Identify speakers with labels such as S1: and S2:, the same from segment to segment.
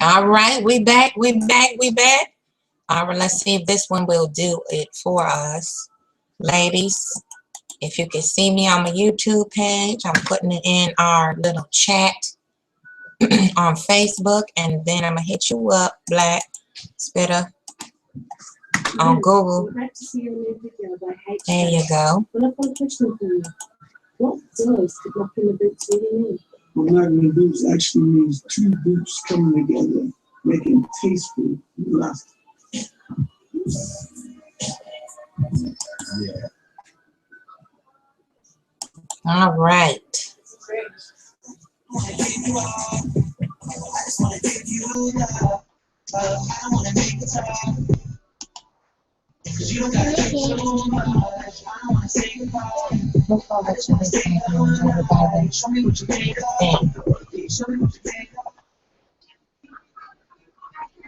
S1: All right, we back. All right, let's see if this one will do it for us. Ladies, if you can see me on my YouTube page, I'm putting it in our little chat on Facebook, and then I'm going to hit you up, Black Spitter, on Google. There you go.
S2: What does the black in the boots really mean? Well, black in the boots actually means two boots coming together, making tasteful last. Yeah.
S1: All right.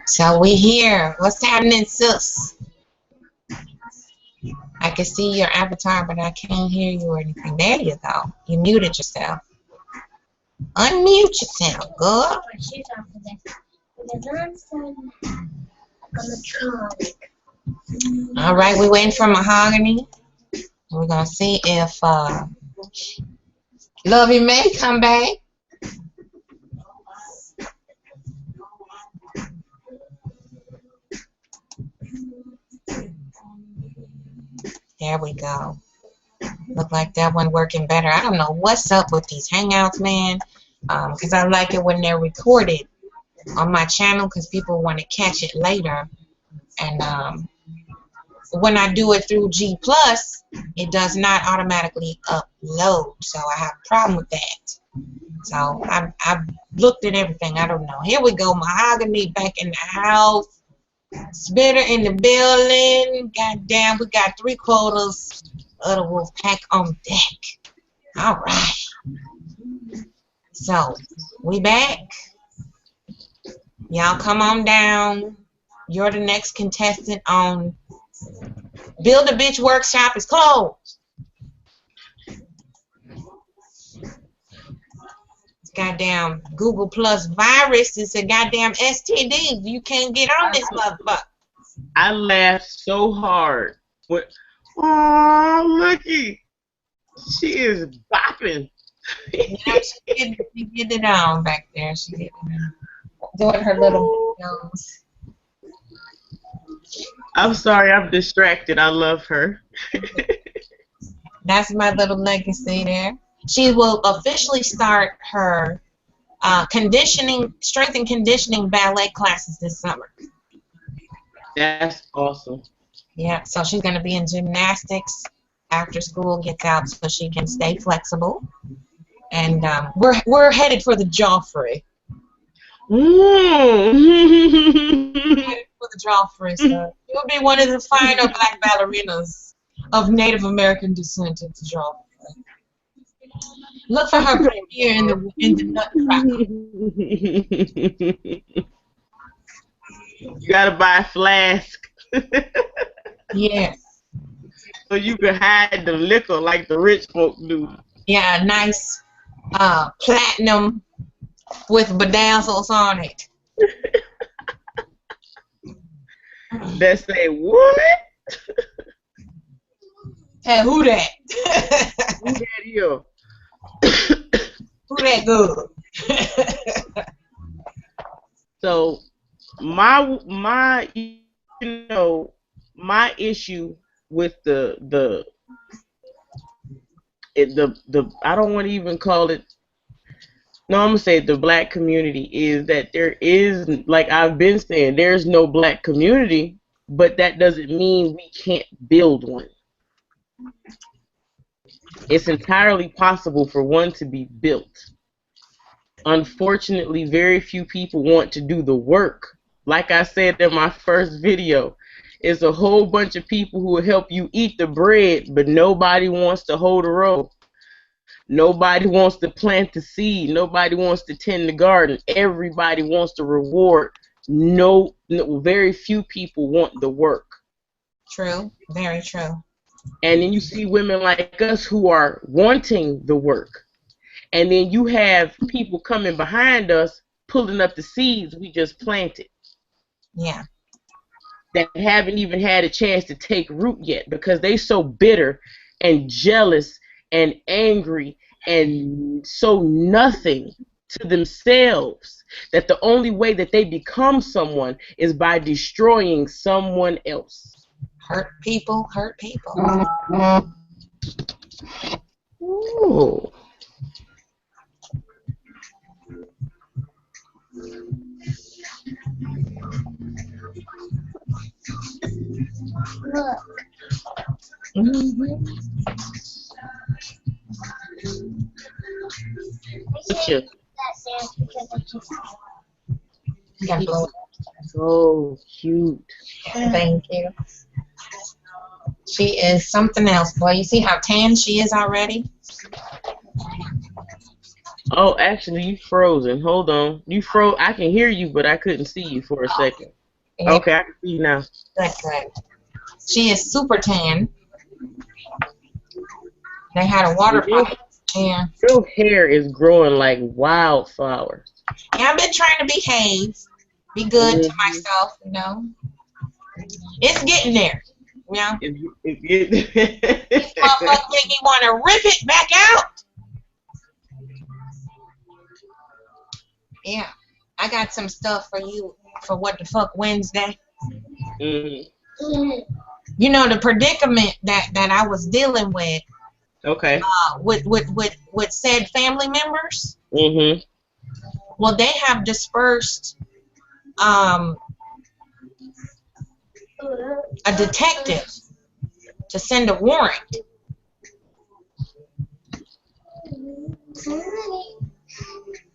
S1: So we here. What's happening, sis? I can see your avatar, but I can't hear you or anything. There you go. You muted yourself. Unmute yourself, girl. All right, we waiting for Mahogany. We're gonna see if Lovey May come back. There we go. Look like that one working better. I don't know what's up with these Hangouts, man. Because I like it when they're recorded on my channel because people want to catch it later. And when I do it through G+, it does not automatically upload. So I have a problem with that. So I've looked at everything. I don't know. Here we go. Mahogany back in the house. Spitter in the building. Goddamn, we got 3/4 of the wolf pack on deck. All right. So we back. Y'all come on down. You're the next contestant on Build a Bitch Workshop is closed. Goddamn Google Plus virus is a goddamn STD. You can't get on this motherfucker.
S3: I laughed so hard. Oh, looky. She is bopping.
S1: Yeah, she get it on back there. She get it on. Doing her little videos.
S3: I'm sorry, I'm distracted. I love her.
S1: That's my little legacy there. She will officially start her strength and conditioning ballet classes this summer.
S3: That's awesome.
S1: Yeah, so she's going to be in gymnastics after school gets out so she can stay flexible. And we're headed for the Joffrey. Headed for the Joffrey, so you'll be one of the final black ballerinas of Native American descent at the Joffrey. Look for her premiere in the Nutcracker.
S3: You gotta buy a flask.
S1: Yes.
S3: So you can hide the liquor like the rich folk do.
S1: Yeah, nice platinum with bedazzles on it.
S3: That say what?
S1: Hey, who that?
S3: Who that is?
S1: Who that good?
S3: So my my issue with the I don't want to even call it. No, I'm gonna say the black community is that there is, like I've been saying, there's no black community, but that doesn't mean we can't build one. It's entirely possible for one to be built. Unfortunately, very few people want to do the work. Like I said in my first video, it's a whole bunch of people who will help you eat the bread, but nobody wants to hold the rope. Nobody wants to plant the seed. Nobody wants to tend the garden. Everybody wants the reward. No, very few people want the work.
S1: True, very true.
S3: And then you see women like us who are wanting the work. and then you have people coming behind us pulling up the seeds we just planted.
S1: Yeah.
S3: That haven't even had a chance to take root yet because they so bitter and jealous and angry and so nothing to themselves that the only way that they become someone is by destroying someone else.
S1: Hurt people, hurt people.
S3: Ooh.
S4: Look.
S1: Mm-hmm.
S3: Look you.
S1: You gotta blow it.
S3: So cute.
S1: Thank you. She is something else, boy. You see how tan she is already?
S3: Oh, actually, you frozen. Hold on. You froze. I can hear you, but I couldn't see you for a second.
S1: Yeah.
S3: Okay, I can see you now.
S1: Good, good. She is super tan. They had a water fight. Yeah.
S3: Your hair is growing like wildflowers.
S1: Yeah, I've been trying to behave, be good to myself, you know. It's getting there, you know. These motherfuckers make me want to rip it back out. Yeah, I got some stuff for you for What the Fuck Wednesday.
S3: Mm-hmm.
S1: You know the predicament that I was dealing with.
S3: Okay.
S1: With said family members.
S3: Mm-hmm.
S1: Well, they have dispersed a detective to send a warrant.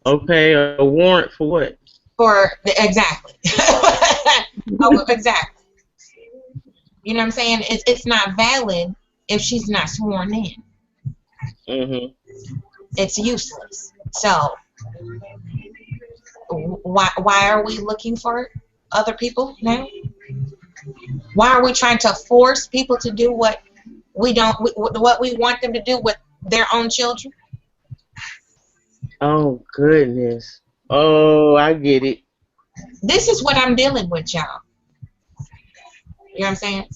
S3: Okay, a warrant for what?
S1: Exactly. Oh, exactly. You know what I'm saying? It's not valid if she's not sworn in.
S3: Mm-hmm.
S1: It's useless. So why are we looking for other people now? Why are we trying to force people to do what we want them to do with their own children?
S3: Oh goodness. Oh, I get it.
S1: This is what I'm dealing with, y'all. You know what I'm saying?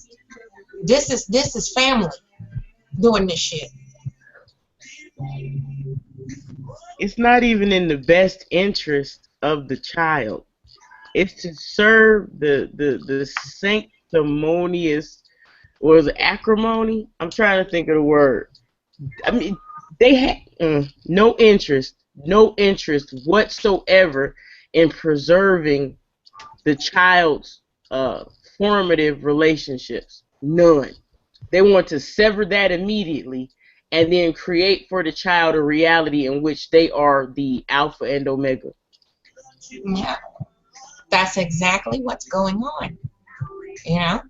S1: This is family doing this shit.
S3: It's not even in the best interest of the child. It's to serve the sanctimonious, or is it acrimony? I'm trying to think of the word. I mean, they had no interest whatsoever in preserving the child's formative relationships. None. They want to sever that immediately and then create for the child a reality in which they are the alpha and omega.
S1: Yeah. That's exactly what's going on. You know?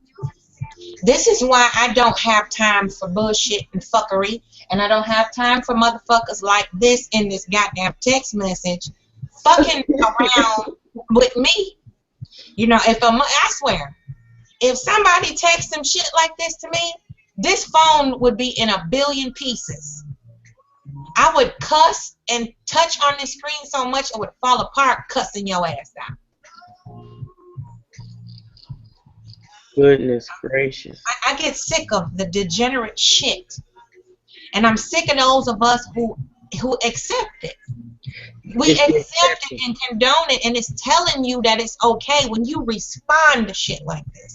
S1: This is why I don't have time for bullshit and fuckery, and I don't have time for motherfuckers like this in this goddamn text message fucking around with me. You know, I swear, if somebody texts some shit like this to me, this phone would be in a billion pieces. I would cuss and touch on the screen so much it would fall apart, cussing your ass out.
S3: Goodness gracious.
S1: I get sick of the degenerate shit. And I'm sick of those of us who accept it. We accept it and condone it, and it's telling you that it's okay when you respond to shit like this.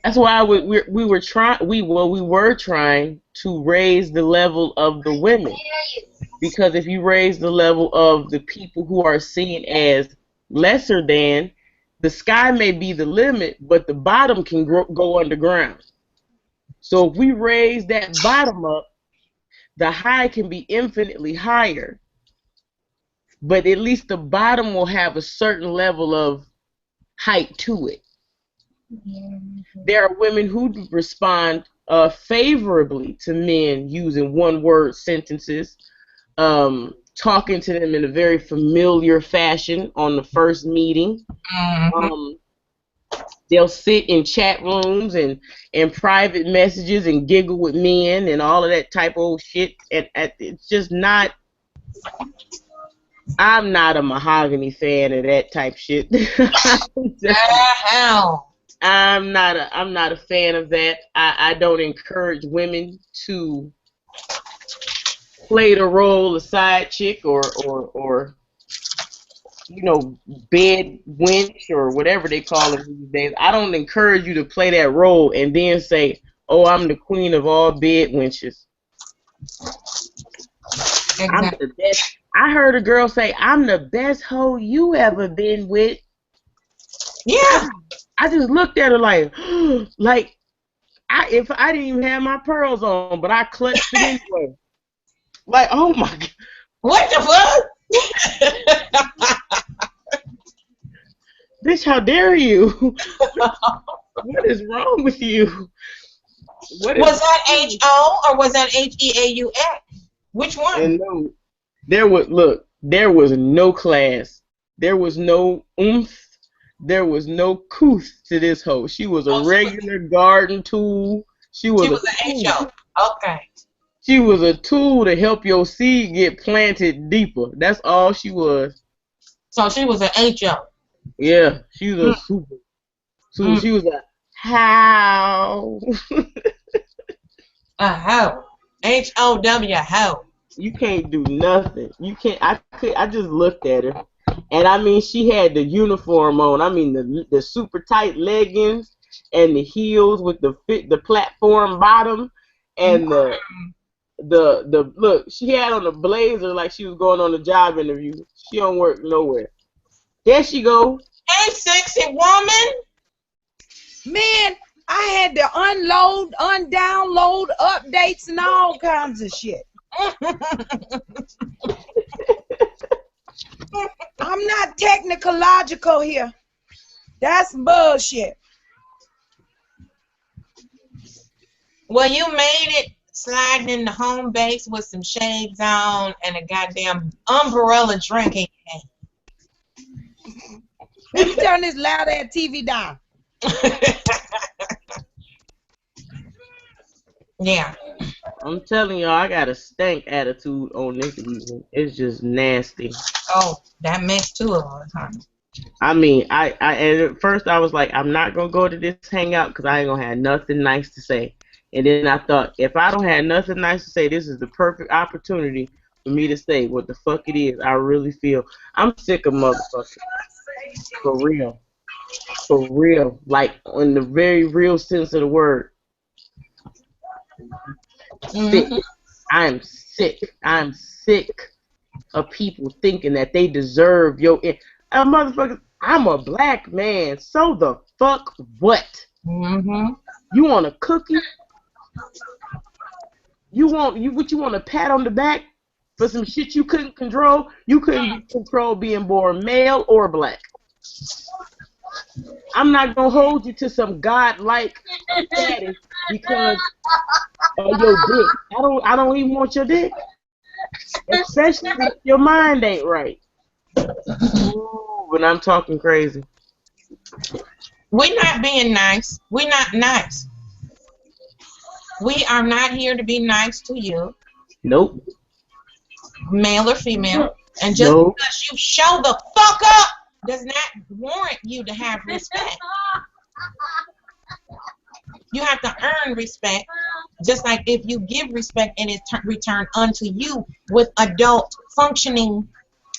S3: That's why we were trying to raise the level of the women, because if you raise the level of the people who are seen as lesser than, the sky may be the limit, but the bottom can go underground. So if we raise that bottom up, the high can be infinitely higher, but at least the bottom will have a certain level of height to it. There are women who respond favorably to men using one-word sentences, talking to them in a very familiar fashion on the first meeting. They'll sit in chat rooms and private messages and giggle with men and all of that type of shit. And it's just not. I'm not a mahogany fan of that type shit.
S1: Hell.
S3: I'm not a fan of that. I don't encourage women to play the role of side chick or you know, bed wench or whatever they call it these days. I don't encourage you to play that role and then say, "Oh, I'm the queen of all bed wenches."
S1: Exactly.
S3: I'm the best. I heard a girl say, "I'm the best hoe you ever been with."
S1: Yeah.
S3: I just looked at her like, if I didn't even have my pearls on, but I clutched it anyway. Like, oh my God.
S1: What the fuck?
S3: Bitch, how dare you? What is wrong with you?
S1: Was that H-O or was that H-E-A-U-X? Which one?
S3: And no, there was no class. There was no oomph. There was no couth to this hoe. She was a regular garden tool. She was
S1: an H-O. Okay.
S3: She was a tool to help your seed get planted deeper. That's all she was.
S1: So she was an H-O.
S3: Yeah, she was a super. So she was a how.
S1: A hoe. H-O-W, hoe.
S3: You can't do nothing. You can't. I just looked at her, and I mean, she had the uniform on. I mean, the super tight leggings and the heels with the platform bottom, and the look. She had on a blazer like she was going on a job interview. She don't work nowhere. There she go.
S1: Hey, sexy woman.
S4: Man, I had to unload, undownload, updates, and all kinds of shit. I'm not technological here. That's bullshit.
S1: Well, you made it sliding in the home base with some shades on and a goddamn umbrella drink in your hand.
S4: Let me turn this loud ass TV down.
S1: Yeah.
S3: I'm telling y'all, I got a stank attitude on this evening. It's just nasty.
S1: Oh, that makes two of us, huh?
S3: I mean, I at first I was like, I'm not gonna go to this hangout because I ain't gonna have nothing nice to say. And then I thought, if I don't have nothing nice to say, this is the perfect opportunity for me to say what the fuck it is I really feel. I'm sick of motherfuckers. For real. For real. Like, in the very real sense of the word. Sick. I'm sick. I'm sick of people thinking that they deserve your... motherfuckers, I'm a black man. So the fuck what? You want a cookie? You want a pat on the back for some shit you couldn't control? You couldn't control being born male or black. I'm not gonna hold you to some godlike status because of your dick. I don't even want your dick, especially if your mind ain't right. Ooh, but I'm talking crazy.
S1: We're not being nice. We're not nice. We are not here to be nice to you.
S3: Nope.
S1: Male or female. And just because you show the fuck up does not warrant you to have respect. You have to earn respect, just like if you give respect and it's returned unto you with adult functioning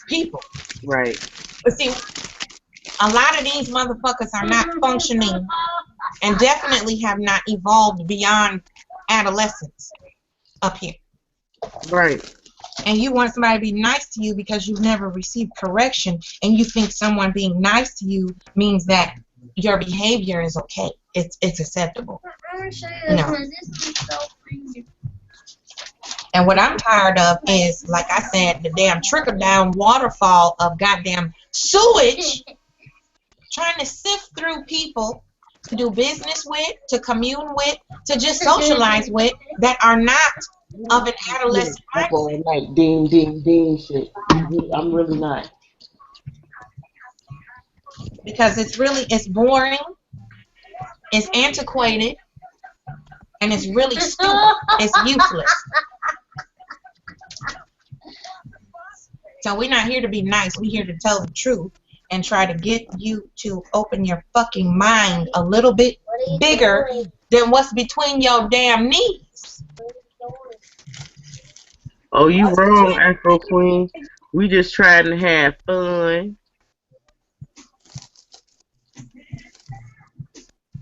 S1: people.
S3: Right.
S1: But see, a lot of these motherfuckers are not functioning and definitely have not evolved beyond adolescence up here.
S3: Right.
S1: And you want somebody to be nice to you because you've never received correction, and you think someone being nice to you means that your behavior is okay. It's acceptable. No. And what I'm tired of is, like I said, the damn trickle-down waterfall of goddamn sewage trying to sift through people to do business with, to commune with, to just socialize with, that are not of an adolescent mindset.
S3: Like ding, ding, ding shit. I'm really not.
S1: Because it's boring. It's antiquated, and it's really stupid. It's useless. So we're not here to be nice. We're here to tell the truth and try to get you to open your fucking mind a little bit bigger than what's between your damn knees.
S3: Oh, you wrong, Afro Queen. We just trying to have fun.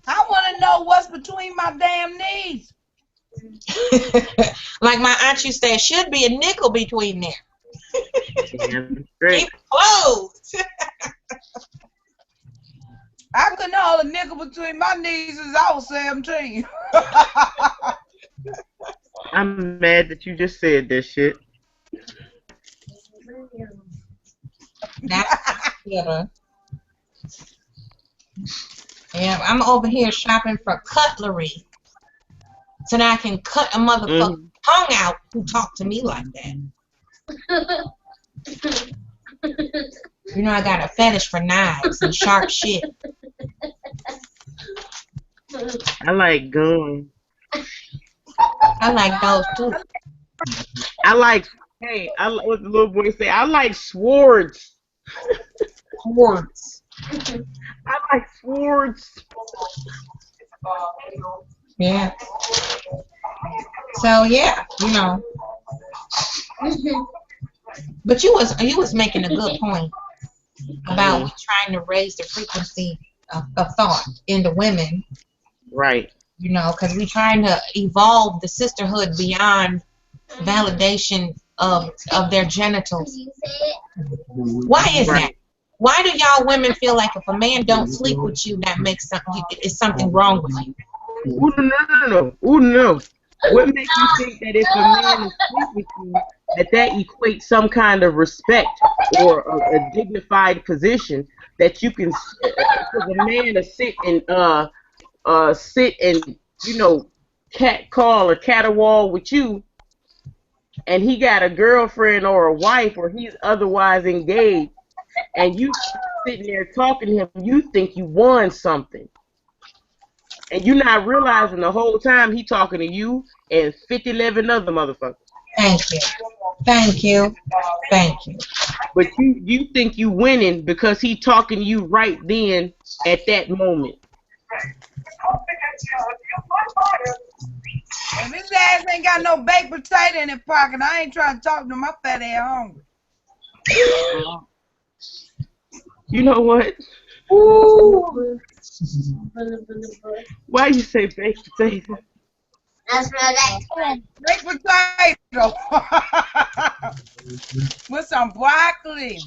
S4: I want to know what's between my damn knees.
S1: Like my aunt used to say, should be a nickel between there.
S3: Damn straight.
S1: Keep it closed.
S4: I couldn't hold a nickel between my knees since I was 17.
S3: I'm mad that you just said that shit.
S1: Yeah, I'm over here shopping for cutlery so that I can cut a motherfucking tongue out who talk to me like that. You know I got a fetish for knives and sharp shit.
S3: I like guns.
S1: I like those too.
S3: I like, hey, what the little boy say? I like swords.
S1: Swords.
S3: I like swords.
S1: Yeah. So yeah, you know. But you was making a good point about we trying to raise the frequency of thought into women.
S3: Right.
S1: You know, because we trying to evolve the sisterhood beyond validation of their genitals. Why is that? Why do y'all women feel like if a man don't sleep with you, that makes something wrong with you?
S3: Ooh, no. Ooh, no. What makes you think that if a man is sleep with you, that equates some kind of respect or a dignified position that you can, because a man to sit and you know, catcall or caterwaul with you, and he got a girlfriend or a wife or he's otherwise engaged, and you sitting there talking to him, you think you won something. And you're not realizing the whole time he talking to you and 11 other motherfuckers.
S1: Thank you. Thank you. Thank you.
S3: But you think you winning because he talking to you right then at that moment.
S4: If his ass ain't got no baked potato in his pocket, I ain't trying to talk to my fat ass hungry.
S3: You know what?
S1: Ooh.
S3: Why you say baked potato?
S4: Baked potato with some broccoli.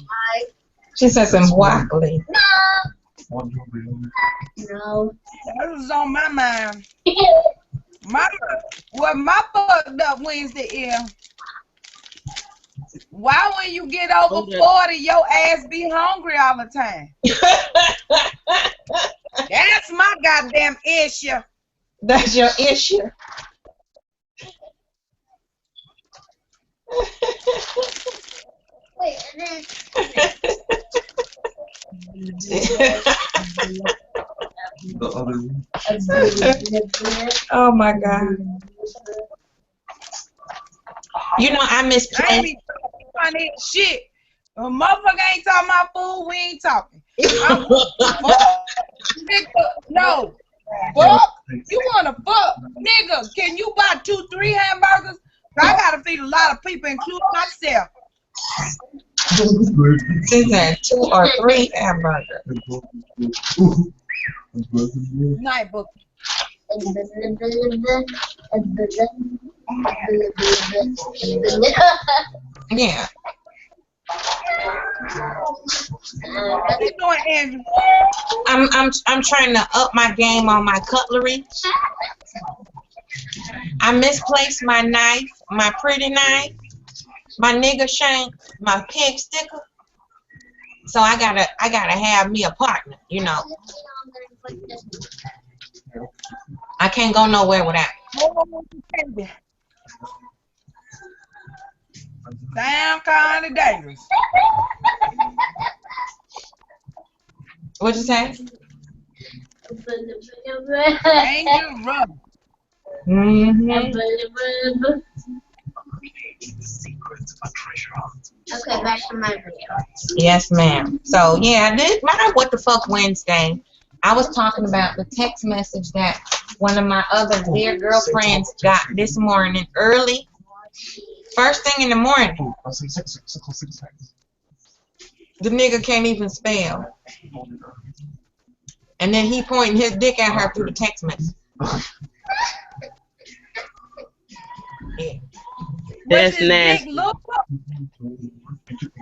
S1: She said some broccoli.
S5: No.
S4: That was on my mind. My fucked up Wednesday is, why when you get over 40, your ass be hungry all the time? That's my goddamn issue.
S1: That's your issue.
S5: Wait, and then
S1: Oh my God. You know I miss
S4: I
S1: playing.
S4: be funny shit. A motherfucker ain't talking about food, we ain't talking. Fuck, nigga, no. Fuck, you wanna fuck, nigga? Can you buy 2-3 hamburgers? I gotta feed a lot of people, including myself.
S1: She said 2 or 3 hamburgers.
S4: Night book.
S1: Yeah.
S4: What you doing, Andrew?
S1: I'm trying to up my game on my cutlery. I misplaced my knife, my pretty knife, my nigger shank, my pig sticker. So I gotta have me a partner, you know. I can't go nowhere without it.
S4: Sound kind of dangerous.
S1: What'd you say?
S4: Dangerous.
S5: Okay, back to my video.
S1: Yes, ma'am. So yeah, my What the Fuck Wednesday, I was talking about the text message that one of my other dear girlfriends got this morning early. First thing in the morning. The nigga can't even spell. And then he pointing his dick at her through the text message. Yeah.
S3: That's
S4: Was his
S3: nasty.
S4: dick Lula?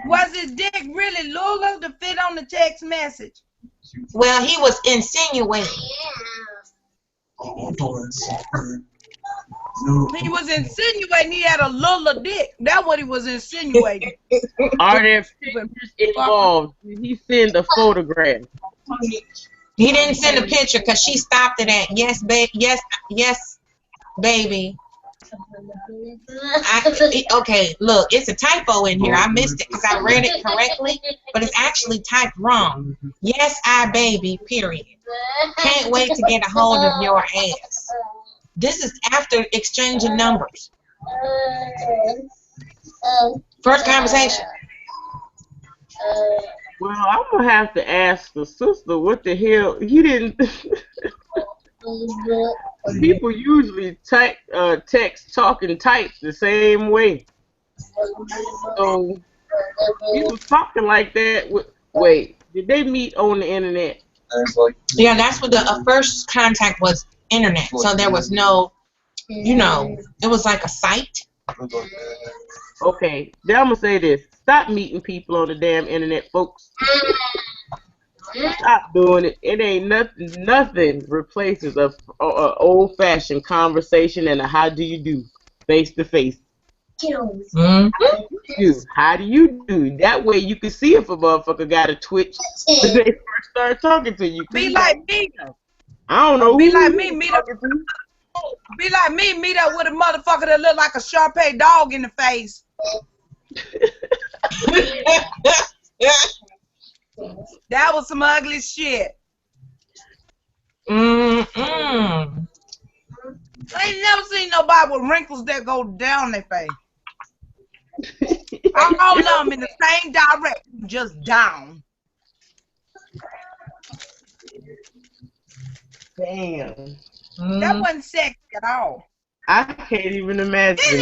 S4: Was his dick really Lula to fit on the text message?
S1: Well, he was insinuating.
S4: He was insinuating he had a Lula dick. That's what he was insinuating.
S3: Are there pictures involved? Did he send a photograph?
S1: He didn't send a picture because she stopped it at yes, babe, yes, baby. Okay, look, it's a typo in here. I missed it because I read it correctly, but it's actually typed wrong. Yes, baby, period. Can't wait to get a hold of your ass. This is after exchanging numbers. First conversation.
S3: Well, I'm gonna have to ask the sister what the hell he didn't. People usually text, talk, and type the same way. So he was talking like that. Wait, did they meet on the internet?
S1: Yeah, that's what the first contact was, internet. So there was no, it was like a site.
S3: Okay, then I'm gonna say this. Stop meeting people on the damn internet, folks. Stop doing it. It ain't nothing replaces a old-fashioned conversation and a how do you do, face to face. How do you do? That way you can see if a motherfucker got a twitch when they first start talking to you.
S4: Be like me.
S3: I don't know.
S4: Be like me. Meet up. Be like me. Meet up with a motherfucker that look like a Shar-Pei dog in the face. That was some ugly shit. I ain't never seen nobody with wrinkles that go down their face. All of them in the same direction, just down.
S3: Damn.
S4: That wasn't sexy at all.
S3: I can't even imagine
S4: Then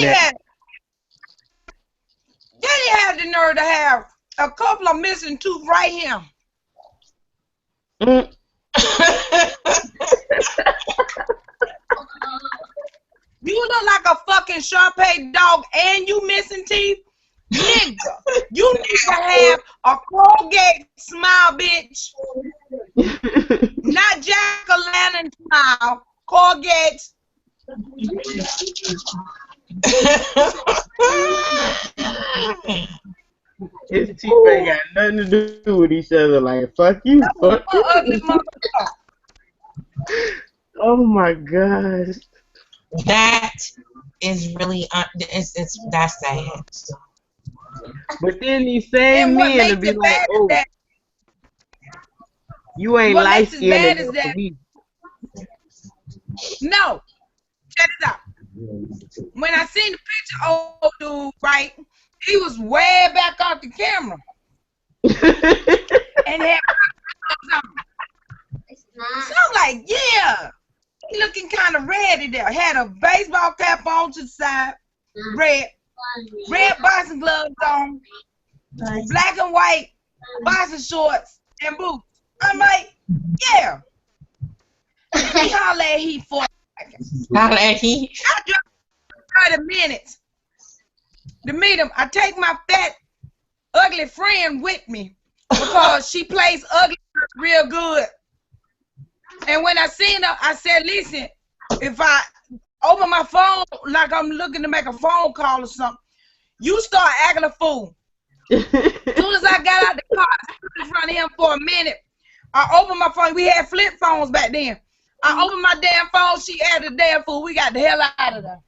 S4: he had the nerve to have a couple of missing tooth right here. You look like a fucking Shar-Pei dog and you missing teeth? Nigga, you need to have a Colgate smile, bitch. Not Jack-o'-lantern smile. Colgate.
S3: His teeth ain't got nothing to do with each other. Like, fuck you. Fuck you.
S4: Ugly motherfucker.
S3: Oh my god.
S1: That is really that's sad.
S3: But then these same men will be like, oh, you ain't light skinned enough for me.
S4: No. Check it out. When I seen the picture of old dude, right, he was way back off the camera. And had so I'm like, yeah. He looking kind of ready there. Had a baseball cap on to the side, red boxing gloves on, black and white boxing shorts and boots. I'm like, yeah. He holler at he for
S1: Holler at he.
S4: I just 30 minutes to meet him. I take my fat, ugly friend with me because she plays ugly real good. And when I seen her, I said, listen, if I open my phone like I'm looking to make a phone call or something, you start acting a fool. As soon as I got out the car, I stood in front of him for a minute. I opened my phone. We had flip phones back then. I opened my damn phone. She added the damn fool. We got the hell out of there.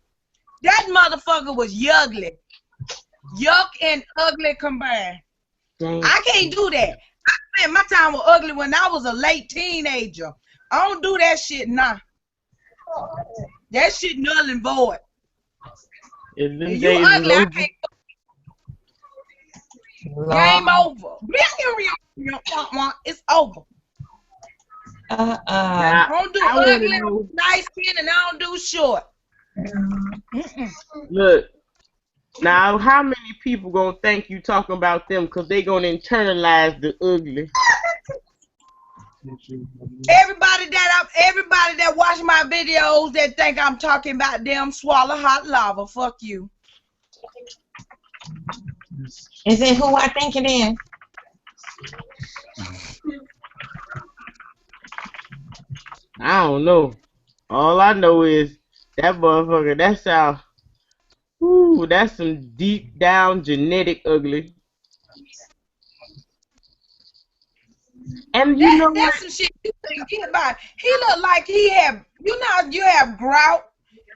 S4: That motherfucker was ugly. Yuck and ugly combined.
S3: Dang.
S4: I can't do that. I spent my time with ugly when I was a late teenager. I don't do that shit, nah. That shit null and void.
S3: And them
S4: If you
S3: days is
S4: ugly, I
S3: over.
S4: can't. Game
S1: Lord.
S4: over. It's over. I don't do
S3: I want to
S4: ugly,
S3: know.
S4: nice skin, and I don't do short.
S3: Look, now how many people gonna think you talking about them because they gonna internalize the ugly?
S4: Everybody that watch my videos that think I'm talking about them swallow hot lava. Fuck you.
S1: Is it who I think it is?
S3: I don't know. All I know is that motherfucker. That sound. Ooh, that's some deep down genetic ugly. And you know what?
S4: That's some shit you think get by. He looked like he had, you have grout.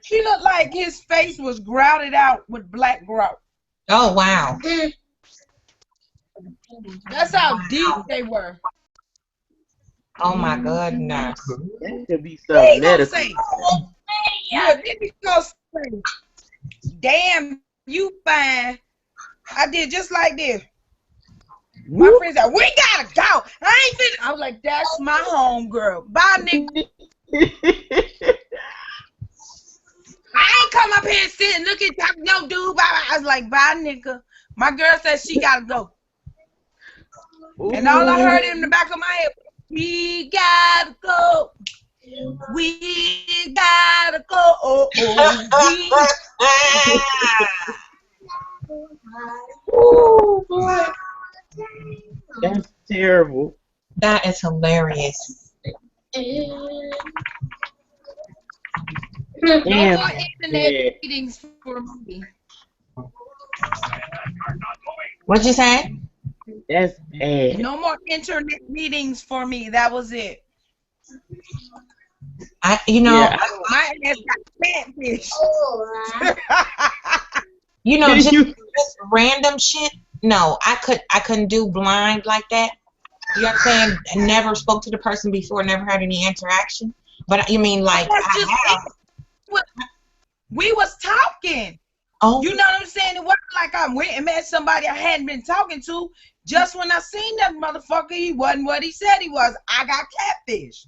S4: He looked like his face was grouted out with black grout.
S1: Oh, wow.
S4: That's how deep they were.
S1: Oh, my goodness.
S3: That could be
S4: He
S3: something
S4: gonna
S3: medical.
S4: say, yeah, then he gonna say, damn, you fine. I did just like this. My friend said, we gotta go. I ain't finished. I was like, that's my home girl. Bye, nigga. I ain't come up here and sit and look at no dude. Bye. I was like, bye, nigga. My girl said she gotta go. And all I heard in the back of my head, we gotta go. We gotta go. Oh,
S1: Oh, boy.
S3: That's terrible.
S1: That is hilarious.
S4: no
S3: Damn.
S4: more internet meetings for me.
S1: What'd you say?
S3: That's bad.
S4: No more internet meetings for me. That was it.
S3: Yeah.
S4: My ass got catfish.
S1: Just random shit. No, I couldn't do blind like that. You know what I'm saying? I never spoke to the person before, never had any interaction. But you mean like
S4: we was talking.
S1: Oh,
S4: You know what I'm saying? It wasn't like I went and met somebody I hadn't been talking to. Just when I seen that motherfucker, he wasn't what he said he was. I got catfish.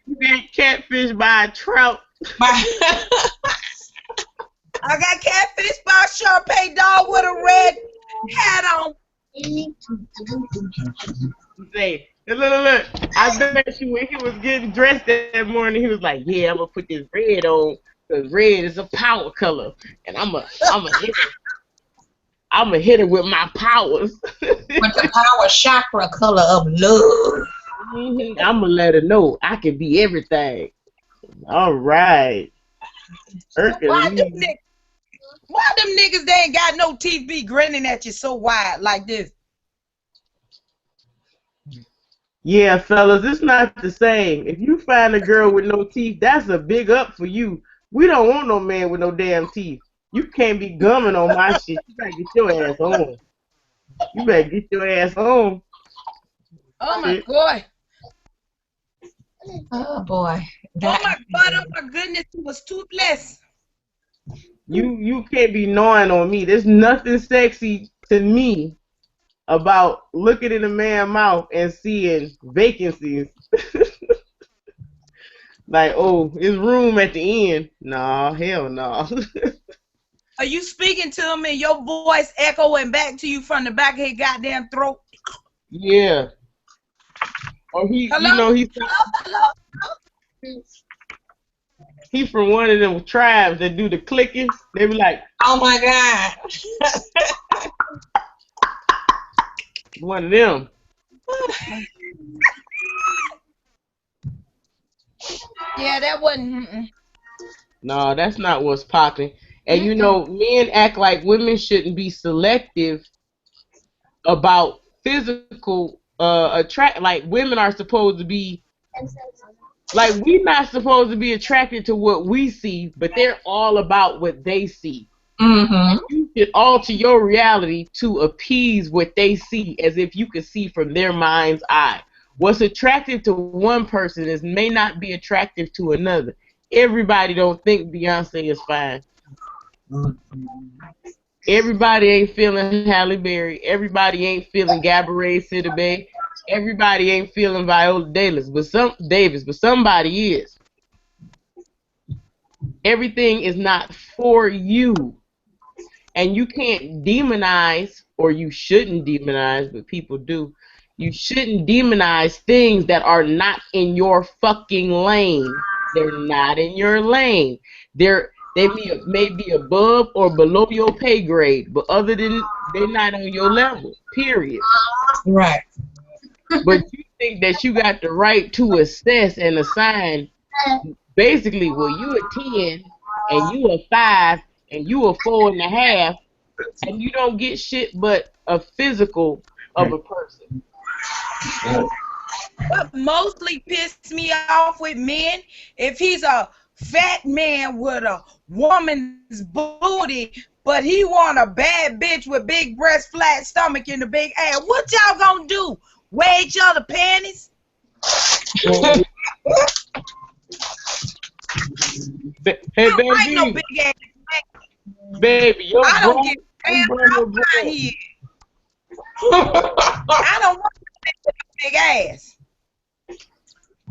S3: You got catfish by a trout.
S4: I got catfish by a Sharpei dog with a red hat on.
S3: Say, look. I bet you when he was getting dressed that morning, he was like, "Yeah, I'm gonna put this red on because red is a power color, and I'm a hit it with my powers."
S1: with the power chakra color of love.
S3: I'm gonna let her know I can be everything. All right.
S4: Why them niggas they ain't got no teeth be grinning at you so wide like this?
S3: Yeah, fellas, it's not the same. If you find a girl with no teeth, that's a big up for you. We don't want no man with no damn teeth. You can't be gumming on my shit. You better get your ass on. You better get your ass on.
S4: Oh my god.
S1: Oh boy.
S4: Oh my goodness, it was toothless.
S3: You can't be gnawing on me. There's nothing sexy to me about looking in a man's mouth and seeing vacancies. Like, oh, there's room at the end. Nah, hell no.
S4: Are you speaking to him and your voice echoing back to you from the back of his goddamn throat?
S3: Yeah. Or
S4: Hello?
S3: Hello? He from one of them tribes that do the clicking. They be like,
S1: Oh my God.
S3: one of them.
S4: Yeah, that wasn't.
S3: No, that's not what's popping. And you know, men act like women shouldn't be selective about physical attract. Like women are supposed to be, like we're not supposed to be attracted to what we see, but they're all about what they see.
S1: Mm-hmm.
S3: You should alter your reality to appease what they see, as if you could see from their mind's eye. What's attractive to one person may not be attractive to another. Everybody don't think Beyonce is fine. Everybody ain't feeling Halle Berry. Everybody ain't feeling Gabourey Sidibe. Everybody ain't feeling Viola Davis, but somebody is. Everything is not for you. And you can't demonize, or you shouldn't demonize, but people do. You shouldn't demonize things that are not in your fucking lane. They're not in your lane. They may be above or below your pay grade, but other than they're not on your level. Period.
S1: Right.
S3: But you think that you got the right to assess and assign. Basically, well, you a 10 and you a 5 and you a 4.5, and you don't get shit but a physical of a person.
S4: What mostly pissed me off with men, if he's a fat man with a woman's booty, but he want a bad bitch with big breast, flat stomach, and a big ass, what y'all gonna do? Wear each other panties?
S3: Hey,
S4: I don't like
S3: baby,
S4: no big ass.
S3: baby, your
S4: I don't
S3: bro,
S4: get damn
S3: bro.
S4: here. I don't want a big ass.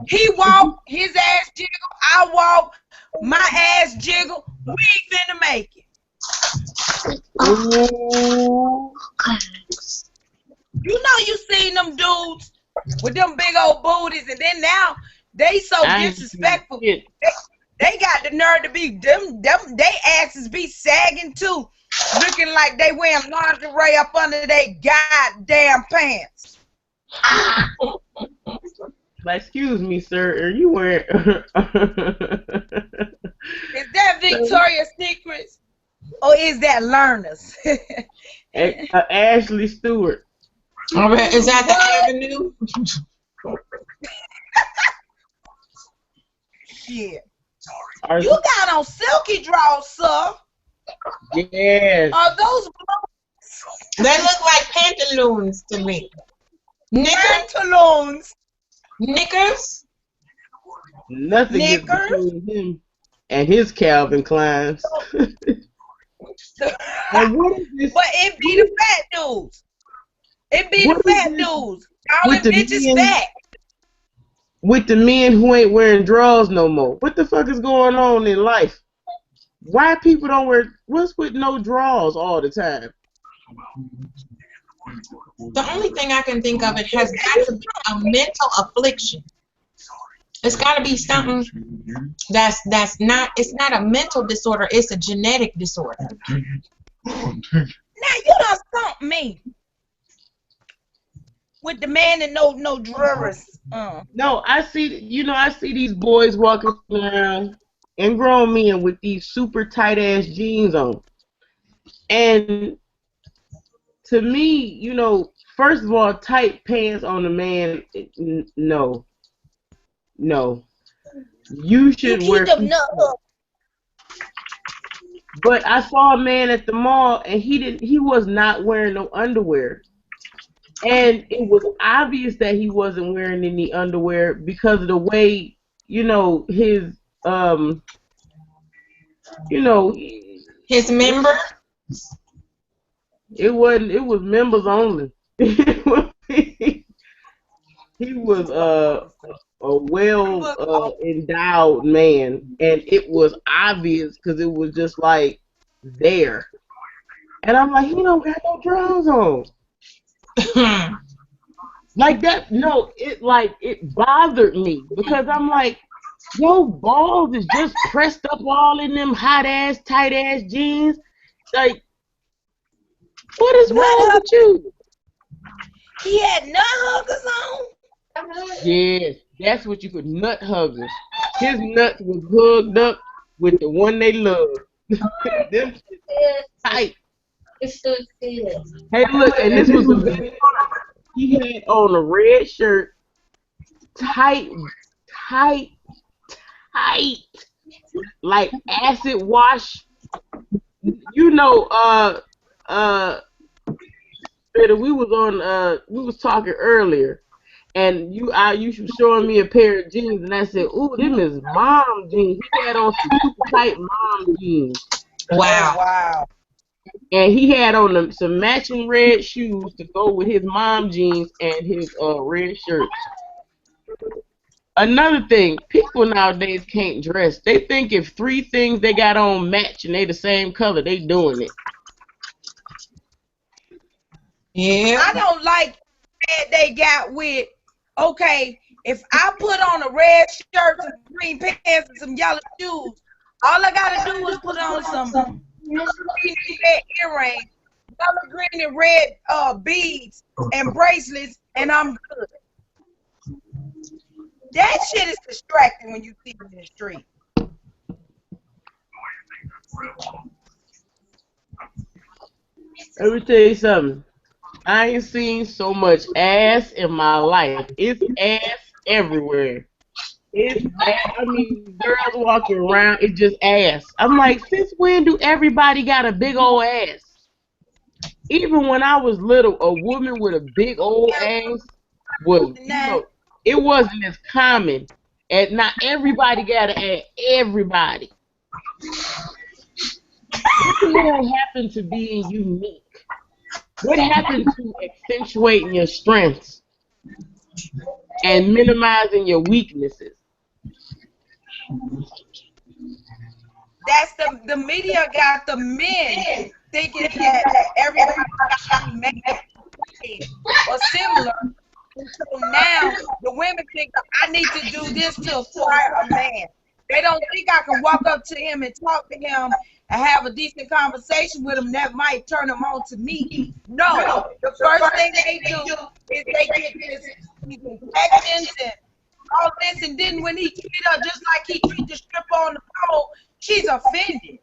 S4: He walk, his ass jiggle, I walk, my ass jiggle, we ain't finna make it.
S3: Ooh.
S4: You know you seen them dudes with them big old booties, and then now they so disrespectful. They got the nerve to be they asses be sagging too, looking like they wearing lingerie up under their goddamn pants.
S3: Like, excuse me, sir, are you wearing?
S4: Is that Victoria's Secrets or is that Learners?
S3: Ashley Stewart.
S1: All right, is that the Avenue?
S4: Shit. You got on silky draws, sir.
S3: Yes.
S4: Are those
S1: They look like pantaloons to me.
S4: pantaloons?
S1: Knickers?
S3: Nothing gets between him and his Calvin Kleins. And what is this?
S4: But it be the fat dudes. It be the fat dudes. All the bitches fat.
S3: With the men who ain't wearing drawers no more. What the fuck is going on in life? Why people don't wear, what's with no drawers all the time?
S1: The only thing I can think of, it has got to be a mental affliction. It's got to be something that's not, it's not a mental disorder, it's a genetic disorder.
S4: Now you done stumped me. With the man and no drawers.
S3: No, I see these boys walking around and grown men with these super tight ass jeans on. And to me, first of all, tight pants on a man, no. You should wear. But I saw a man at the mall and he was not wearing no underwear. And it was obvious that he wasn't wearing any underwear because of the way, his
S1: his member.
S3: It was members only. He was a well endowed man, and it was obvious because it was just like there. And I'm like, he don't got no drawers on. Like that, no, it bothered me because I'm like, your balls is just pressed up all in them hot ass, tight ass jeans. Like, what is wrong with you?
S4: He had nut huggers on?
S3: Yes, that's what you could, nut huggers. His nuts was hugged up with the one they love. Them tight. Hey, look, and this was the best part. He had on a red shirt, tight, like acid wash. We was talking earlier, And you was showing me a pair of jeans, and I said, "Ooh, them is mom jeans." He had on some super tight mom jeans.
S1: Wow.
S4: Oh, wow.
S3: And he had on some matching red shoes to go with his mom jeans and his red shirt. Another thing, people nowadays can't dress. They think if 3 things they got on match and they the same color, they doing it.
S1: Yeah.
S4: I don't like that they got with, okay, if I put on a red shirt, some green pants, and some yellow shoes, all I gotta do is put on some green and red earrings, yellow, green, and red beads and bracelets, and I'm good. That shit is distracting when you see it in the street.
S3: Let me tell you something. I ain't seen so much ass in my life. It's ass everywhere. It's ass. I mean, girls walking around, it's just ass. I'm like, since when do everybody got a big old ass? Even when I was little, a woman with a big old ass was, it wasn't as common. And not everybody got an ass. Everybody. What the hell happened to being unique? What happened to accentuating your strengths and minimizing your weaknesses?
S4: That's the media got the men thinking that everybody got to be made or similar. And so now the women think I need to do this to acquire a man. They don't think I can walk up to him and talk to him and have a decent conversation with him that might turn him on to me. No, the first thing they do is they get these infections and all this, and then when he treat her just like he treat the stripper on the pole, she's offended.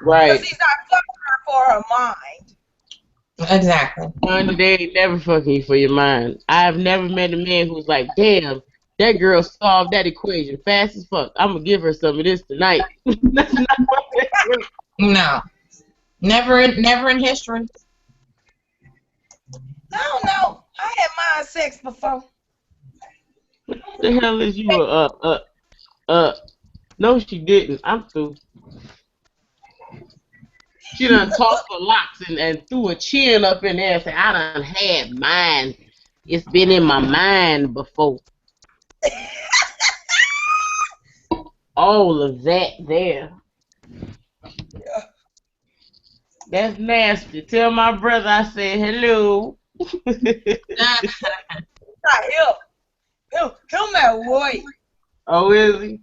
S3: Right.
S4: Because he's not fucking her for her mind.
S1: Exactly.
S3: Honey, they ain't never fucking you for your mind. I've never met a man who's like, damn, that girl solved that equation fast as fuck. I'm gonna give her some of this tonight. That's not what they do.
S1: No. Never in history.
S4: No. I had mind sex before.
S3: What the hell is you? No, she didn't. I'm through. She done tossed her locks and threw a chin up in there and said, I done had mine. It's been in my mind before. All of that there. That's nasty. Tell my brother I said hello.
S4: Not him at work.
S3: Oh, is he?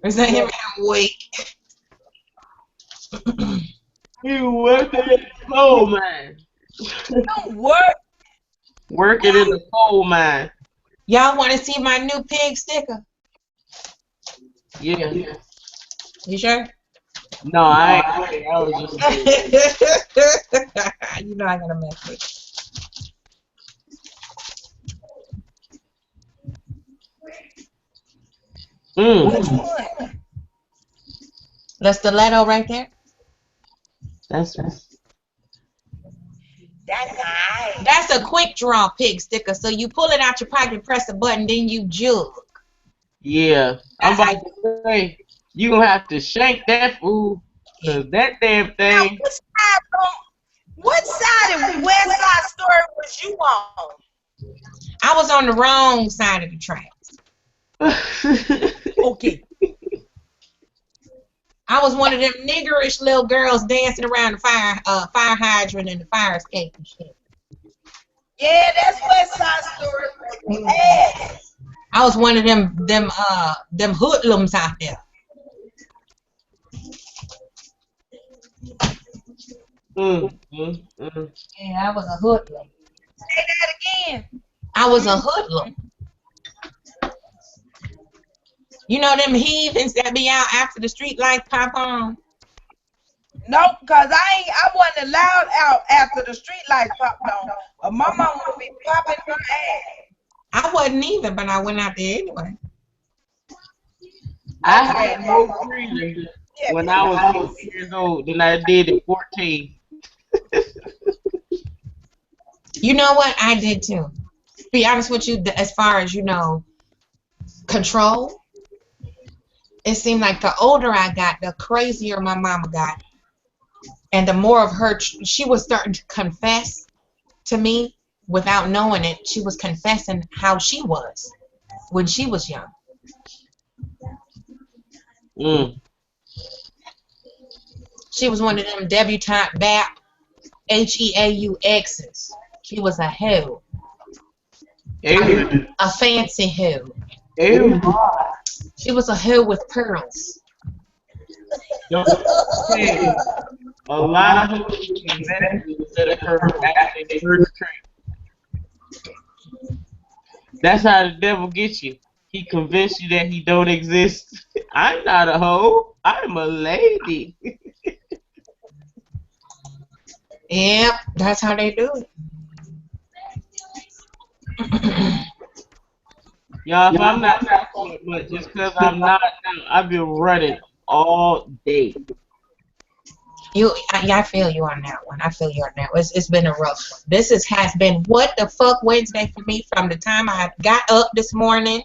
S1: Is that him at work?
S3: You working in the coal mine.
S4: Don't work.
S3: Working in the coal mine.
S1: Y'all want to see my new pig sticker?
S3: Yeah.
S1: You sure?
S3: No, I ain't. I was just.
S1: You know I'm gonna mess with
S4: Which one?
S1: the stiletto right there.
S3: That's
S4: That guy.
S1: That's a quick draw pig sticker. So you pull it out your pocket, press a button, then you jug.
S3: yeah. I'm about to say you gonna have to shank that fool, cause that damn thing.
S4: What side of West Side Story was you on?
S1: I was on the wrong side of the tracks.
S4: Okay.
S1: I was one of them niggerish little girls dancing around the fire hydrant and the fire escape and shit.
S4: Yeah, that's West Side Story. Yeah.
S1: I was one of them hoodlums out there. Yeah, I was a hoodlum.
S4: Say that again.
S1: I was a hoodlum. You know them heathens that be out after the street lights pop on?
S4: Nope, cause I wasn't allowed out after the street lights popped on. But my mom would be popping her ass.
S1: I wasn't either, but I went out there anyway.
S3: I had more freedom when I was 8 years old than I did at 14.
S1: You know what? I did too. be honest with you, as far as, you know, control, it seemed like the older I got, the crazier my mama got. And the more of her, she was starting to confess to me without knowing it. She was confessing how she was when she was young. She was one of them debutante BAP, HEAUXs. She was a hoe. A fancy hoe. She was a hoe with pearls.
S3: A lot of people instead of her after they first trip. That's how the devil gets you. He convinced you that he don't exist. I'm not a hoe. I'm a lady.
S1: Yep, that's how they do it.
S3: Y'all, if I'm not talking much, just because I'm not, I've been running all day.
S1: I feel you on that one. I feel you on that. It's been a rough one. This has been what the fuck Wednesday for me from the time I got up this morning.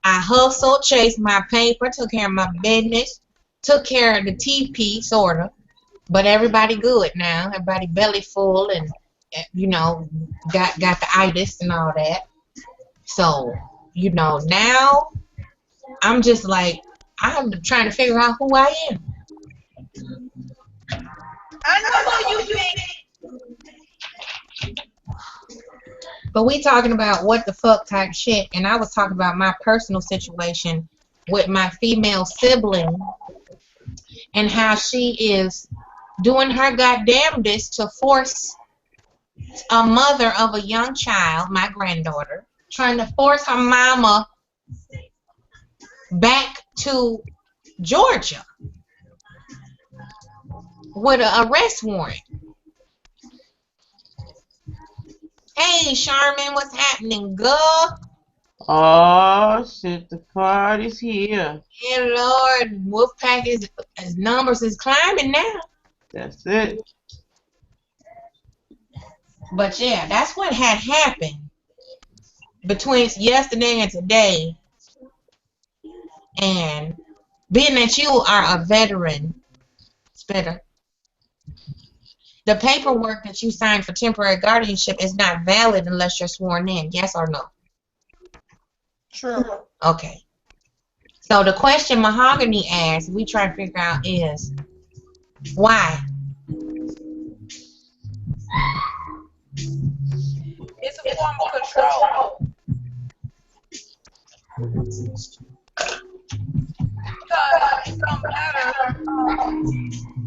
S1: I hustled, chased my paper, took care of my business, took care of the TP, sort of. But everybody good now. Everybody belly full and, you know, got the itis and all that. So, you know, now I'm just like, I'm trying to figure out who I am.
S4: I know who you think.
S1: But we talking about what the fuck type shit, and I was talking about my personal situation with my female sibling and how she is doing her goddamnedest to force a mother of a young child, my granddaughter, trying to force her mama back to Georgia with an arrest warrant. Hey, Charmin, what's happening, girl?
S3: Oh, shit, the party's here.
S1: Yeah, Lord, Wolfpack his numbers is climbing now.
S3: That's it.
S1: But yeah, that's what had happened between yesterday and today. And being that you are a veteran, Spitter, the paperwork that you signed for temporary guardianship is not valid unless you're sworn in. Yes or no?
S4: True.
S1: Okay. So the question Mahogany asked, we try to figure out is, why?
S4: It's a form of control. Because it don't matter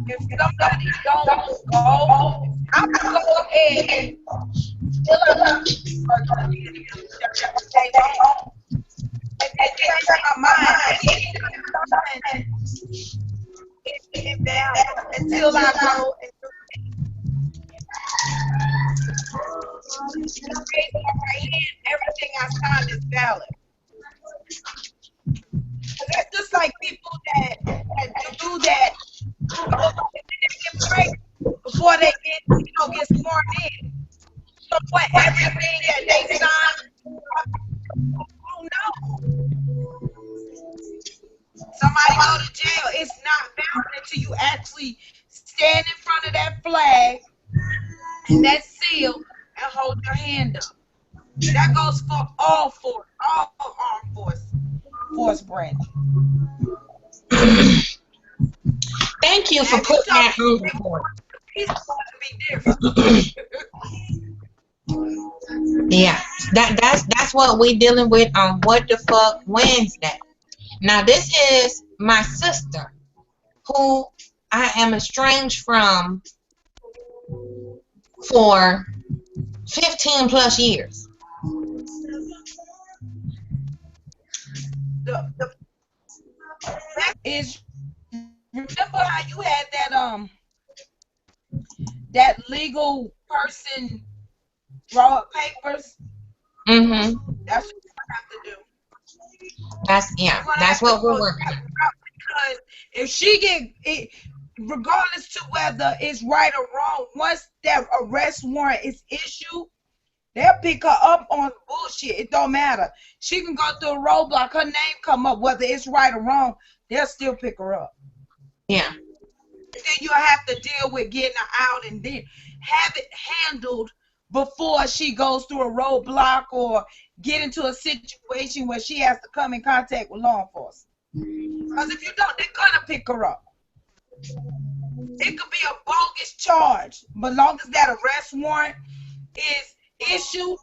S4: if somebody don't go, I'm gonna go ahead and fill up and change my mind. I can't it down until I go and everything I signed is valid. That's just like people that do that before they get sworn in. So what everything that they sign, oh no. Somebody go to jail. It's not valid until you actually stand in front of that flag and that seal and hold your hand up. That goes for all armed force branches.
S1: Thank you for putting that on the board.
S4: It's supposed to be different.
S1: Yeah, that's what we dealing with on What the Fuck Wednesday. Now this is my sister, who I am estranged from for 15 plus years.
S4: The is remember how you had that legal person draw up papers?
S1: Mm-hmm.
S4: That's what you have to do.
S1: That's what we're working on.
S4: Because if she get it, regardless to whether it's right or wrong, once that arrest warrant is issued, They'll pick her up on bullshit. It don't matter. She can go through a roadblock. Her name come up, whether it's right or wrong. They'll still pick her up.
S1: Yeah.
S4: Then you'll have to deal with getting her out and then have it handled before she goes through a roadblock or get into a situation where she has to come in contact with law enforcement. Because if you don't, they're gonna pick her up. It could be a bogus charge, but long as that arrest warrant is issued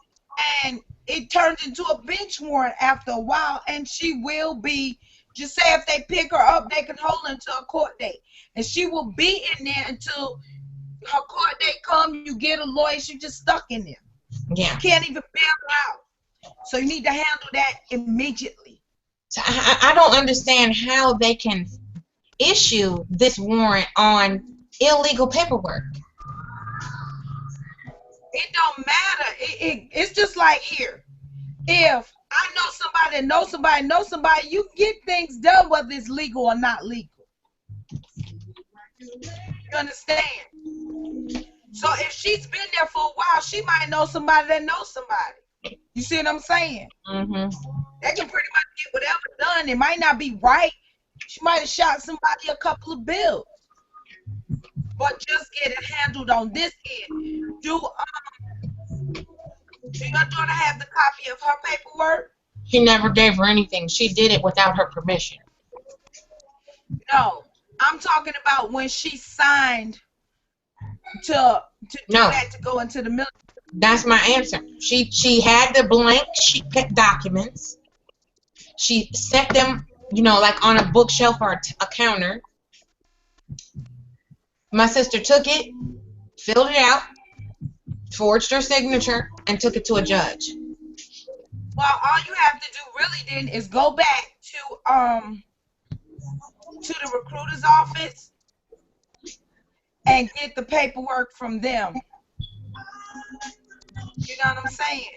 S4: and it turns into a bench warrant after a while, and she will be, just say if they pick her up, they can hold her until a court date. And she will be in there until her court date comes, you get a lawyer, she's just stuck in there.
S1: Yeah.
S4: You can't even bail her out. So you need to handle that immediately.
S1: So I don't understand how they can issue this warrant on illegal paperwork.
S4: It don't matter. It's just like here. If I know somebody that knows somebody, you get things done whether it's legal or not legal. You understand? So if she's been there for a while, she might know somebody that knows somebody. You see what I'm saying?
S1: Mm-hmm.
S4: They can pretty much get whatever done. It might not be right. She might have shot somebody a couple of bills. But just get it handled on this end. Do your daughter have the copy of her paperwork?
S1: He never gave her anything. She did it without her permission.
S4: No. I'm talking about when she signed to do that, to go into the military.
S1: That's my answer. She had the blank sheet documents. She set them, you know, like on a bookshelf or a counter. My sister took it, filled it out, forged her signature, and took it to a judge.
S4: Well, all you have to do really then is go back to the recruiter's office and get the paperwork from them. You know what I'm saying?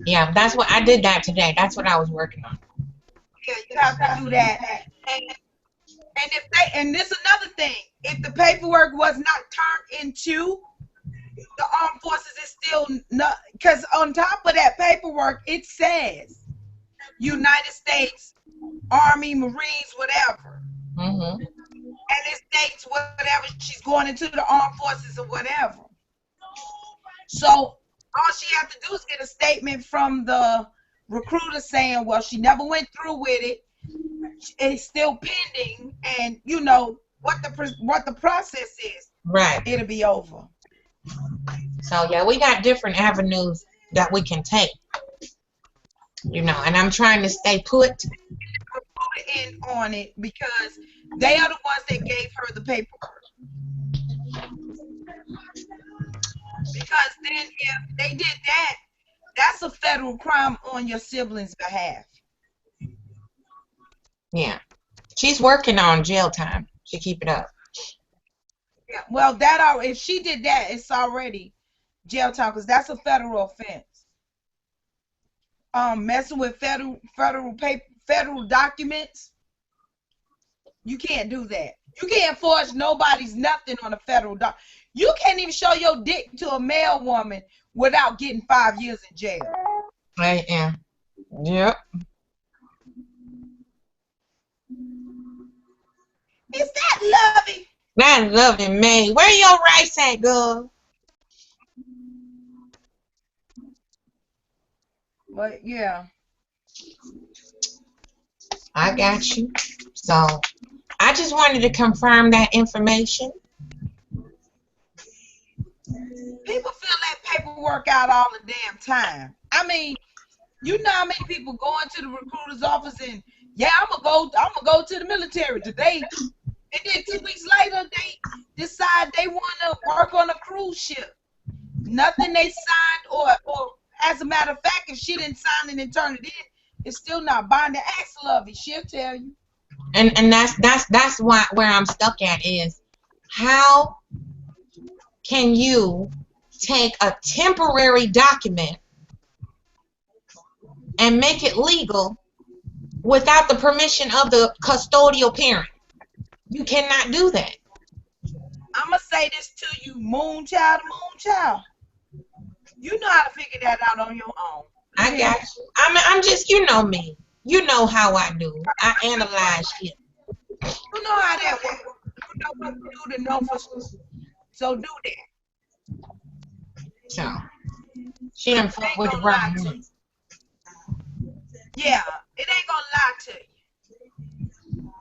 S1: Yeah, that's what I did that today. That's what I was working on.
S4: Yeah, you have to do that. And this is another thing. If the paperwork was not turned into the armed forces, is still not, because on top of that paperwork it says United States Army, Marines, whatever.
S1: Mm-hmm.
S4: And it states whatever she's going into the armed forces or whatever. So all she has to do is get a statement from the recruiter saying, well, she never went through with it. It's still pending, and you know what the process is.
S1: Right.
S4: It'll be over.
S1: So yeah, we got different avenues that we can take. You know, and I'm trying to stay put
S4: In on it because they are the ones that gave her the paperwork. Because then if they did that, that's a federal crime on your siblings' behalf.
S1: Yeah. She's working on jail time to keep it up.
S4: Yeah, well, if she did that, it's already jail time because that's a federal offense. Messing with federal documents, you can't do that. You can't forge nobody's nothing on a federal doc. You can't even show your dick to a male woman without getting 5 years in jail.
S1: Right, yeah. Yep.
S4: Is that Lovey?
S1: That's lovely, May. Where your rice at, girl?
S4: But yeah.
S1: I got you. So I just wanted to confirm that information.
S4: People fill that paperwork out all the damn time. I mean, you know how many people go into the recruiter's office and yeah, I'm gonna go to the military today. And then 2 weeks later, they decide they want to work on a cruise ship. Nothing they signed, or as a matter of fact, if she didn't sign it and turn it in, it's still not binding. Ask Lovey, she'll tell you.
S1: And that's why where I'm stuck at is how can you take a temporary document and make it legal without the permission of the custodial parent? You cannot do that.
S4: I'm going to say this to you, moonchild. You know how to figure that out on your own.
S1: I got you. I'm just, you know me. You know how I do. I analyze shit.
S4: You know how that works. You know what to do to know for sure. So do that.
S1: So she done fuck with the wrong one.
S4: Yeah, it ain't gonna lie to you.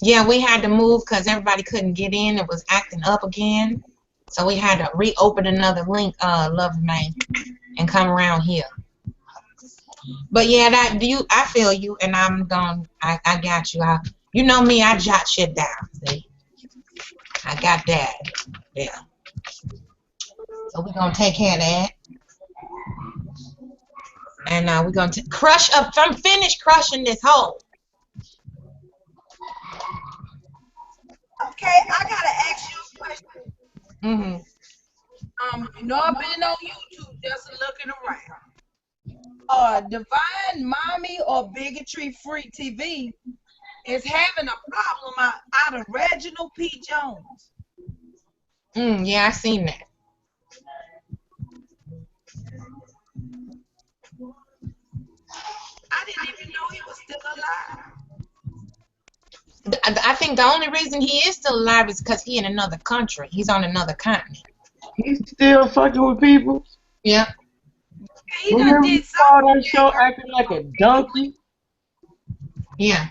S1: Yeah, we had to move because everybody couldn't get in. It was acting up again. So we had to reopen another link, love name, and come around here. But yeah, I feel you, and I got you. You know me, I jot shit down. See, I got that. Yeah. So we're gonna take care of that, and we're gonna crush up. I'm finished crushing this hole.
S4: Okay, I gotta ask you a question. You know I've been on YouTube just looking around. Divine Mommy or Bigotry Free TV is having a problem out of Reginald P. Jones.
S1: Yeah, I seen that.
S4: I didn't even know he was still alive.
S1: I think the only reason he is still alive is because he in another country. He's on another continent.
S3: He's still fucking with people.
S1: Yeah.
S4: He done did something.
S3: That show acting like a donkey.
S1: Yeah.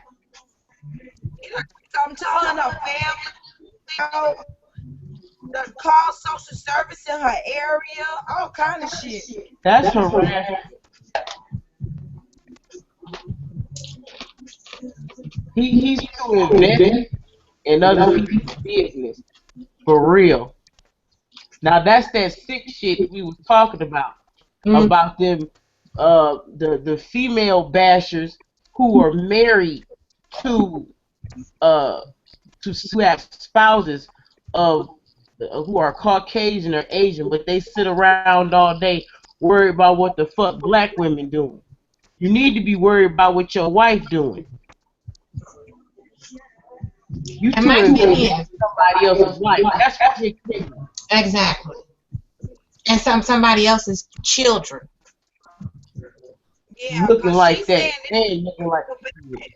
S4: He done something to her and her family. Done call social service in her area. All kind of shit.
S3: That's harassment. He's doing that in other people's business. For real. Now that's that sick shit we was talking about. About them the female bashers who are married to who have spouses of who are Caucasian or Asian, but they sit around all day worried about what the fuck black women doing. You need to be worried about what your wife doing. You too invested in somebody else's life. That's crazy.
S1: Exactly. And somebody else's children.
S4: Yeah,
S3: looking like that. They ain't looking like that.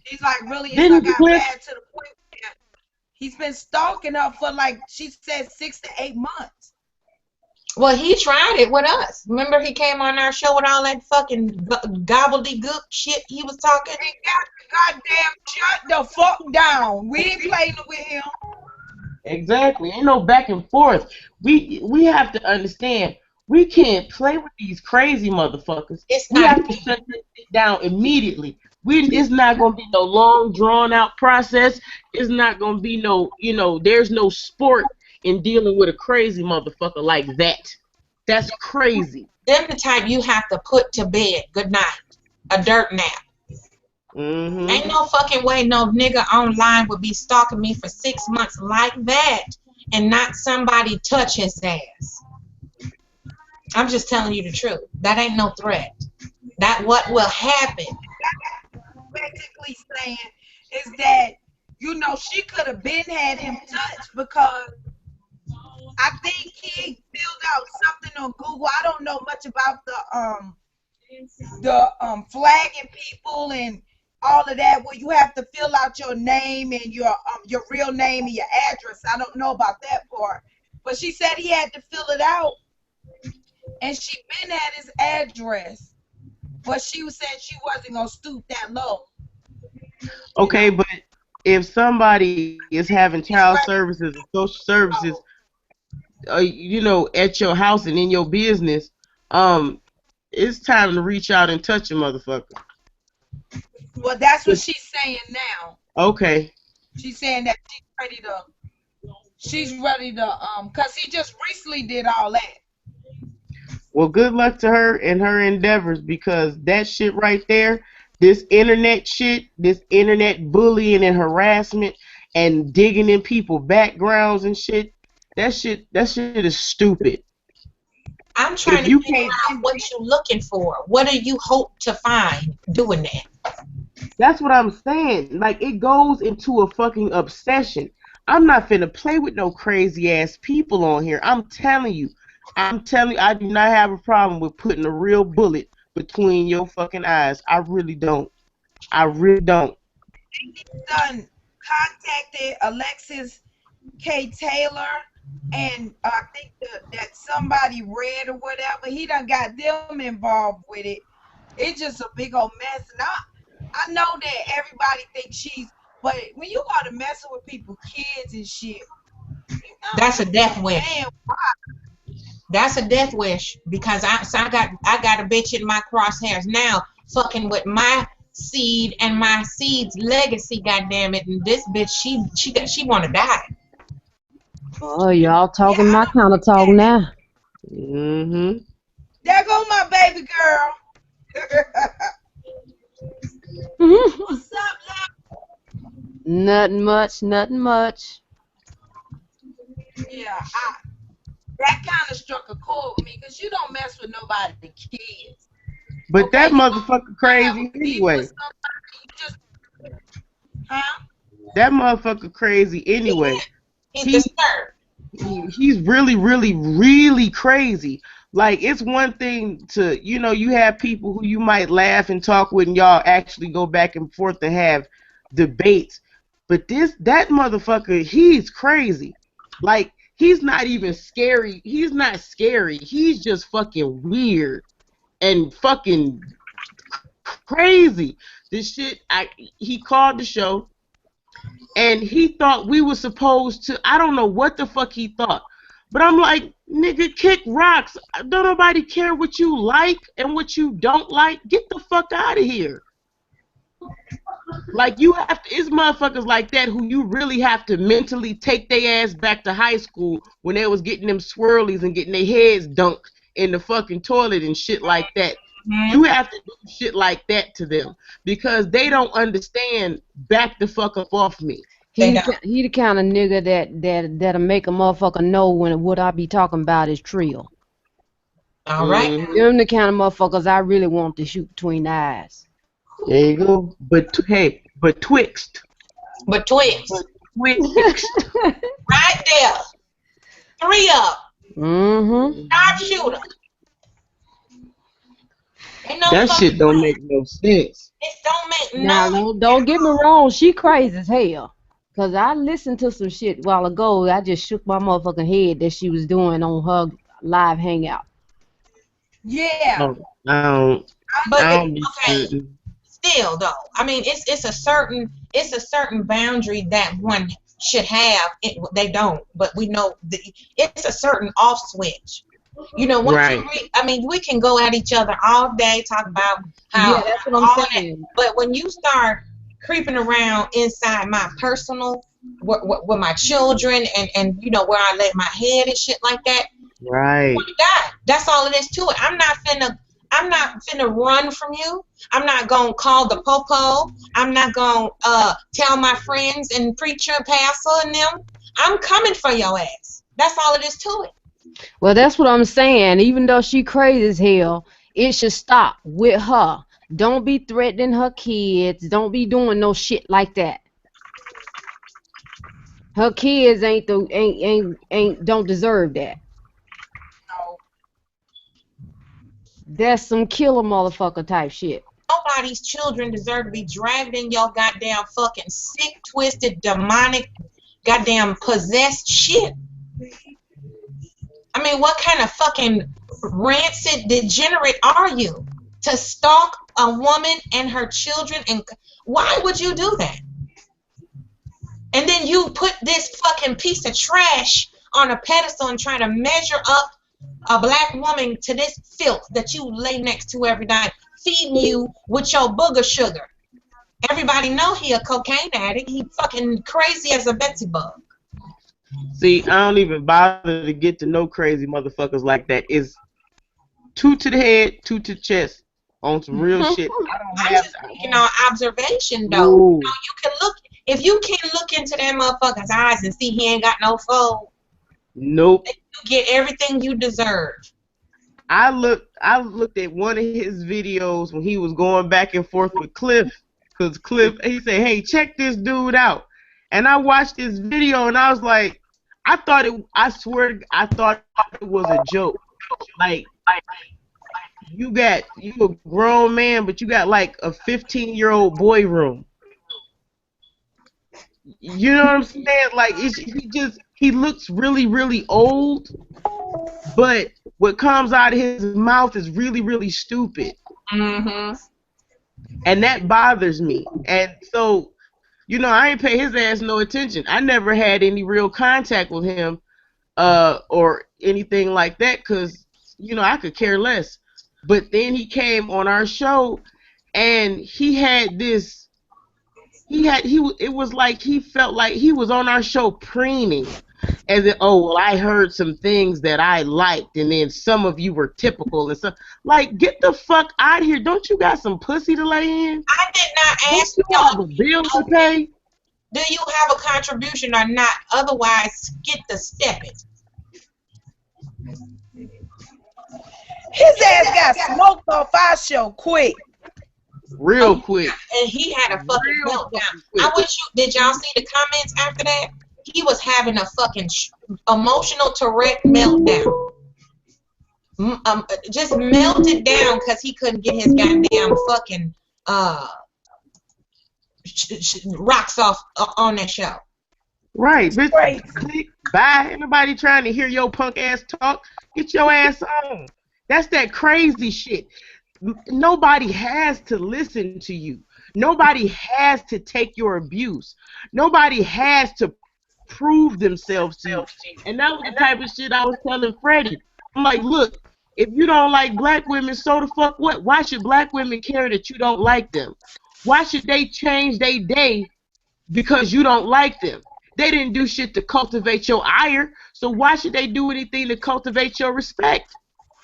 S4: He's like really got bad to the point where he's been stalking her for like she said 6 to 8 months.
S1: Well, he tried it with us. Remember, he came on our show with all that fucking gobbledygook shit he was talking.
S4: He got goddamn shut the fuck down. We ain't playing with him.
S3: Exactly. Ain't no back and forth. We have to understand. We can't play with these crazy motherfuckers. We have to shut this shit down immediately. It's not gonna be no long drawn out process. It's not gonna be no, there's no sport in dealing with a crazy motherfucker like that. That's crazy.
S1: Them the type you have to put to bed. Good night. A dirt nap. Ain't no fucking way no nigga online would be stalking me for 6 months like that and not somebody touch his ass. I'm just telling you the truth. That ain't no threat. That what will happen.
S4: Basically saying is that, she could have been had him touched because I think he filled out something on Google. I don't know much about the flagging people and all of that, where you have to fill out your name and your real name and your address. I don't know about that part, but she said he had to fill it out, and she been at his address, but she was saying she wasn't gonna stoop that low.
S3: Okay, but if somebody is having child services and social services, at your house and in your business, it's time to reach out and touch a motherfucker.
S4: Well, that's what she's saying now.
S3: Okay.
S4: She's saying that she's ready to, cause he just recently did all that.
S3: Well, good luck to her and her endeavors, because that shit right there, this internet shit, this internet bullying and harassment and digging in people's backgrounds and shit, that shit is stupid.
S1: I'm trying to figure out what you're looking for. What do you hope to find doing that?
S3: That's what I'm saying. Like, it goes into a fucking obsession. I'm not finna play with no crazy ass people on here. I'm telling you, I do not have a problem with putting a real bullet between your fucking eyes. I really don't. I really don't.
S4: Done contacted Alexis K. Taylor, and I think that somebody read or whatever. He done got them involved with it. It's just a big old mess. And I know that everybody thinks but when you are to messing with people's kids and shit,
S1: That's a death wish.
S4: man,
S1: That's a death wish because I got a bitch in my crosshairs now, fucking with my seed and my seed's legacy. Goddamn it! And this bitch, she want to die.
S6: Oh, y'all talking my kind of talk now.
S3: Mm-hmm.
S4: There go my baby girl. What's up, love?
S6: Nothing much, nothing much.
S4: Yeah, that kind of struck a chord with me because you don't mess with nobody's kids.
S3: But
S4: Okay,
S3: that
S4: you
S3: motherfucker crazy
S4: beef
S3: anyway.
S4: with somebody, you just, huh?
S3: That motherfucker crazy anyway.
S1: He's
S3: He-
S1: disturbed.
S3: He's really, really, really crazy. Like, it's one thing to, you have people who you might laugh and talk with and y'all actually go back and forth and have debates. But that motherfucker, he's crazy. Like, he's not even scary. He's not scary. He's just fucking weird and fucking crazy. This shit, he called the show. And he thought we were supposed to, I don't know what the fuck he thought. But I'm like, nigga, kick rocks. Don't nobody care what you like and what you don't like. Get the fuck out of here. Like, you have to, it's motherfuckers like that who you really have to mentally take their ass back to high school when they was getting them swirlies and getting their heads dunked in the fucking toilet and shit like that. You have to do shit like that to them because they don't understand back the fuck up off me.
S6: He the kind of nigga that'll make a motherfucker know when what I be talking about is trill.
S1: All right.
S6: Them the kind of motherfuckers I really want to shoot between the eyes.
S3: There you go. But twixt.
S1: But Twix,
S3: Twixt.
S1: right there, 3 up, sharpshooter. Ain't no
S3: That
S1: fucking
S3: shit don't
S1: way.
S3: make no sense.
S1: It don't make
S6: Now
S1: no.
S6: don't get me wrong, she crazy as hell. Cause I listened to some shit a while ago. I just shook my motherfucking head that she was doing on her live hangout.
S4: Yeah.
S3: I don't be
S1: Okay.
S3: certain.
S1: Still though, I mean, it's a certain boundary that one should have. They don't, but we know it's a certain off switch. Once
S3: Right.
S1: I mean, we can go at each other all day, talk about how.
S6: Yeah, that's what I'm saying.
S1: But when you start creeping around inside my personal, with my children, and where I lay my head and shit like that,
S3: Right.
S1: God, that's all it is to it. I'm not finna run from you. I'm not gonna call the popo. I'm not gonna tell my friends and preacher, pastor, and them. I'm coming for your ass. That's all it is to it.
S6: Well, that's what I'm saying. Even though she crazy as hell, it should stop with her. Don't be threatening her kids. Don't be doing no shit like that. Her kids don't deserve that.
S4: No.
S6: That's some killer motherfucker type shit.
S1: Nobody's children deserve to be dragged in your goddamn fucking sick, twisted, demonic, goddamn possessed shit. I mean, what kind of fucking rancid degenerate are you to stalk a woman and her children? And why would you do that? And then you put this fucking piece of trash on a pedestal and try to measure up a black woman to this filth that you lay next to every night, feeding you with your booger sugar. Everybody know he a cocaine addict. He fucking crazy as a Betsy bug.
S3: See, I don't even bother to get to know crazy motherfuckers like that. It's 2 to the head, 2 to the chest on some real shit.
S1: I'm just speaking on observation, though.
S3: Ooh.
S1: You can look, if you can't look into that motherfucker's eyes and see he ain't got no fold,
S3: Nope.
S1: you get everything you deserve.
S3: I looked at one of his videos when he was going back and forth with Cliff, because Cliff, he said, hey, check this dude out. And I watched this video and I was like, I swear, I thought it was a joke. Like, you a grown man, but you got like a 15-year-old boy room. You know what I'm saying? Like, he looks really, really old, but what comes out of his mouth is really, really stupid.
S1: Mm-hmm.
S3: And that bothers me. And so, you know, I ain't pay his ass no attention. I never had any real contact with him or anything like that because, you know, I could care less. But then he came on our show and it was like he felt like he was on our show preening as if, oh, well, I heard some things that I liked and then some of you were typical and stuff. Like, get the fuck out of here. Don't you got some pussy to lay in?
S1: I did not ask
S3: you have a bill to pay?
S1: Do you have a contribution or not? Otherwise, get the stepping.
S4: His ass got smoked off our show quick.
S3: Real quick.
S1: And he had a fucking meltdown. I wish did y'all see the comments after that? He was having a fucking emotional Tourette meltdown. Just melted down because he couldn't get his goddamn fucking rocks off on that show.
S3: Right, bitch. Right. Bye. Anybody trying to hear your punk ass talk? Get your ass on. That's that crazy shit. Nobody has to listen to you. Nobody has to take your abuse. Nobody has to prove themselves to you. And that was the type of shit I was telling Freddie. I'm like, look, if you don't like black women, so the fuck what? Why should black women care that you don't like them? Why should they change their day because you don't like them? They didn't do shit to cultivate your ire, so why should they do anything to cultivate your respect?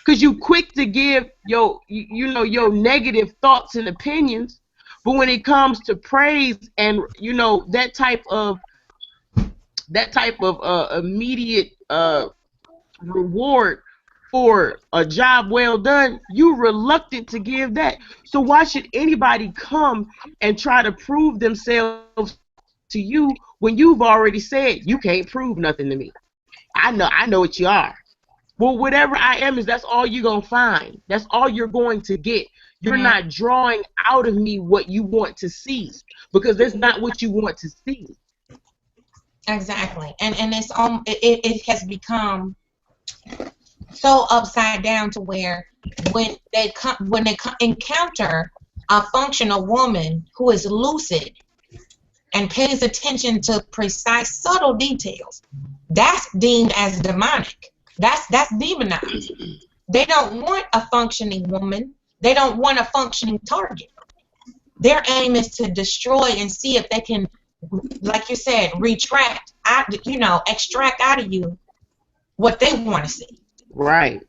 S3: Because you quick to give your negative thoughts and opinions, but when it comes to praise and that type of immediate reward for a job well done, you're reluctant to give that. So why should anybody come and try to prove themselves to you when you've already said you can't prove nothing to me? I know what you are. Well, whatever I am that's all you're going to find. That's all you're going to get. You're not drawing out of me what you want to see because that's not what you want to see. Exactly.
S1: And it has become so upside down to where when they encounter a functional woman who is lucid and pays attention to precise, subtle details, that's deemed as demonic. That's demonized. They don't want a functioning woman. They don't want a functioning target. Their aim is to destroy and see if they can, like you said, extract out of you what they want to see.
S3: Right.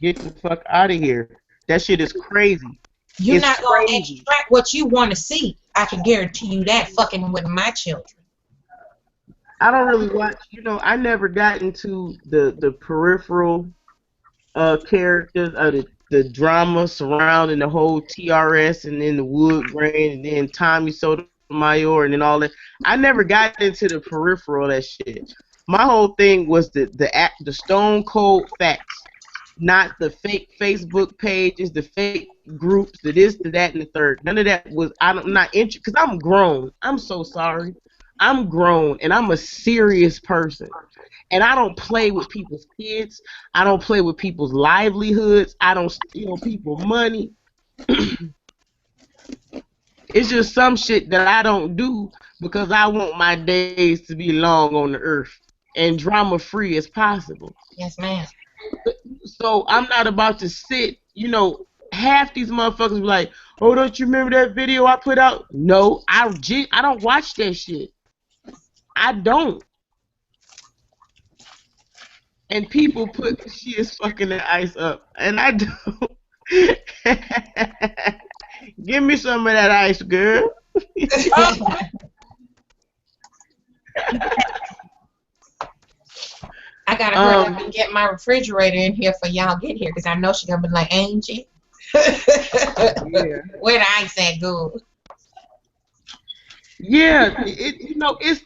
S3: Get the fuck out of here. That shit is crazy.
S1: You're not going to extract what you want to see. I can guarantee you that, fucking with my children.
S3: I don't really watch, I never got into the peripheral characters, the drama surrounding the whole TRS and then the Wood Grain and then Tommy Sotomayor and then all that. I never got into the peripheral of that shit. My whole thing was the stone cold facts, not the fake Facebook pages, the fake groups, the this, the that, and the third. None of that was, I'm not interested because I'm grown. I'm so sorry. I'm grown and I'm a serious person. And I don't play with people's kids. I don't play with people's livelihoods. I don't steal people's money. It's just some shit that I don't do because I want my days to be long on the earth and drama free as possible.
S1: Yes, ma'am.
S3: So I'm not about to sit, half these motherfuckers be like, oh, don't you remember that video I put out? No, I don't watch that shit. I don't. And people put she is fucking the ice up. And I don't. Give me some of that ice, girl.
S1: I gotta hurry up and get my refrigerator in here for y'all get here because I know she's gonna be like, ain't you? Yeah. Where the ice at, good?
S3: Yeah, it's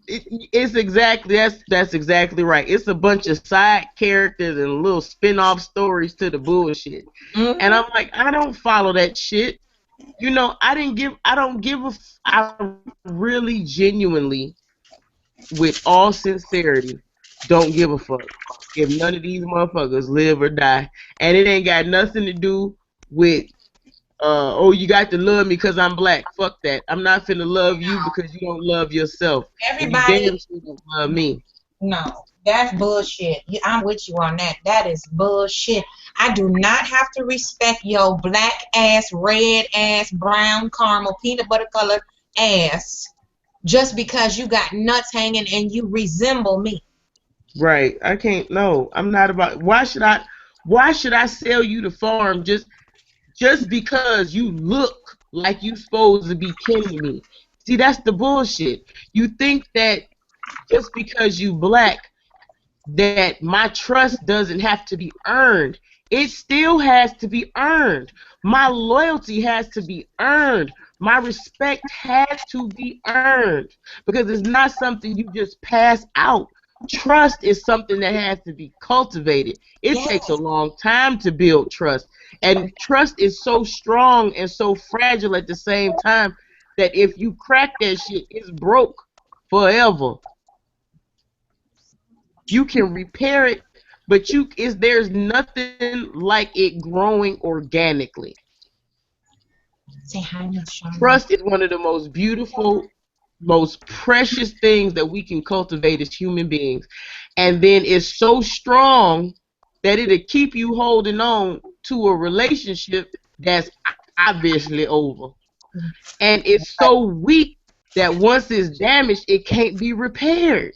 S3: it's exactly that's exactly right. It's a bunch of side characters and little spin-off stories to the bullshit. And I'm like, I don't follow that shit. I don't give I really genuinely, with all sincerity, don't give a fuck if none of these motherfuckers live or die. And it ain't got nothing to do with oh, you got to love me because I'm black. Fuck that. I'm not finna love you because you don't love yourself. And you damn
S1: Everybody,
S3: sure don't love me.
S1: no, that's bullshit. I'm with you on that. That is bullshit. I do not have to respect your black ass, red ass, brown, caramel, peanut butter colored ass just because you got nuts hanging and you resemble me.
S3: Right. I can't. No, I'm not about. Why should I sell you the farm just because you look like you supposed to be kin to me? See, that's the bullshit. You think that just because you black, that my trust doesn't have to be earned. It still has to be earned. My loyalty has to be earned. My respect has to be earned because it's not something you just pass out. Trust is something that has to be cultivated. It takes a
S1: Yes.
S3: long time to build trust. And trust is so strong and so fragile at the same time that if you crack that shit, it's broke forever. You can repair it, but there's nothing like it growing organically.
S1: Say hi, Miss Charlotte.
S3: Trust is one of the most beautiful, most precious things that we can cultivate as human beings. And then it's so strong that it'll keep you holding on to a relationship that's obviously over. And it's so weak that once it's damaged, it can't be repaired.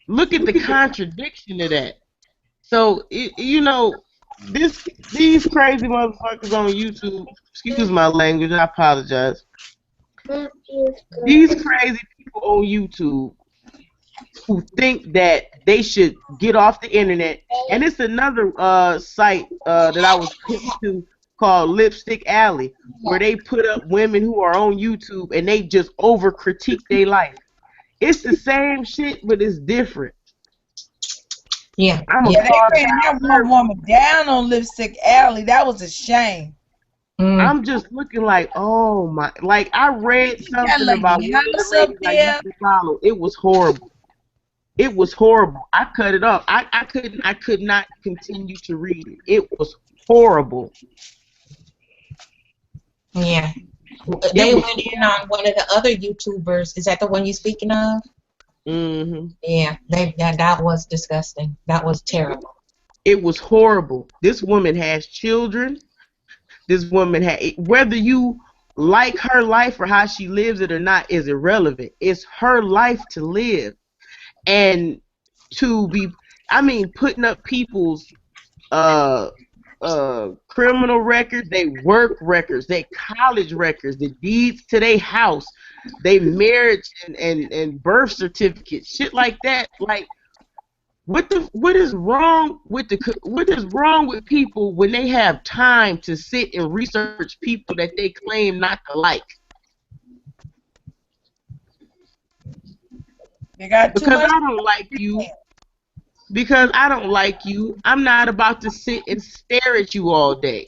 S3: Look at the contradiction of that. So, these crazy motherfuckers on YouTube, excuse my language, I apologize. These crazy people on YouTube who think that they should get off the internet, and it's another site that I was pinned to called Lipstick Alley, where they put up women who are on YouTube and they just over critique their life. It's the same shit, but it's different.
S1: Yeah.
S3: I'm a
S4: Yeah, they
S3: part
S4: ran that one woman down on Lipstick Alley. That was a shame.
S3: I'm just looking like, oh my, like I read
S4: That
S3: something about
S4: lady
S3: one of the
S4: house up
S3: ladies I
S4: there.
S3: used to follow. It was horrible. It was horrible. I cut it off. I could not continue to read it. It was horrible.
S1: Yeah.
S3: It
S1: They
S3: was
S1: went in on one of the other YouTubers. Is that the one you're speaking of? Yeah, that was disgusting. That was terrible.
S3: It was horrible. This woman has children. This woman whether you like her life or how she lives it or not is irrelevant. It's her life to live. And to be, putting up people's uh criminal records, they work records, they college records, the deeds to their house, they marriage and birth certificates, shit like that. Like what is wrong with people when they have time to sit and research people that they claim not to like?
S4: They got too
S3: Because
S4: much.
S3: I don't like you. Because I don't like you, I'm not about to sit and stare at you all day.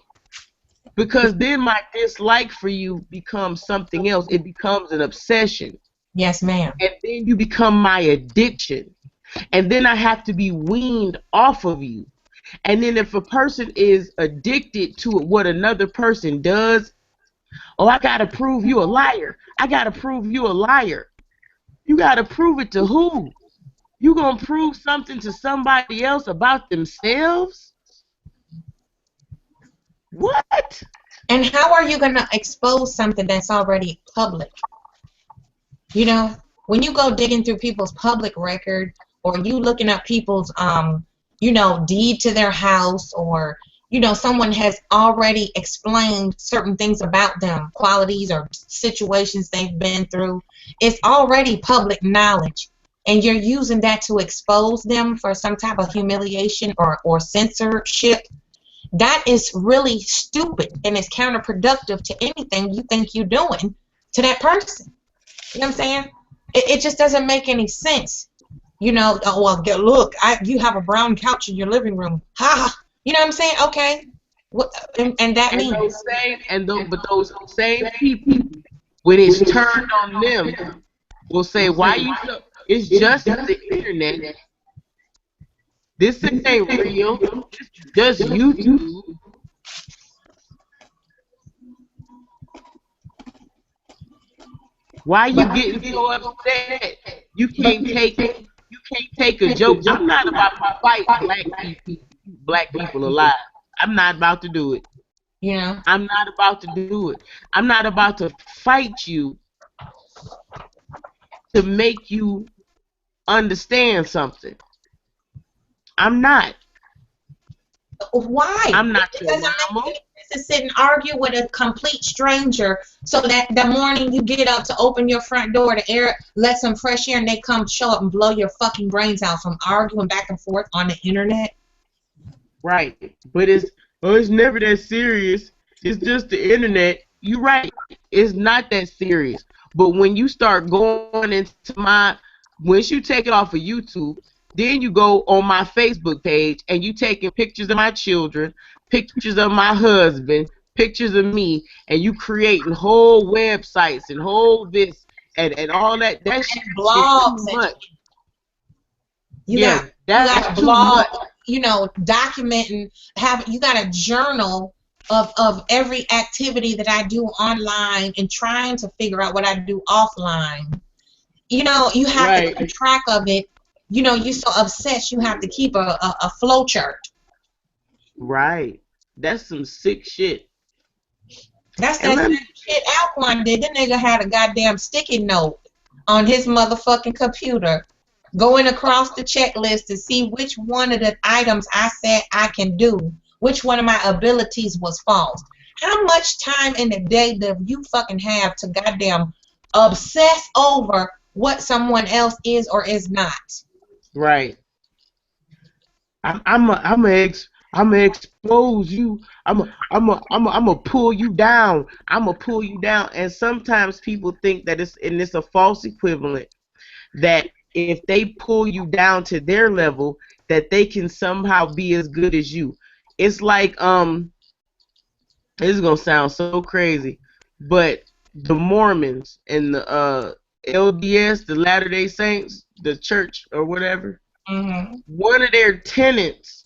S3: Because then my dislike for you becomes something else. It becomes an obsession.
S1: Yes, ma'am.
S3: And then you become my addiction. And then I have to be weaned off of you. And then if a person is addicted to what another person does, oh, I got to prove you a liar. I got to prove you a liar. You got to prove it to who? You gonna prove something to somebody else about themselves? What?
S1: And how are you going to expose something that's already public? You know, when you go digging through people's public record, or you looking up people's, deed to their house, or, someone has already explained certain things about them, qualities or situations they've been through, it's already public knowledge. And you're using that to expose them for some type of humiliation or censorship. That is really stupid and it's counterproductive to anything you think you're doing to that person. You know what I'm saying? It just doesn't make any sense. You know, oh, well, look, you have a brown couch in your living room. Ha! You know what I'm saying? Okay. What, and that
S3: And
S1: means
S3: but those same people, when it's turned on them, will say, "Why you so?" It's just the internet. This ain't real. Just YouTube. Why you getting so upset? You can't take a joke. I'm not about to fight black people alive. I'm not about to do it.
S1: yeah.
S3: I'm not about to do it. I'm not about to fight you to make you understand something. I'm not.
S1: Why?
S3: I'm not
S1: It
S3: your
S1: doesn't make
S3: mama.
S1: any sense to sit and argue with a complete stranger so that the morning you get up to open your front door to air, let some fresh air, and they come show up and blow your fucking brains out from arguing back and forth on the internet.
S3: Right. But it's never that serious. It's just the internet. You're right. It's not that serious. But when you start going into once you take it off of YouTube, then you go on my Facebook page and you taking pictures of my children, pictures of my husband, pictures of me, and you creating whole websites and whole this and all that. That shit is too
S1: Blogs and
S3: much.
S1: you
S3: Yeah,
S1: got you
S3: that's
S1: got
S3: too much.
S1: blog, you know, documenting, you got a journal of every activity that I do online and trying to figure out what I do offline. You know, you have to keep
S3: Right.
S1: track of it. You know, you're so obsessed you have to keep a flow chart.
S3: Right. That's some sick shit.
S1: That's
S3: And
S1: that
S3: let
S1: same
S3: me,
S1: shit Alquan did. The nigga had a goddamn sticky note on his motherfucking computer going across the checklist to see which one of the items I said I can do, which one of my abilities was false. How much time in the day do you fucking have to goddamn obsess over what someone else is or is not?
S3: right. I'm gonna expose you. I'm gonna pull you down. I'm gonna pull you down. And sometimes people think that it's a false equivalent that if they pull you down to their level, that they can somehow be as good as you. It's like this is gonna sound so crazy, but the Mormons and the LDS, the Latter Day Saints, the church or whatever,
S1: Hmm.
S3: one of their tenets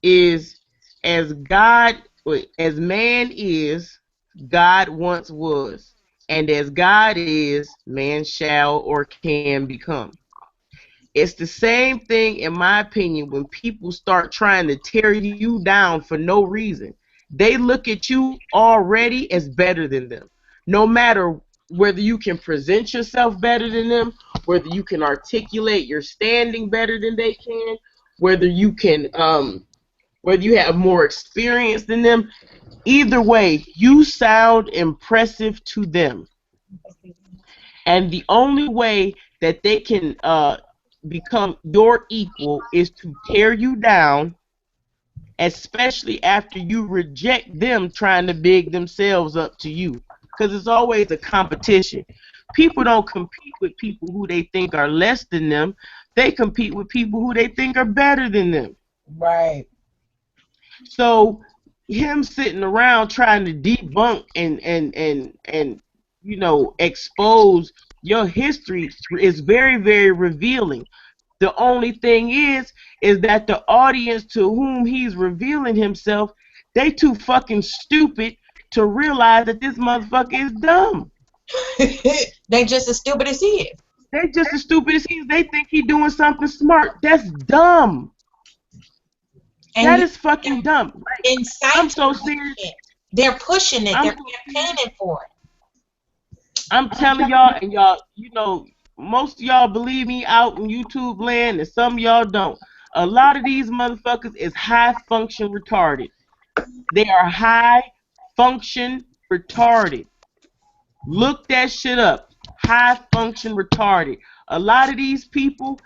S3: is as God, as man is, God once was, and as God is, man shall or can become. It's the same thing, in my opinion, when people start trying to tear you down for no reason. They look at you already as better than them. No matter whether you can present yourself better than them, whether you can articulate your standing better than they can, whether you can whether you have more experience than them, either way, you sound impressive to them. And the only way that they can become your equal is to tear you down, especially after you reject them trying to big themselves up to you. Because it's always a competition. People don't compete with people who they think are less than them. They compete with people who they think are better than them.
S4: Right.
S3: So him sitting around trying to debunk and expose your history is very, very revealing. The only thing is that the audience to whom he's revealing himself, they too fucking stupid to realize that this motherfucker is dumb.
S1: They just as stupid as he is.
S3: They just as stupid as he is. They think he doing something smart. That's dumb.
S1: And
S3: That
S1: you
S3: is fucking dumb. I'm
S1: incite
S3: so serious.
S1: it. They're pushing it.
S3: I'm
S1: They're
S3: so serious.
S1: campaigning for it.
S3: I'm telling y'all, and y'all, most of y'all believe me out in YouTube land, and some of y'all don't. A lot of these motherfuckers is high function retarded. They are high function retarded. Look that shit up. High function retarded. A lot of these people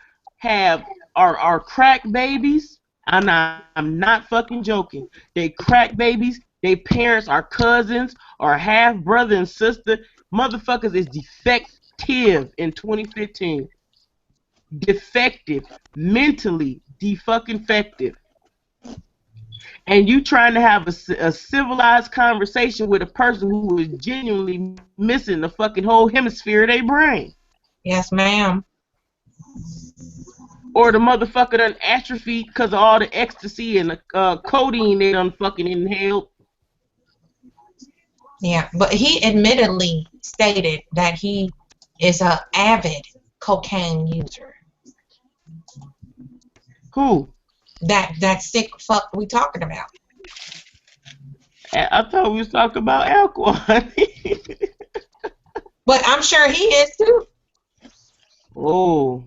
S3: are crack babies. I'm not fucking joking. They crack babies. Their parents are cousins or half brother and sister. Motherfuckers is defective in 2015. Defective. Mentally defucking-fective. And you trying to have a civilized conversation with a person who is genuinely missing the fucking whole hemisphere of their brain.
S1: Yes, ma'am.
S3: Or the motherfucker done atrophied because of all the ecstasy and the codeine they done fucking inhaled.
S1: Yeah, but he admittedly stated that he is a avid cocaine user.
S3: Who?
S1: That sick fuck we talking about.
S3: I thought we was talking about alcohol.
S1: But I'm sure he is too.
S3: Oh.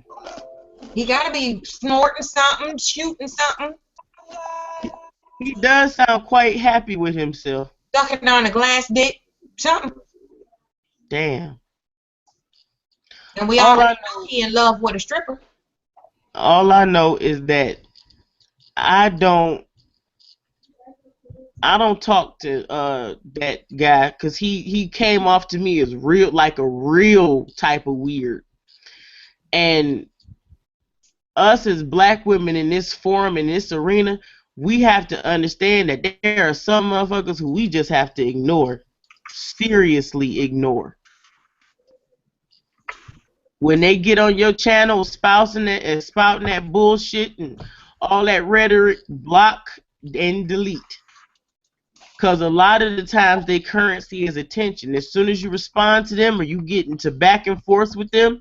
S1: He gotta be snorting something, shooting something.
S3: He does sound quite happy with himself.
S1: Sucking on a glass dick, something.
S3: Damn.
S1: And we all know he in love with a stripper.
S3: All I know is that I don't talk to that guy because he came off to me as real, like a real type of weird. And us as black women in this forum, in this arena, we have to understand that there are some motherfuckers who we just have to ignore. Seriously ignore. When they get on your channel spouting that and spouting that bullshit and all that rhetoric, block and delete. Because a lot of the times their currency is attention. As soon as you respond to them or you get into back and forth with them,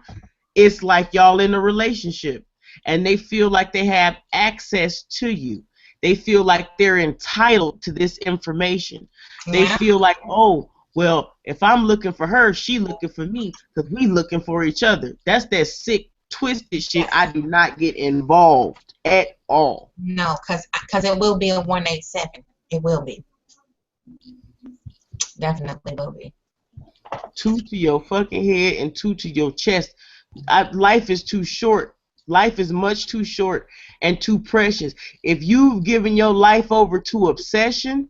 S3: it's like y'all in a relationship. And they feel like they have access to you. They feel like they're entitled to this information. They feel like, oh, well, if I'm looking for her, she looking for me because we looking for each other. That's that sick, twisted shit. I do not get involved at all.
S1: No, because it will be a 187. It will be. Definitely will be.
S3: 2 to your fucking head and 2 to your chest. Life is too short. Life is much too short and too precious. If you've given your life over to obsession,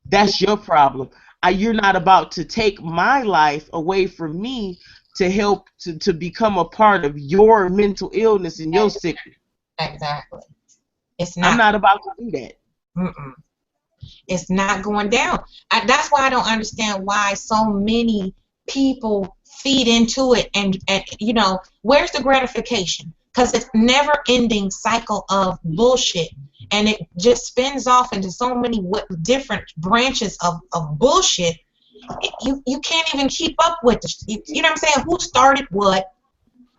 S3: that's your problem. You're not about to take my life away from me to help to become a part of your mental illness and your sickness.
S1: Exactly. It's not.
S3: I'm not about to do that.
S1: Mm-mm. It's not going down. That's why I don't understand why so many people feed into it, and you know, where's the gratification? Because it's never-ending cycle of bullshit, and it just spins off into so many different branches of bullshit. You can't even keep up with this. You know what I'm saying? Who started what?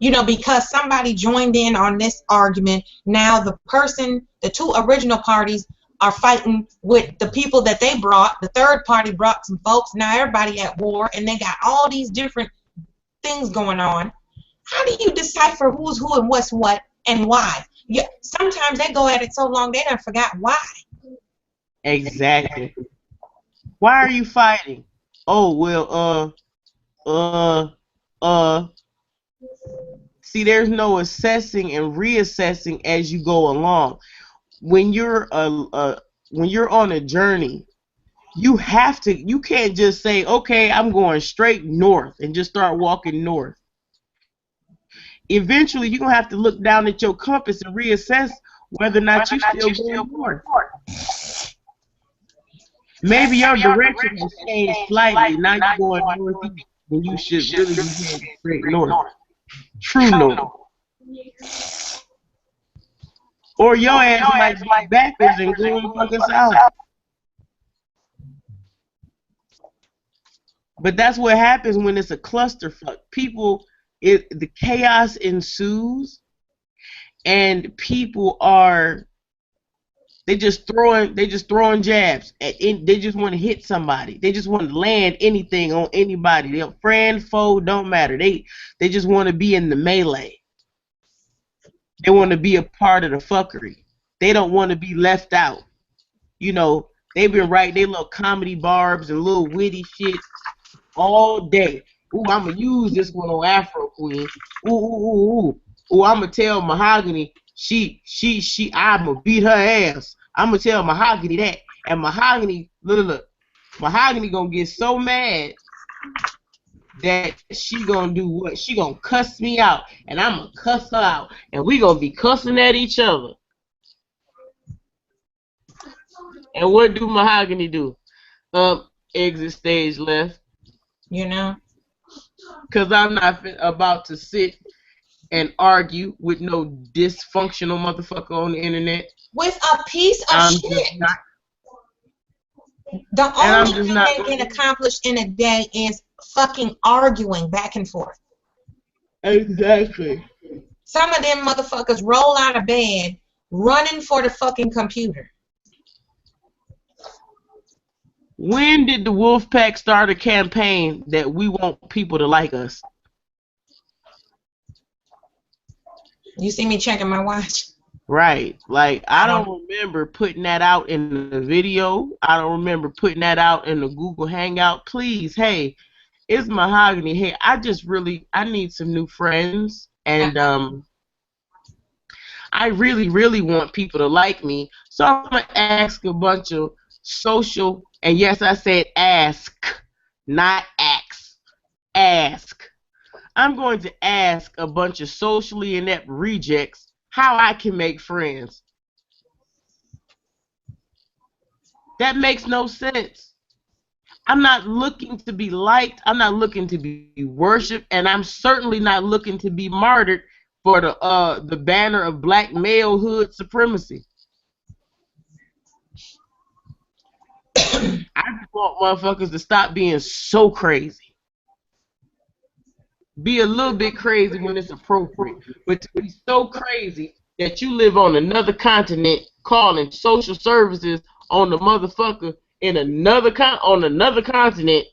S1: You know, because somebody joined in on this argument. Now the two original parties are fighting with the people that they brought. The third party brought some folks. Now everybody at war, and they got all these different things going on. How do you decipher who's who and what's what and why? Yeah, sometimes they go at it so long they done forgot why.
S3: Exactly. Why are you fighting? Oh, well, see, there's no assessing and reassessing as you go along. When you're on a journey, you can't just say, okay, I'm going straight north and just start walking north. Eventually, you're going to have to look down at your compass and reassess whether or not you're still going north. Maybe your direction has changed slightly. Now you're going northeast when you should really be heading straight north. True north. Or your ass might be backwards and going fucking south. But that's what happens when it's a clusterfuck. The chaos ensues, and people they just throwing jabs. They just want to hit somebody. They just want to land anything on anybody. Friend, foe, don't matter. They just want to be in the melee. They want to be a part of the fuckery. They don't want to be left out. You know, they've been writing their little comedy barbs and little witty shit all day. Ooh, I'm going to use this one on Afro Queen. Ooh, I'm going to tell Mahogany I'ma beat her ass. I'ma tell Mahogany that. And Mahogany, look, Mahogany gonna get so mad that she gonna do what? She gonna cuss me out, and I'm gonna cuss her out, and we gonna be cussing at each other. And what do Mahogany do? Exit stage left.
S1: You know?
S3: Cause I'm not about to sit and argue with no dysfunctional motherfucker on the internet.
S1: With a piece of
S3: I'm
S1: shit.
S3: just not.
S1: The
S3: I'm
S1: only
S3: just
S1: thing
S3: not
S1: they
S3: gonna
S1: get accomplished in a day is fucking arguing back and forth.
S3: Exactly.
S1: Some of them motherfuckers roll out of bed running for the fucking computer.
S3: When did the Wolfpack start a campaign that we want people to like us?
S1: You see me checking my watch?
S3: Right. Like, I don't remember putting that out in the video. I don't remember putting that out in the Google Hangout. Please, hey, it's Mahogany. Hey, I need some new friends. And I really want people to like me. So I'm going to ask a bunch of social, and yes, I said ask, not ask. Ask. I'm going to ask a bunch of socially inept rejects how I can make friends. That makes no sense. I'm not looking to be liked. I'm not looking to be worshipped, and I'm certainly not looking to be martyred for the banner of black malehood supremacy. I just want motherfuckers to stop being so crazy. Be a little bit crazy when it's appropriate, but to be so crazy that you live on another continent calling social services on the motherfucker in another continent,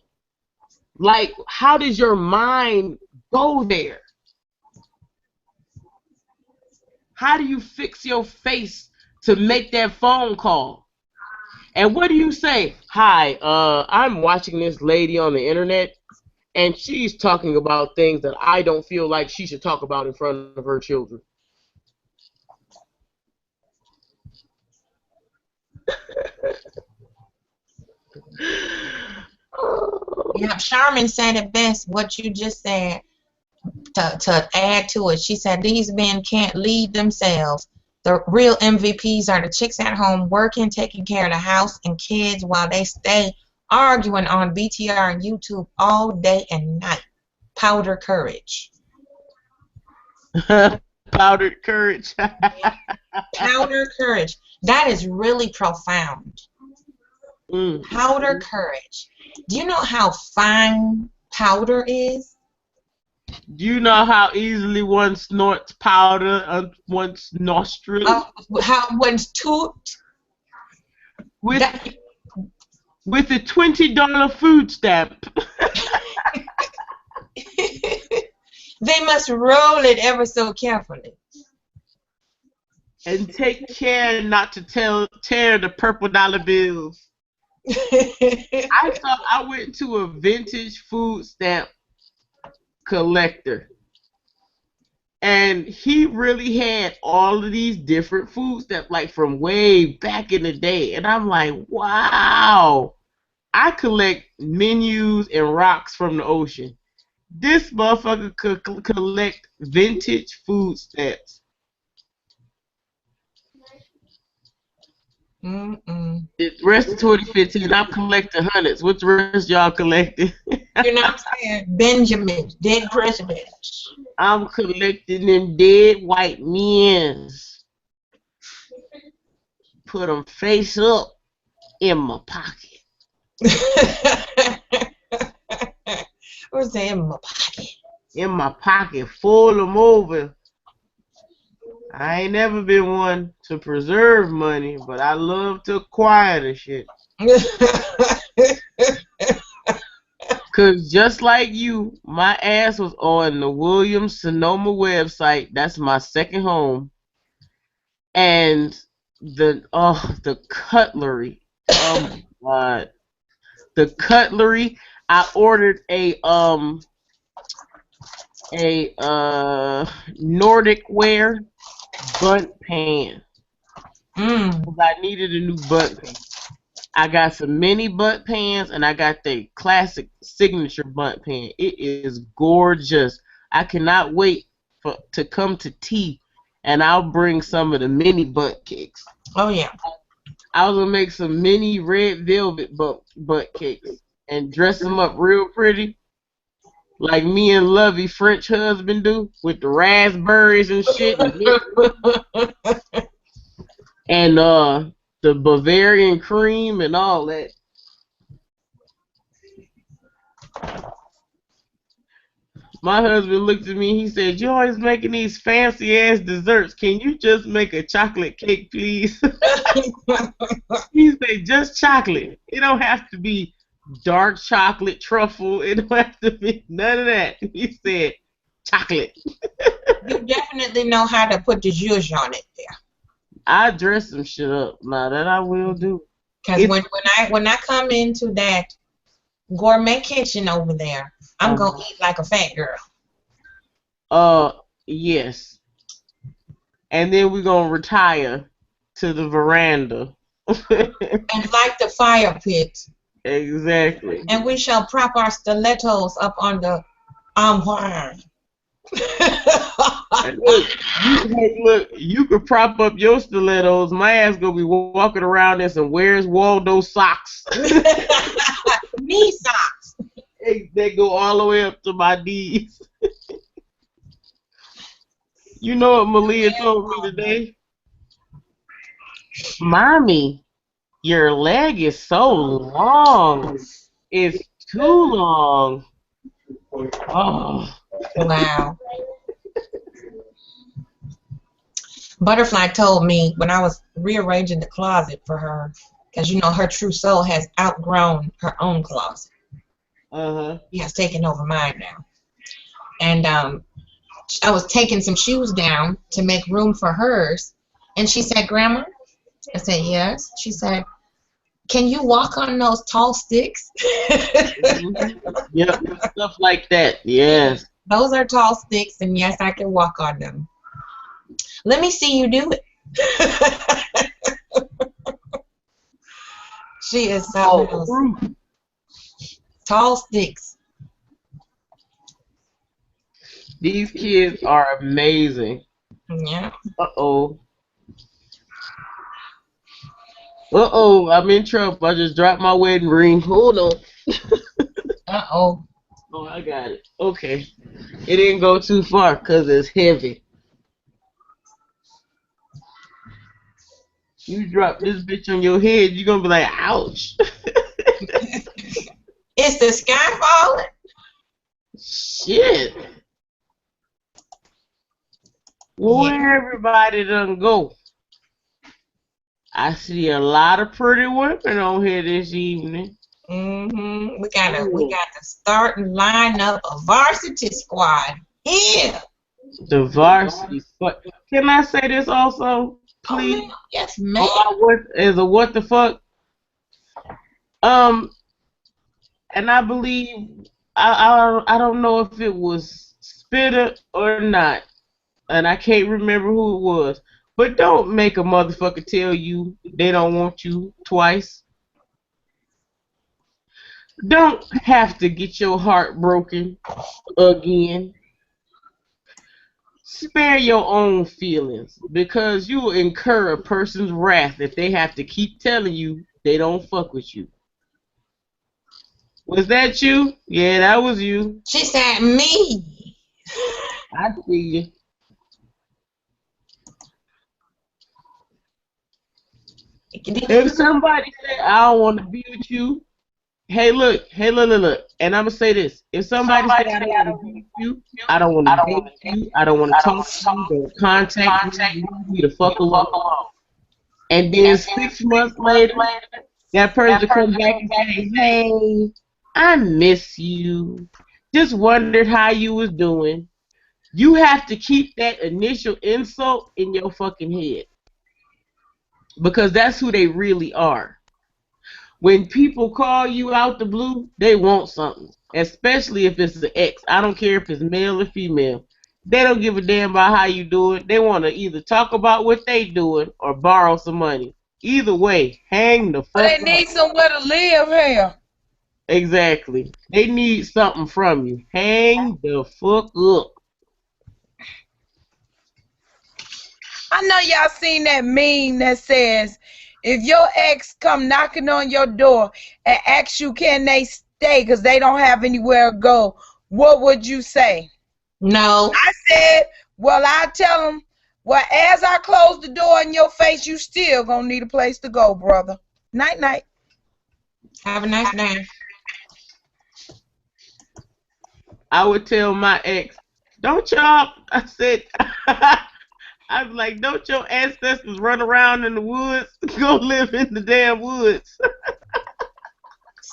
S3: like, how does your mind go there? How do you fix your face to make that phone call? And what do you say? Hi, I'm watching this lady on the internet, and she's talking about things that I don't feel like she should talk about in front of her children.
S1: Yeah, Charmin said it best, what you just said, to add to it. She said, these men can't lead themselves. The real MVPs are the chicks at home working, taking care of the house and kids while they stay arguing on BTR and YouTube all day and night. Powder courage.
S3: Powdered courage.
S1: Powder courage. That is really profound. Powder courage. Do you know how fine powder is?
S3: Do you know how easily one snorts powder on one's nostril?
S1: How one's tooth?
S3: With a $20 food stamp.
S1: They must roll it ever so carefully.
S3: And take care not to tear the purple dollar bills. I thought I went to a vintage food stamp collector, and he really had all of these different food stamps, like from way back in the day. And I'm like, wow, I collect menus and rocks from the ocean. This motherfucker could collect vintage food stamps. The rest of 2015, I'm collecting hundreds. What's the rest y'all collecting?
S1: You know what I'm saying? Benjamins, dead presidents.
S3: I'm collecting them dead white men's. Put them face up in my pocket.
S1: What's that in my pocket?
S3: In my pocket, fold them over. I ain't never been one to preserve money, but I love to acquire the shit. Cause just like you, my ass was on the Williams-Sonoma website. That's my second home. And the cutlery. Oh my god. The cutlery. I ordered a Nordic ware bunt pan. I needed a new bunt pan. I got some mini bunt pans, and I got the classic signature bunt pan. It is gorgeous. I cannot wait to come to tea, and I'll bring some of the mini bunt cakes.
S1: Oh yeah.
S3: I was gonna make some mini red velvet butt cakes and dress them up real pretty, like me and Lovey French husband do, with the raspberries and shit, and the Bavarian cream and all that. My husband looked at me. He said, "You always making these fancy ass desserts. Can you just make a chocolate cake, please?" He said, "Just chocolate. It don't have to be dark chocolate truffle. It don't have to be none of that." He said, "Chocolate."
S1: You definitely know how to put the zhuzh on it there.
S3: I dress some shit up. Now that I will do.
S1: Because when I come into that gourmet kitchen over there, I'm gonna eat like a fat girl.
S3: Yes. And then we're gonna retire to the veranda.
S1: And like the fire pit.
S3: Exactly.
S1: And we shall prop our stilettos up on the armoire.
S3: Look, you could prop up your stilettos. My ass gonna be walking around in some Where's Waldo socks.
S1: Knee socks.
S3: They go all the way up to my knees. You know what Malia told me today? "Mommy, your leg is so long. It's too long." Oh.
S1: Wow. Butterfly told me when I was rearranging the closet for her, because you know her true soul has outgrown her own closet. He has taken over mine now. And I was taking some shoes down to make room for hers, and she said, "Grandma?" I said, "Yes." She said, "Can you walk on those tall sticks?"
S3: Yep, stuff like that. Yes.
S1: Those are tall sticks, and yes, I can walk on them. Let me see you do it. She is so tall sticks.
S3: These kids are amazing.
S1: Yeah.
S3: Uh-oh, I'm in trouble. I just dropped my wedding ring. Hold on.
S1: Uh-oh.
S3: Oh, I got it. Okay. It didn't go too far because it's heavy. You drop this bitch on your head, you're going to be like, ouch.
S1: Is the sky falling?
S3: Shit. Where everybody done go? I see a lot of pretty women on here this evening.
S1: We got the starting lineup of varsity squad here.
S3: The varsity squad. Can I say this also, please?
S1: Oh, yes, ma'am.
S3: What the fuck? And I believe I don't know if it was Spitter or not, and I can't remember who it was. But don't make a motherfucker tell you they don't want you twice. Don't have to get your heart broken again. Spare your own feelings, because you will incur a person's wrath if they have to keep telling you they don't fuck with you. Was that you? Yeah, that was you.
S1: She said me.
S3: I see you. If somebody said I don't want to be with you, hey look, and I'm gonna say this: if somebody said I don't want to be with you, I don't want to date you, I don't want to talk to you, don't contact me, leave me the fuck alone. And then 6 months later, that person comes back and says, "Hey, I miss you. Just wondered how you was doing." You have to keep that initial insult in your fucking head, because that's who they really are. When people call you out the blue, they want something. Especially if it's the ex. I don't care if it's male or female. They don't give a damn about how you do it. They want to either talk about what they doing or borrow some money. Either way, hang the
S4: But
S3: fuck
S4: they
S3: up.
S4: need somewhere to live here.
S3: Exactly. They need something from you. Hang the fuck up.
S4: I know y'all seen that meme that says, if your ex come knocking on your door and asks you can they stay because they don't have anywhere to go, what would you say?
S1: No.
S4: I said, well, I tell them, well, as I close the door in your face, you still gonna need a place to go, brother. Night, night.
S1: Have a nice day.
S3: I would tell my ex, don't y'all, I said, I was like, don't your ancestors run around in the woods? Go live in the damn woods.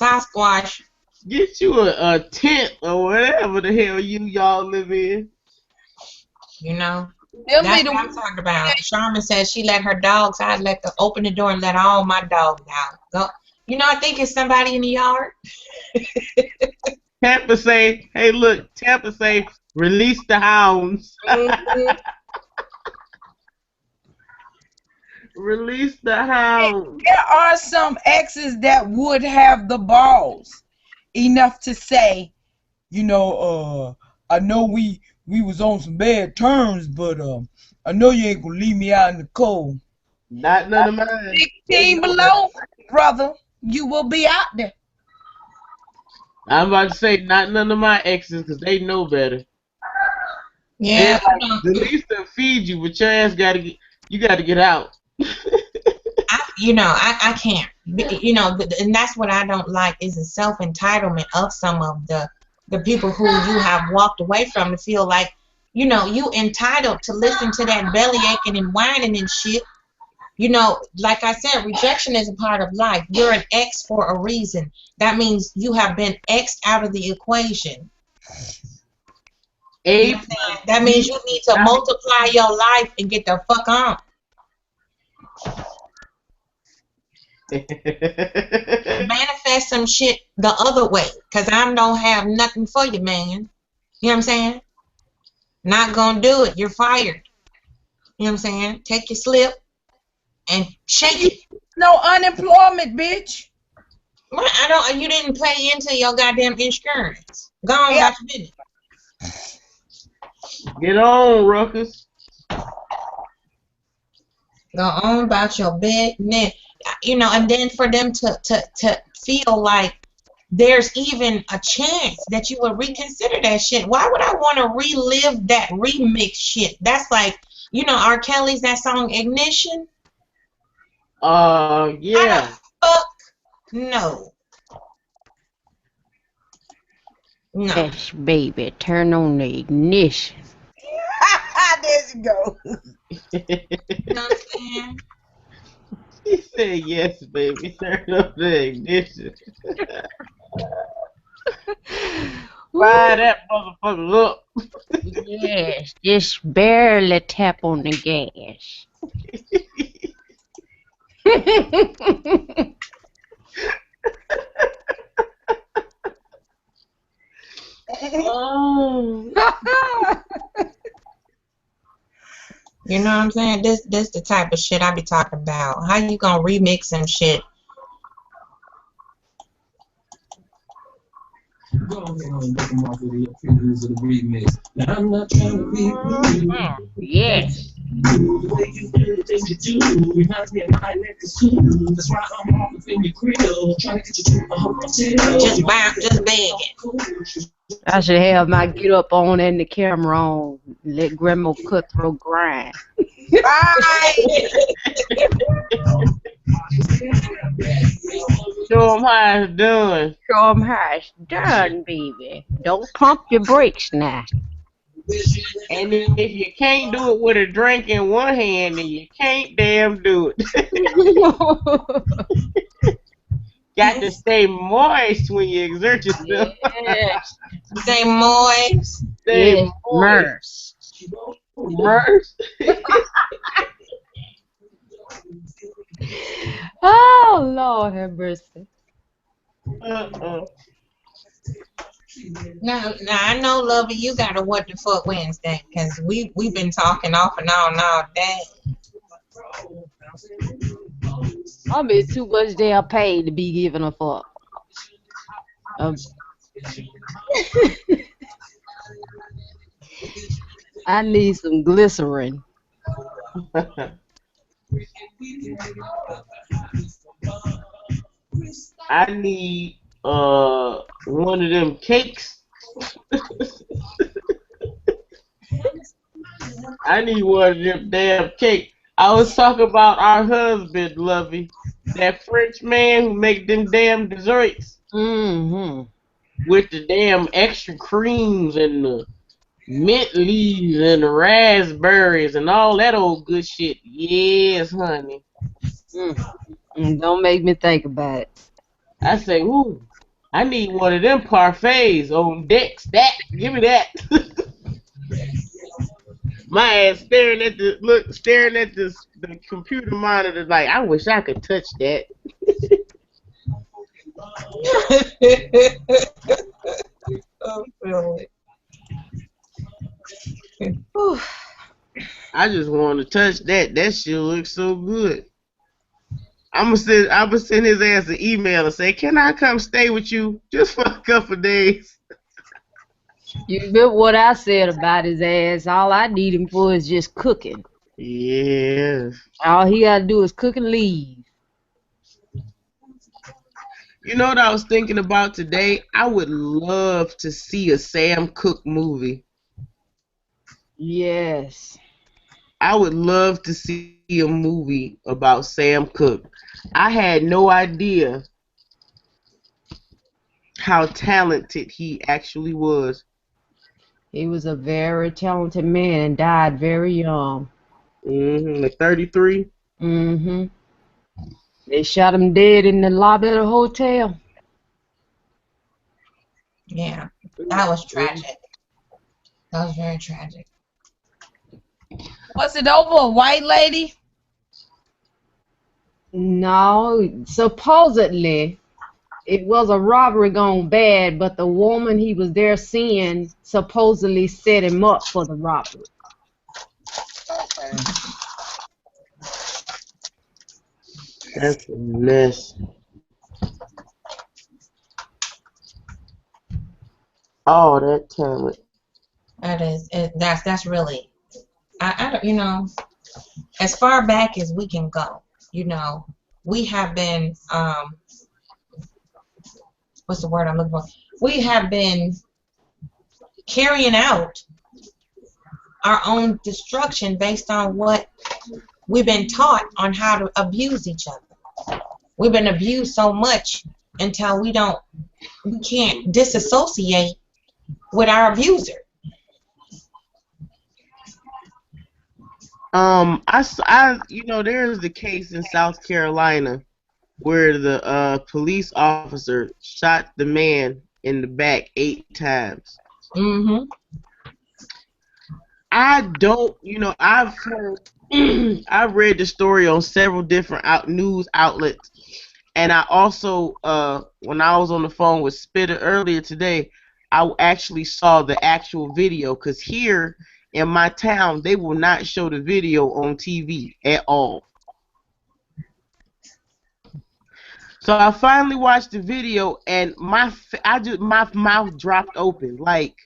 S1: Sasquatch.
S3: Get you a tent or whatever the hell y'all live in.
S1: You know.
S4: Them
S1: That's
S4: be the
S1: what I'm talking about. Sharma said she let her dogs out, open the door and let all my dogs out. Go. You know, I think it's somebody in the yard.
S3: Tampa say, hey look, Tampa say, release the hounds. Release the hounds.
S4: There are some exes that would have the balls enough to say, you know, I know we was on some bad terms, but I know you ain't gonna leave me out in the cold.
S3: Not none of mine.
S4: 16 below, brother, you will be out there.
S3: I'm about to say not none of my exes because they know better.
S1: Yeah.
S3: The least they'll feed you, but your ass you gotta get out.
S1: I can't. You know, and that's what I don't like is the self-entitlement of some of the people who you have walked away from to feel like, you know, you entitled to listen to that belly aching and whining and shit. You know, like I said, rejection is a part of life. You're an ex for a reason. That means you have been X'd out of the equation. You know what I'm saying? That means you need to multiply your life and get the fuck on. Manifest some shit the other way, because I don't have nothing for you, man. You know what I'm saying? Not gonna do it. You're fired. You know what I'm saying? Take your slip and shake it.
S4: No unemployment, bitch.
S1: Well, you didn't pay into your goddamn insurance. Go on about your business.
S3: Get on, Ruckus.
S1: Go on about your business. You know, and then for them to feel like there's even a chance that you would reconsider that shit. Why would I want to relive that remix shit? That's like, you know, R. Kelly's that song Ignition.
S3: Yeah.
S1: Fuck no. No.
S6: Yes, baby, turn on the ignition.
S4: There you go.
S1: You know what I'm saying?
S3: He said, yes, baby, turn up the ignition. Fire that motherfucker up.
S6: Yes, just barely tap on the gas.
S3: Oh.
S1: You know what I'm saying? This the type of shit I be talking about. How you gonna remix some shit?
S2: Go ahead and make them off of the previews of the remix. Now I'm not trying to be rude.
S6: Yes.
S2: The way you do the things you do reminds me of my neck is cool. That's why I'm all up in your grill, trying to get you to a hotel.
S1: Just begging.
S6: I should have my get up on and the camera on. Let Grandma Cutthroat grind.
S3: Show them how it's done.
S6: Show 'em how it's done, baby. Don't pump your brakes now.
S3: And if you can't do it with a drink in one hand, then you can't damn do it. Got to stay moist when you exert yourself.
S6: Yes.
S1: Stay moist.
S3: Stay moist. Merce.
S6: Oh, Lord have mercy.
S1: Now I know, Lovey, you got a what the fuck Wednesday, cause we been talking off and on all day.
S6: I'm in too much damn pain to be giving a fuck. Um, I need some glycerin.
S3: I need one of them cakes. I need one of them damn cakes. I was talking about our husband, Lovey, that French man who make them damn desserts
S6: Mm-hmm.
S3: with the damn extra creams and the mint leaves and the raspberries and all that old good shit. Yes, honey.
S6: Don't make me think about it.
S3: I say, ooh, I need one of them parfaits on deck. Stack, give me that. My ass staring at the computer monitor like I wish I could touch that.
S1: Oh, really?
S6: Whew.
S3: I just want to touch that. That shit looks so good. I'm gonna send his ass an email and say, can I come stay with you just for a couple of days?
S6: You remember what I said about his ass? All I need him for is just cooking.
S3: Yeah.
S6: All he gotta do is cook and leave.
S3: You know what I was thinking about today? I would love to see a Sam Cooke movie.
S6: Yes.
S3: I would love to see a movie about Sam Cooke. I had no idea how talented he actually was.
S6: He was a very talented man and died very young.
S3: Like 33.
S6: Mm-hmm. They shot him dead in the lobby of the hotel.
S1: Yeah, that was tragic. That was very tragic.
S4: Was it over a white lady?
S6: No, supposedly it was a robbery gone bad, but the woman he was there seeing supposedly set him up for the robbery.
S4: Okay.
S3: That's a mess. Oh, that talent.
S1: That's really, I don't, as far back as we can go, we have been, what's the word I'm looking for? We have been carrying out our own destruction based on what we've been taught on how to abuse each other. We've been abused so much until we can't disassociate with our abuser.
S3: There's the case in South Carolina where the police officer shot the man in the back 8 times.
S1: Mm-hmm.
S3: I don't, I've heard, I've read the story on several different news outlets, and I also, when I was on the phone with Spitter earlier today, I actually saw the actual video, because here in my town, they will not show the video on TV at all. So I finally watched the video, and my mouth dropped open. Like,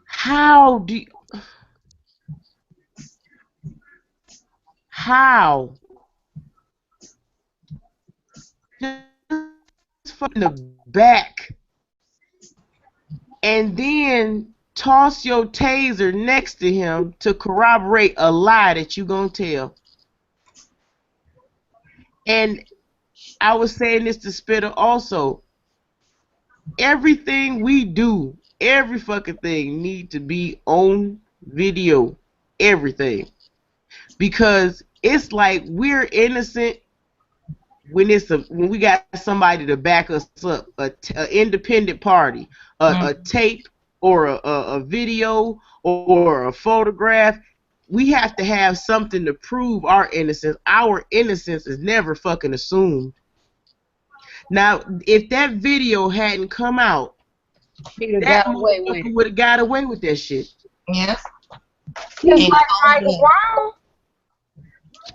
S3: how? Just from the back, and then toss your taser next to him to corroborate a lie that you gonna tell. And I was saying this to Spitter also. Everything we do, every fucking thing need to be on video. Everything. Because it's like we're innocent when we got somebody to back us up, an independent party, a tape or a video or a photograph. We have to have something to prove our innocence. Our innocence is never fucking assumed. Now, if that video hadn't come out,
S6: He'd
S3: that
S6: have got away with
S3: motherfucker
S6: it.
S3: would have got away with that shit.
S1: Yeah.
S6: Just
S1: And
S6: like Michael
S1: only-
S6: Brown.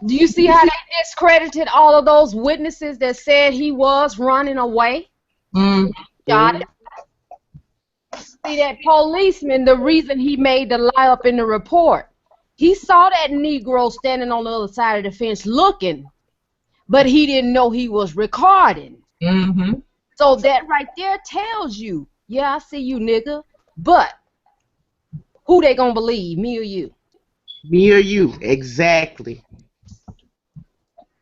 S6: Do you see how they discredited all of those witnesses that said he was running away? Got it. See, that policeman, the reason he made the lie up in the report, he saw that Negro standing on the other side of the fence looking, but he didn't know he was recording.
S1: Mm-hmm.
S6: So that right there tells you, yeah, I see you, nigga, but who they gonna believe, me or you?
S3: Me or you, exactly.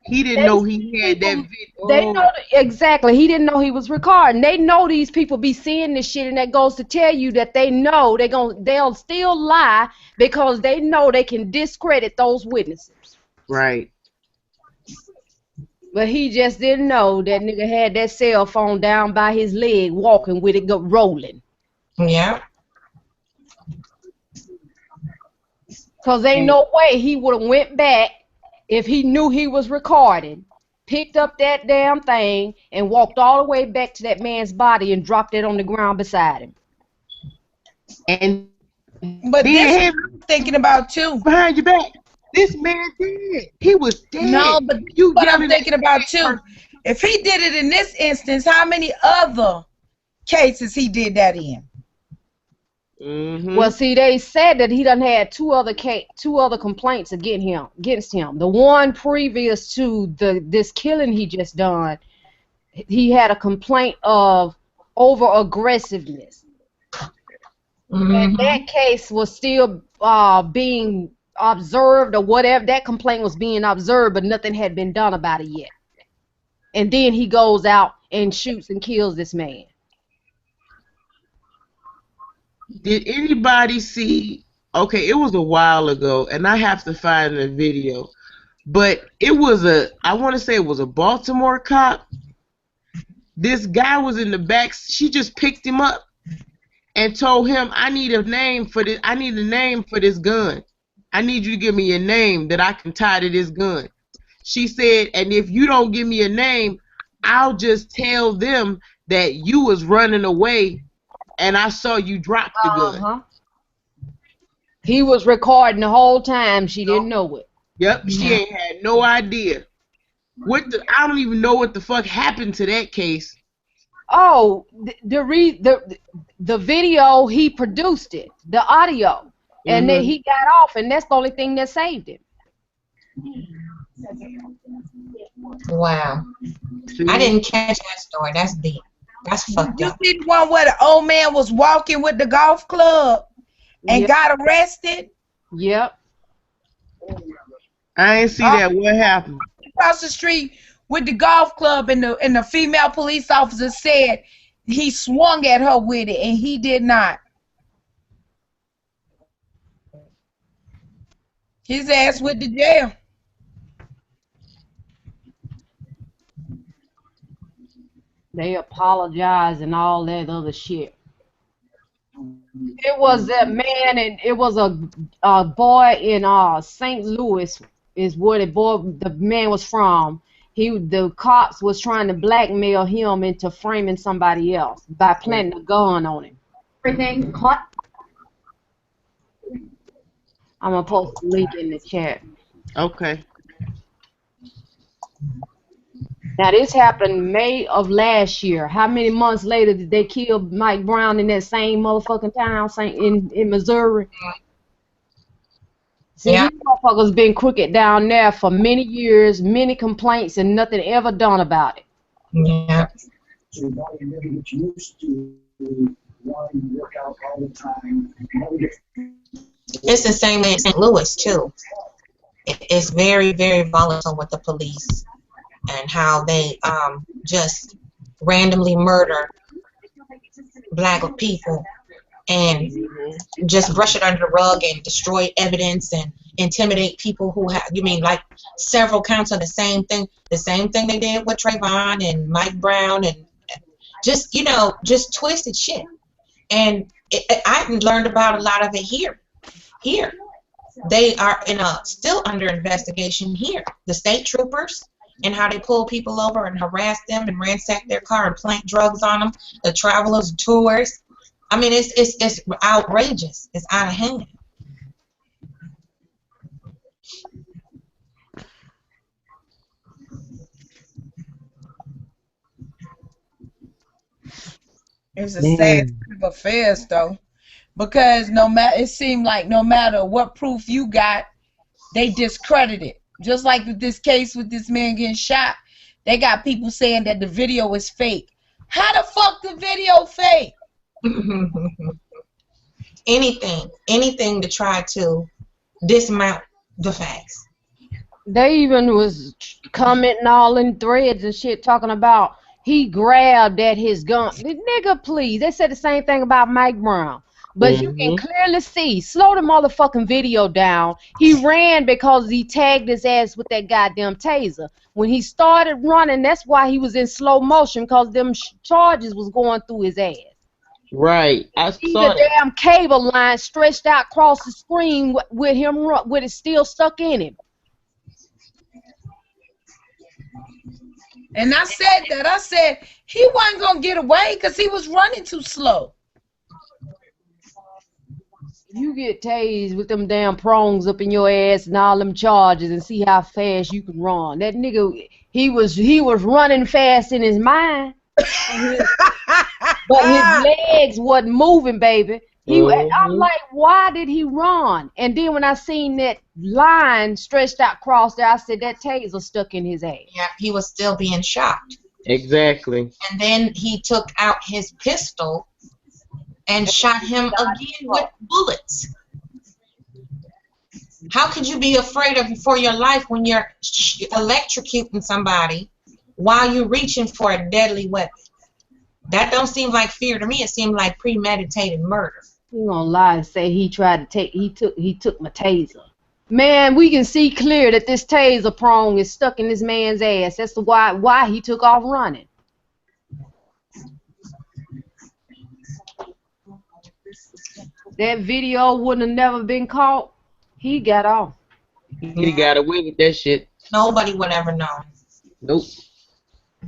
S3: He didn't know he had that video.
S6: They know exactly. He didn't know he was recording. They know these people be seeing this shit, and that goes to tell you that they know they'll still lie because they know they can discredit those witnesses.
S3: Right.
S6: But he just didn't know that nigga had that cell phone down by his leg, walking with it, rolling.
S1: Yeah.
S6: Cause ain't no way he would have went back if he knew he was recording, picked up that damn thing, and walked all the way back to that man's body and dropped it on the ground beside him.
S3: And
S4: But this
S3: then
S4: I'm thinking about too.
S3: behind your back, this man dead. He was dead.
S4: No, but
S3: you
S4: what I'm
S3: yelling
S4: thinking
S3: at
S4: about
S3: that
S4: too.
S3: person.
S4: If he did it in this instance, how many other cases he did that in?
S3: Mhm.
S6: Well, see, they said that he done had two other complaints against him. The one previous to this killing he just done, he had a complaint of over aggressiveness. And that case was still being observed or whatever. That complaint was being observed, but nothing had been done about it yet. And then he goes out and shoots and kills this man.
S3: Did anybody see? Okay, it was a while ago, and I have to find the video. But it was I want to say it was a Baltimore cop. This guy was in the back. She just picked him up and told him, "I need a name for this. I need a name for this gun. I need you to give me a name that I can tie to this gun." She said, "And if you don't give me a name, I'll just tell them that you was running away and I saw you drop the gun."
S6: He was recording the whole time. She didn't know it.
S3: Yep, she ain't had no idea. I don't even know what the fuck happened to that case.
S6: Oh, the video, he produced it, the audio, and then he got off, and that's the only thing that saved him.
S1: Wow. I didn't catch that story. That's deep. That's fucked
S4: You
S1: up.
S4: see the one where the old man was walking with the golf club and got arrested?
S6: Yep.
S3: I ain't see that. What happened?
S4: Across the street with the golf club, and the female police officer said he swung at her with it, and he did not. His ass went to jail.
S6: They apologized and all that other shit. It was that man, and it was a boy in St. Louis is where the man was from. The cops was trying to blackmail him into framing somebody else by planting a gun on him.
S5: Everything hot.
S6: I'm gonna post the link in the chat.
S3: Okay.
S6: Now this happened May of last year. How many months later did they kill Mike Brown in that same motherfucking town, in Missouri? See, these motherfuckers been crooked down there for many years, many complaints, and nothing ever done about it.
S1: Yeah.
S2: So your body never gets used to wanting to work out all the time.
S1: It's the same way in St. Louis too. It's very, very volatile with the police and how they just randomly murder black people and just brush it under the rug and destroy evidence and intimidate people who have, like several counts of the same thing they did with Trayvon and Mike Brown, and just, just twisted shit. And I've learned about a lot of it here. They are still under investigation here. The state troopers, and how they pull people over and harass them and ransack their car and plant drugs on them, the travelers, tourists. I mean, it's outrageous. It's out of hand.
S4: It's a sad state of affairs, though, because it seemed like no matter what proof you got, they discredit it. Just like with this case with this man getting shot, they got people saying that the video is fake. How the fuck the video fake?
S1: Anything to try to dismount the facts.
S6: They even was commenting all in threads and shit talking about he grabbed at his gun. Nigga, please. They said the same thing about Mike Brown. But you can clearly see, slow the motherfucking video down. He ran because he tagged his ass with that goddamn taser. When he started running, that's why he was in slow motion, because them charges was going through his ass.
S3: Right. I
S6: See
S3: saw
S6: the
S3: that.
S6: damn cable line stretched out across the screen with him, with it still stuck in him.
S4: And I said that. I said he wasn't going to get away because he was running too slow.
S6: You get tased with them damn prongs up in your ass and all them charges and see how fast you can run. That nigga, he was running fast in his mind. But his legs wasn't moving, baby. I'm like, why did he run? And then when I seen that line stretched out across there, I said that taser stuck in his ass.
S1: Yeah, he was still being shot.
S3: Exactly.
S1: And then he took out his pistol and shot him again with bullets. How could you be afraid for your life when you're electrocuting somebody while you're reaching for a deadly weapon? That don't seem like fear to me. It seemed like premeditated murder.
S6: You gonna lie and say he took my taser. Man, we can see clear that this taser prong is stuck in this man's ass. That's why he took off running. That video wouldn't have never been caught. He got off.
S3: He got away with that shit.
S1: Nobody would ever know.
S3: Nope.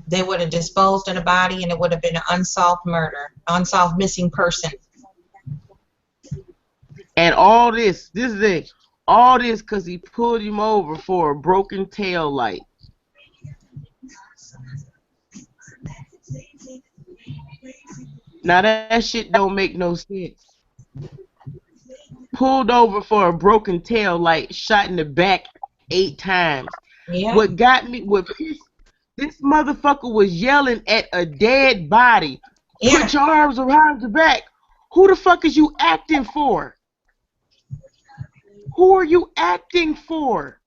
S1: They would have disposed of the body, and it would have been an unsolved murder, unsolved missing person.
S3: And all this is it. All this because he pulled him over for a broken tail light. Now that shit don't make no sense. Pulled over for a broken tail light, shot in the back 8 times.
S1: Yeah.
S3: What got me, this motherfucker was yelling at a dead body.
S1: Yeah.
S3: Put your arms around your back. Who the fuck is you acting for? Who are you acting for?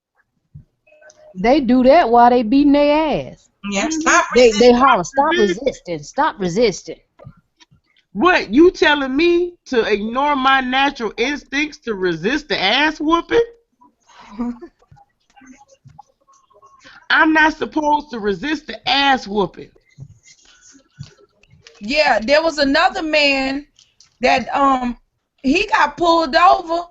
S6: They do that while they beating their ass.
S1: Yeah, stop
S6: They
S1: resisting.
S6: holler, stop resisting, stop resisting.
S3: What, you telling me to ignore my natural instincts to resist the ass whooping? I'm not supposed to resist the ass whooping.
S4: Yeah, there was another man that he got pulled over,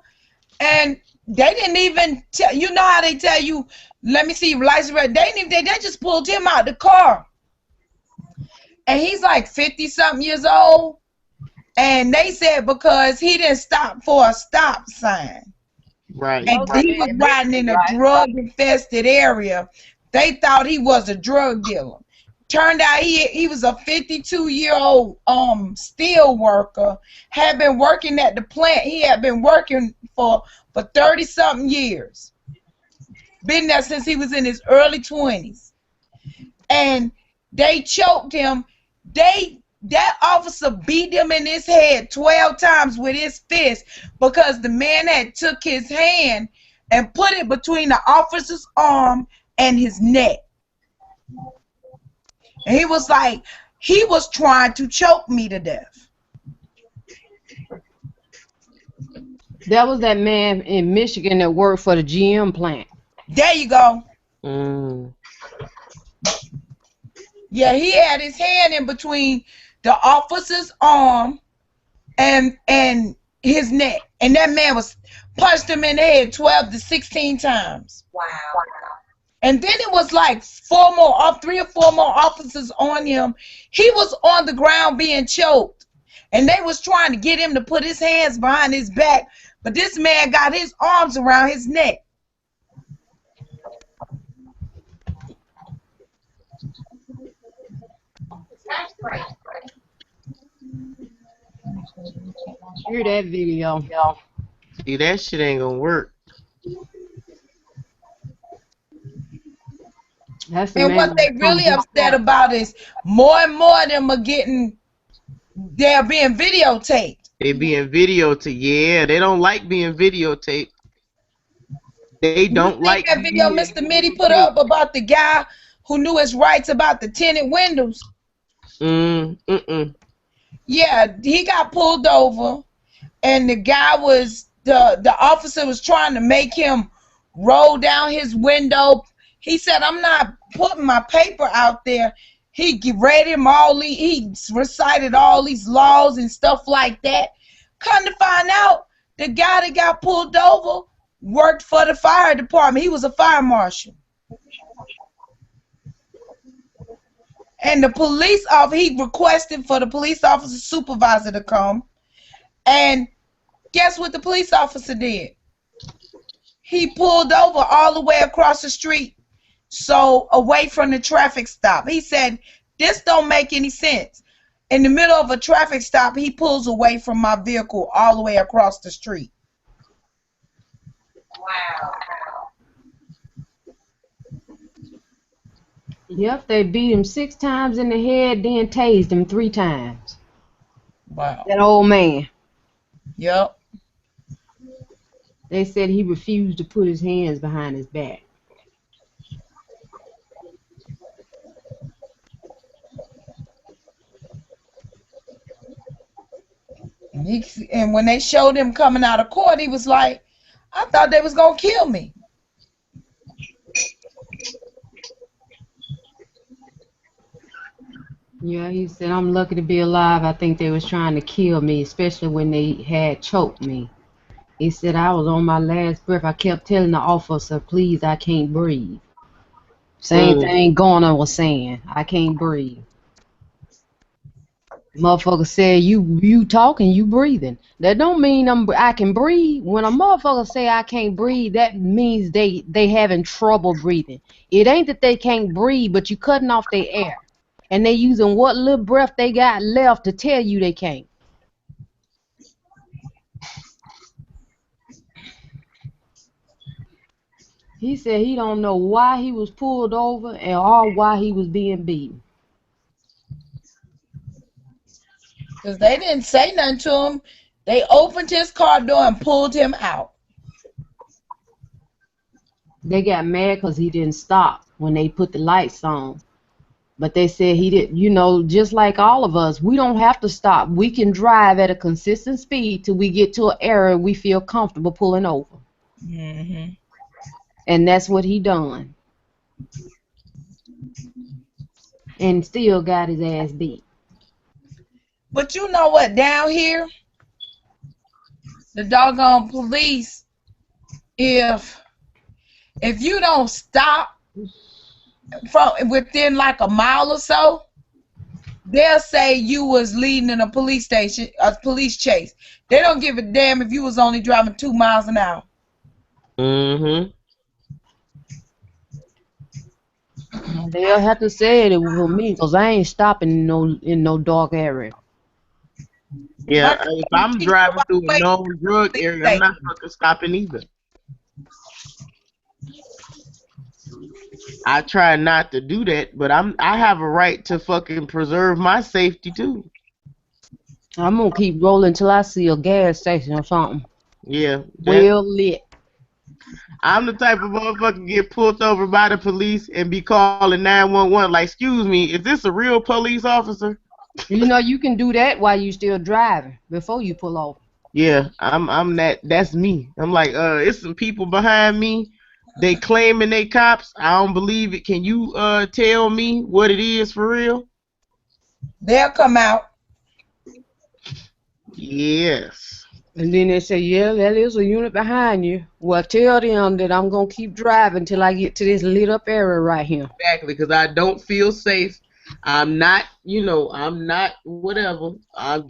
S4: and they didn't even tell, you know how they tell you, let me see your license record. They just pulled him out the car, and he's like 50-something years old, and they said because he didn't stop for a stop sign,
S3: Right.
S4: and he was riding in a drug-infested area. They thought he was a drug dealer. Turned out he was a 52-year-old steel worker, had been working at the plant. He had been working for 30-something years. Been there since he was in his early 20s. And they choked him. That officer beat him in his head 12 times with his fist because the man had took his hand and put it between the officer's arm and his neck. And he was like, he was trying to choke me to death.
S6: That was that man in Michigan that worked for the GM plant.
S4: There you go.
S3: Mm.
S4: Yeah, he had his hand in between the officer's arm and his neck. And that man was punched him in the head 12 to 16 times.
S1: Wow.
S4: And then it was like three or four more officers on him. He was on the ground being choked. And they was trying to get him to put his hands behind his back. But this man got his arms around his neck.
S6: Hear that video.
S3: See, that shit ain't gonna work.
S6: That's the
S4: And
S6: man
S4: what they
S6: that
S4: really
S6: comes
S4: upset
S6: up.
S4: about is more and more of them are they're being videotaped.
S3: They being videotaped. Yeah, they don't like being videotaped. They
S4: You
S3: don't
S4: see
S3: like
S4: that video
S3: being
S4: Mr. Mitty put
S3: videotaped.
S4: up about the guy who knew his rights about the tinted windows? Yeah, he got pulled over, and the officer was trying to make him roll down his window. He said, "I'm not putting my paper out there." He read him he recited all these laws and stuff like that. Come to find out, the guy that got pulled over worked for the fire department. He was a fire marshal. And he requested for the police officer supervisor to come. And guess what the police officer did? He pulled over all the way across the street, so away from the traffic stop. He said, "This don't make any sense. In the middle of a traffic stop, he pulls away from my vehicle all the way across the street."
S1: Wow.
S6: Yep, they beat him 6 times in the head, then tased him 3 times.
S4: Wow.
S6: That old man.
S4: Yep.
S6: They said he refused to put his hands behind his back.
S4: And when they showed him coming out of court, he was like, "I thought they was gonna kill me."
S6: Yeah, he said, "I'm lucky to be alive. I think they was trying to kill me, especially when they had choked me." He said, "I was on my last breath. I kept telling the officer, please, I can't breathe." Same thing Garner was saying. I can't breathe. Motherfucker said, you talking, you breathing. That don't mean I can breathe. When a motherfucker say I can't breathe, that means they having trouble breathing. It ain't that they can't breathe, but you cutting off their air. And they using what little breath they got left to tell you they can't. He said he don't know why he was pulled over or why he was being beaten.
S4: Because they didn't say nothing to him. They opened his car door and pulled him out.
S6: They got mad because he didn't stop when they put the lights on. But they said he didn't, just like all of us, we don't have to stop. We can drive at a consistent speed till we get to an area we feel comfortable pulling over.
S4: Mm-hmm.
S6: And that's what he done. And still got his ass beat.
S4: But you know what? Down here, the doggone police, if you don't stop from within like a mile or so, they'll say you was leading in a police station, a police chase. They don't give a damn if you was only driving 2 miles an hour.
S3: Mm-hmm.
S6: They'll have to say it was me because I ain't stopping in no dark area.
S3: Yeah, if I'm driving through a known drug area, I'm not fucking stopping either. I try not to do that, but I have a right to fucking preserve my safety too.
S6: I'm gonna keep rolling till I see a gas station or something.
S3: Yeah.
S6: Well lit.
S3: I'm the type of motherfucker get pulled over by the police and be calling 911 like, "Excuse me, is this a real police officer?"
S6: You can do that while you still driving before you pull over.
S3: Yeah, that's me. I'm like, it's some people behind me. They claiming they cops. I don't believe it. Can you tell me what it is for real?
S4: They'll come out.
S3: Yes.
S6: And then they say, yeah, that is a unit behind you. Well, tell them that I'm going to keep driving till I get to this lit up area right here.
S3: Exactly, because I don't feel safe. I'm not, I'm not whatever. I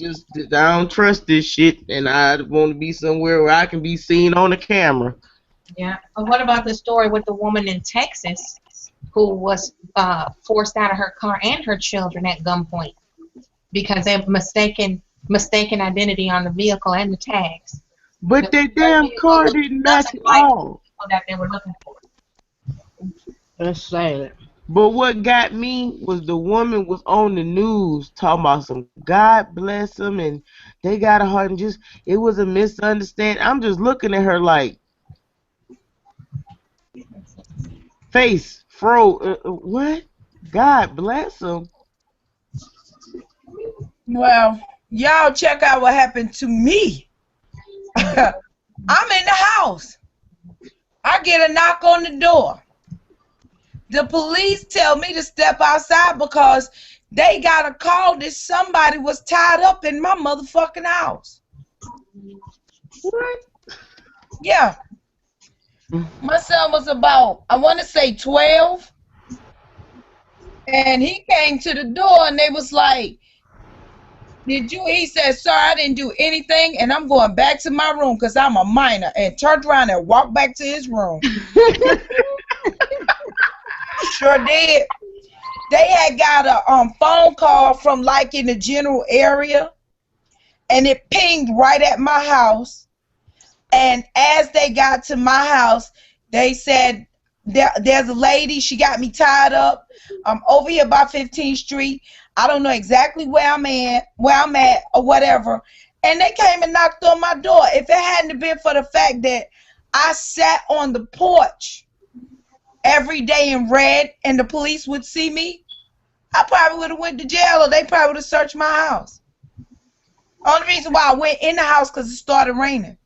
S3: don't trust this shit, and I want to be somewhere where I can be seen on the camera.
S1: Yeah. But what about the story with the woman in Texas who was forced out of her car and her children at gunpoint because they mistaken identity on the vehicle and the tags?
S3: But that damn car didn't match at all.
S1: That they were looking for.
S6: That's sad.
S3: But what got me was the woman was on the news talking about some God bless them and they got a heart and just it was a misunderstanding. I'm just looking at her like face fro. What? God bless them.
S4: Well, y'all check out what happened to me. I'm in the house. I get a knock on the door. The police tell me to step outside because they got a call that somebody was tied up in my motherfucking house.
S3: What?
S4: Yeah. My son was about, I want to say 12. And he came to the door and they was like, he said, sir, I didn't do anything and I'm going back to my room because I'm a minor, and turned around and walked back to his room. Sure did. They had got a phone call from like in the general area, and it pinged right at my house. And as they got to my house, they said, there's a lady, she got me tied up. I'm over here by 15th Street. I don't know exactly where I'm at or whatever. And they came and knocked on my door. If it hadn't been for the fact that I sat on the porch every day and read and the police would see me, I probably would have went to jail, or they probably would have searched my house. Only reason why I went in the house because it started raining.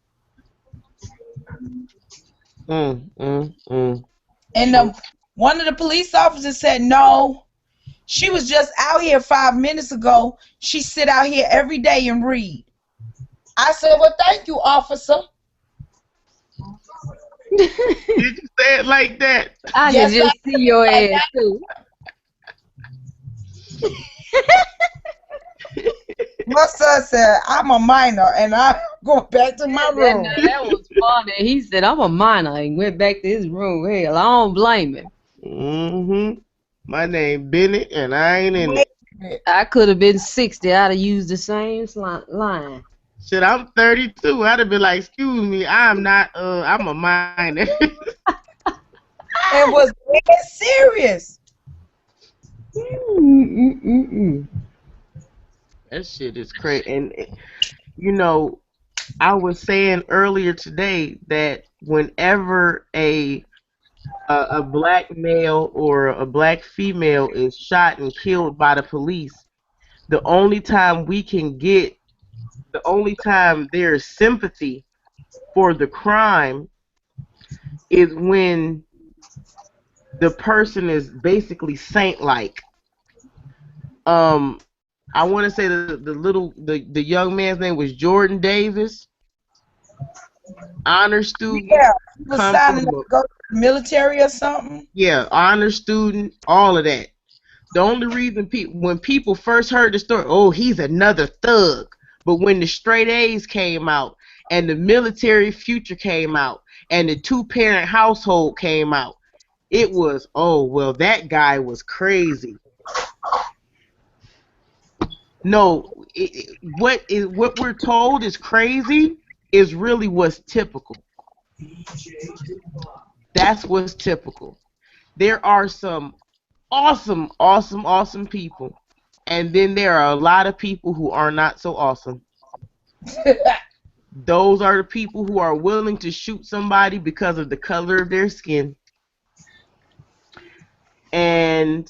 S4: And one of the police officers said, no, she was just out here 5 minutes ago. She sit out here every day and read. I said, well, thank you, officer.
S3: Did you say it like that?
S6: I can just see your ass, too.
S4: My son said, I'm a minor, and I'm going back to my room.
S6: That was funny. He said, I'm a minor, and went back to his room. Hell, I don't blame him.
S3: My name Bennett, and I ain't in it.
S6: I could have been 60. I'd have used the same line.
S3: Shit, I'm 32. I'd have been like, excuse me, I'm a minor.
S4: It was dead serious.
S3: That shit is crazy. And, I was saying earlier today that whenever a black male or a black female is shot and killed by the police, the only time there's sympathy for the crime is when the person is basically saint-like. I want to say the young man's name was Jordan Davis, honor student.
S4: Yeah, he was signing up to go to the military or something.
S3: Yeah, honor student, all of that. The only reason when people first heard the story, oh, he's another thug. But when the straight A's came out and the military future came out and the two-parent household came out, it was, oh, well, that guy was crazy. No, what we're told is crazy is really what's typical. That's what's typical. There are some awesome, awesome, awesome people, and then there are a lot of people who are not so awesome. Those are the people who are willing to shoot somebody because of the color of their skin. And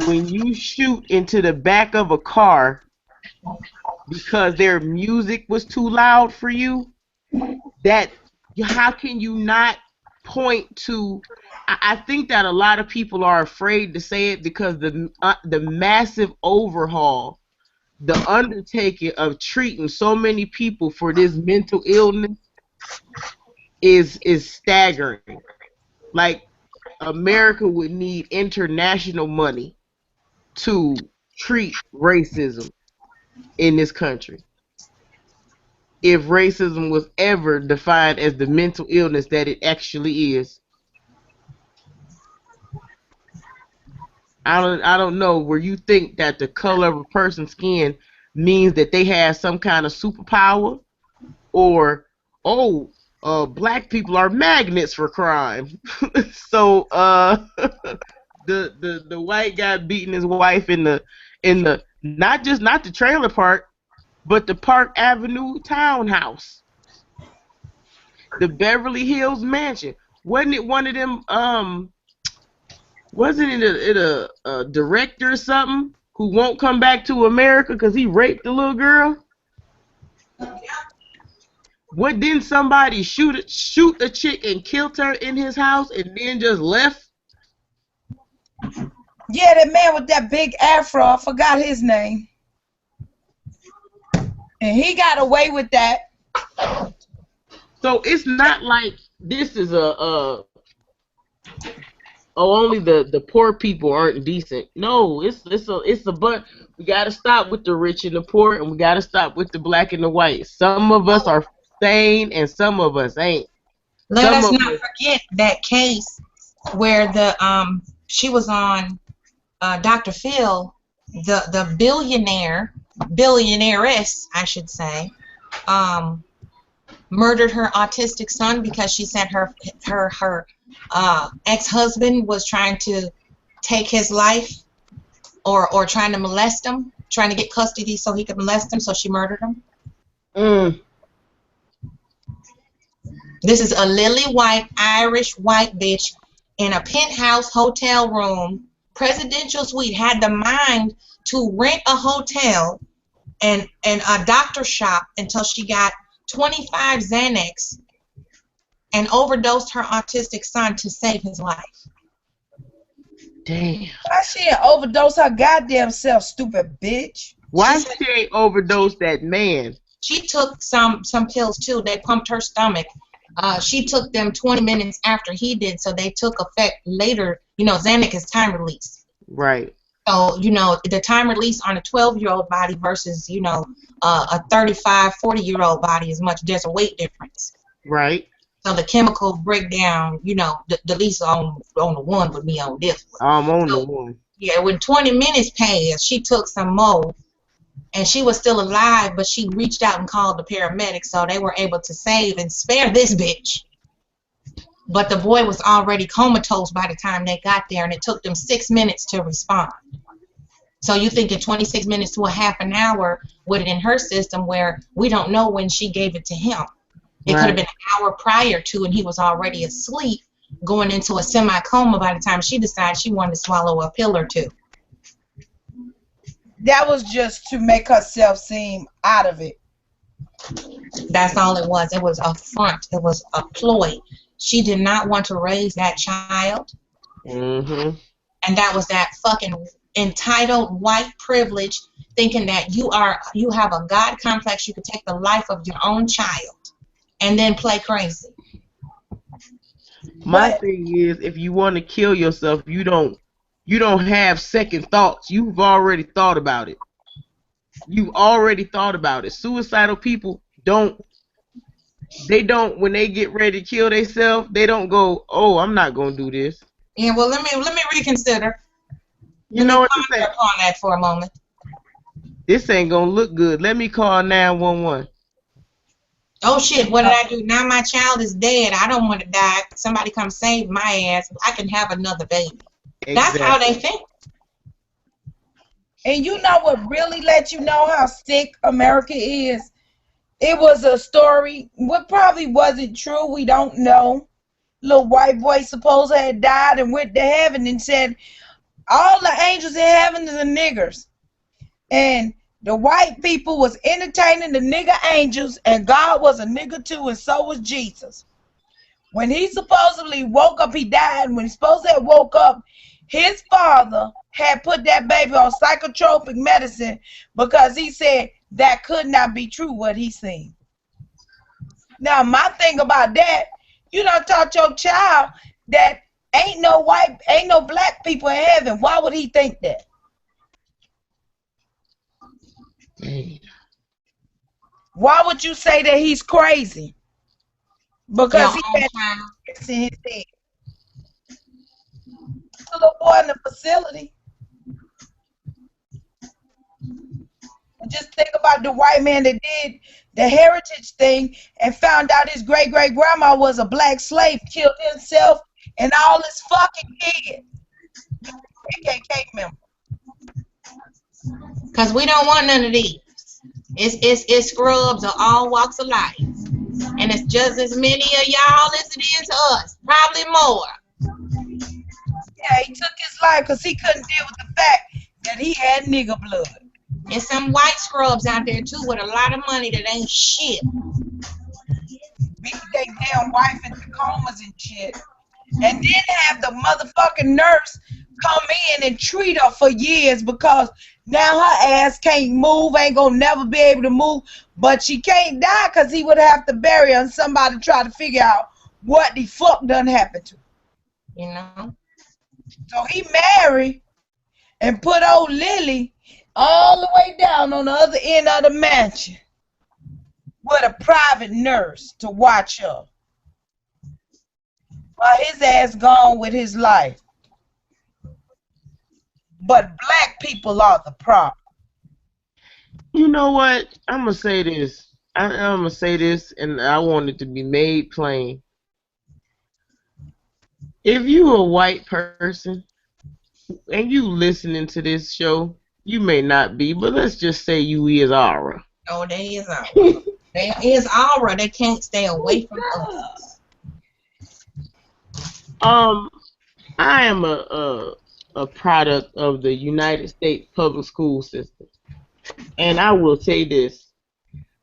S3: when you shoot into the back of a car because their music was too loud for you, how can you not point to? I think that a lot of people are afraid to say it because the massive overhaul the undertaking of treating so many people for this mental illness is staggering. Like, America would need international money to treat racism in this country. If racism was ever defined as the mental illness that it actually is. I don't know where you think that the color of a person's skin means that they have some kind of superpower, or black people are magnets for crime. So the white guy beating his wife in the not the trailer park, but the Park Avenue townhouse, the Beverly Hills mansion. Wasn't it one of them? Wasn't it a director or something who won't come back to America because he raped the little girl? What, didn't somebody shoot a chick and killed her in his house and then just left?
S4: Yeah, that man with that big afro, I forgot his name. And he got away with that.
S3: So it's not like this is only the poor people aren't decent. No, it's a but we gotta stop with the rich and the poor, and we gotta stop with the black and the white. Some of us are sane and some of us ain't.
S1: Let us not forget that case where the she was on Dr. Phil, the billionaireess, I should say, murdered her autistic son because she said her ex-husband was trying to take his life, or trying to molest him, trying to get custody so he could molest him, so she murdered him. This is a lily white, Irish white bitch in a penthouse hotel room, presidential suite, had the mind to rent a hotel and a doctor shop until she got 25 Xanax and overdosed her autistic son to save his life.
S3: Damn.
S4: Why she ain't overdose her goddamn self, stupid bitch?
S3: Why she ain't overdosed that man?
S1: She took some pills too. They pumped her stomach. She took them 20 minutes after he did, so they took effect later. You know, Xanax is time release.
S3: Right.
S1: So, you know, the time release on a 12-year-old body versus, you know, a 35, 40-year-old body is much. There's a weight difference.
S3: Right.
S1: So the chemical breakdown, you know, the least on the one would be on this one.
S3: I'm on the one.
S1: Yeah, when 20 minutes passed, she took some more, and she was still alive, but she reached out and called the paramedics, so they were able to save and spare this bitch. But the boy was already comatose by the time they got there, and it took them 6 minutes to respond. So you think in 26 minutes to a half an hour with it in her system, where we don't know when she gave it to him. It could have been an hour prior to, and he was already asleep, going into a semi-coma by the time she decided she wanted to swallow a pill or two.
S4: That was just to make herself seem out of it.
S1: That's all it was. It was a front. It was a ploy. She did not want to raise that child.
S3: Mm-hmm.
S1: And that was that fucking entitled white privilege, thinking that you have a God complex, you could take the life of your own child and then play crazy.
S3: My thing is, if you want to kill yourself, you don't have second thoughts. You've already thought about it. You've already thought about it. Suicidal people don't, when they get ready to kill themselves, they don't go, oh, I'm not going to do this.
S1: Yeah, well, let me reconsider.
S3: You know what I'm saying?
S1: On that for a moment.
S3: This ain't going to look good. Let me call 911.
S1: Oh, shit, what did I do? Now my child is dead. I don't want to die. Somebody come save my ass. I can have another baby. Exactly. That's how they think.
S4: And you know what really let you know how sick America is? It was a story, what probably wasn't true, we don't know. Little white boy supposedly had died and went to heaven and said, all the angels in heaven are niggers. And the white people was entertaining the nigger angels, and God was a nigger too, and so was Jesus. When he supposedly woke up, he died. When he supposedly woke up, his father had put that baby on psychotropic medicine because he said that could not be true what he seen. Now, my thing about that, you done taught your child that ain't no black people in heaven. Why would he think that? Why would you say that he's crazy? Because he had this in his head. Little boy in the facility. Just think about the white man that did the heritage thing and found out his great-great-grandma was a black slave, killed himself and all his fucking kids. KKK member.
S1: Because we don't want none of these. It's scrubs of all walks of life. And it's just as many of y'all as it is us. Probably more.
S4: Yeah, he took his life because he couldn't deal with the fact that he had nigger blood.
S1: And some white scrubs out there too with a lot of money that ain't shit.
S4: Beat their damn wife into comas and shit. And then have the motherfucking nurse come in and treat her for years because now her ass can't move, ain't gonna never be able to move, but she can't die because he would have to bury her and somebody try to figure out what the fuck done happened to her.
S1: You know?
S4: So he married and put old Lily all the way down on the other end of the mansion with a private nurse to watch her while his ass gone with his life. But black people are the problem.
S3: You know what? I'm going to say this. I'm going to say this, and I want it to be made plain. If you a white person and you listening to this show, you may not be, but let's just say you is Aura.
S1: Oh, they is Aura. They is Aura. They can't stay away from us.
S3: I am a product of the United States public school system. And I will say this.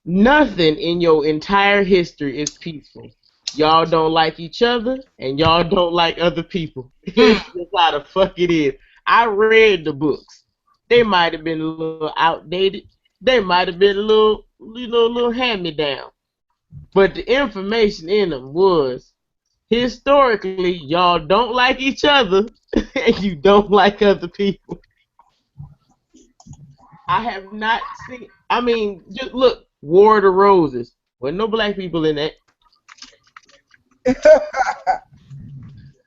S3: Nothing in your entire history is peaceful. Y'all don't like each other, and y'all don't like other people. It's just how the fuck it is. I read the books. They might have been a little outdated. They might have been a little hand-me-down. But the information in them was, historically, y'all don't like each other, and you don't like other people. I have not seen, I mean, just look, War of the Roses. Wasn't no black people in that.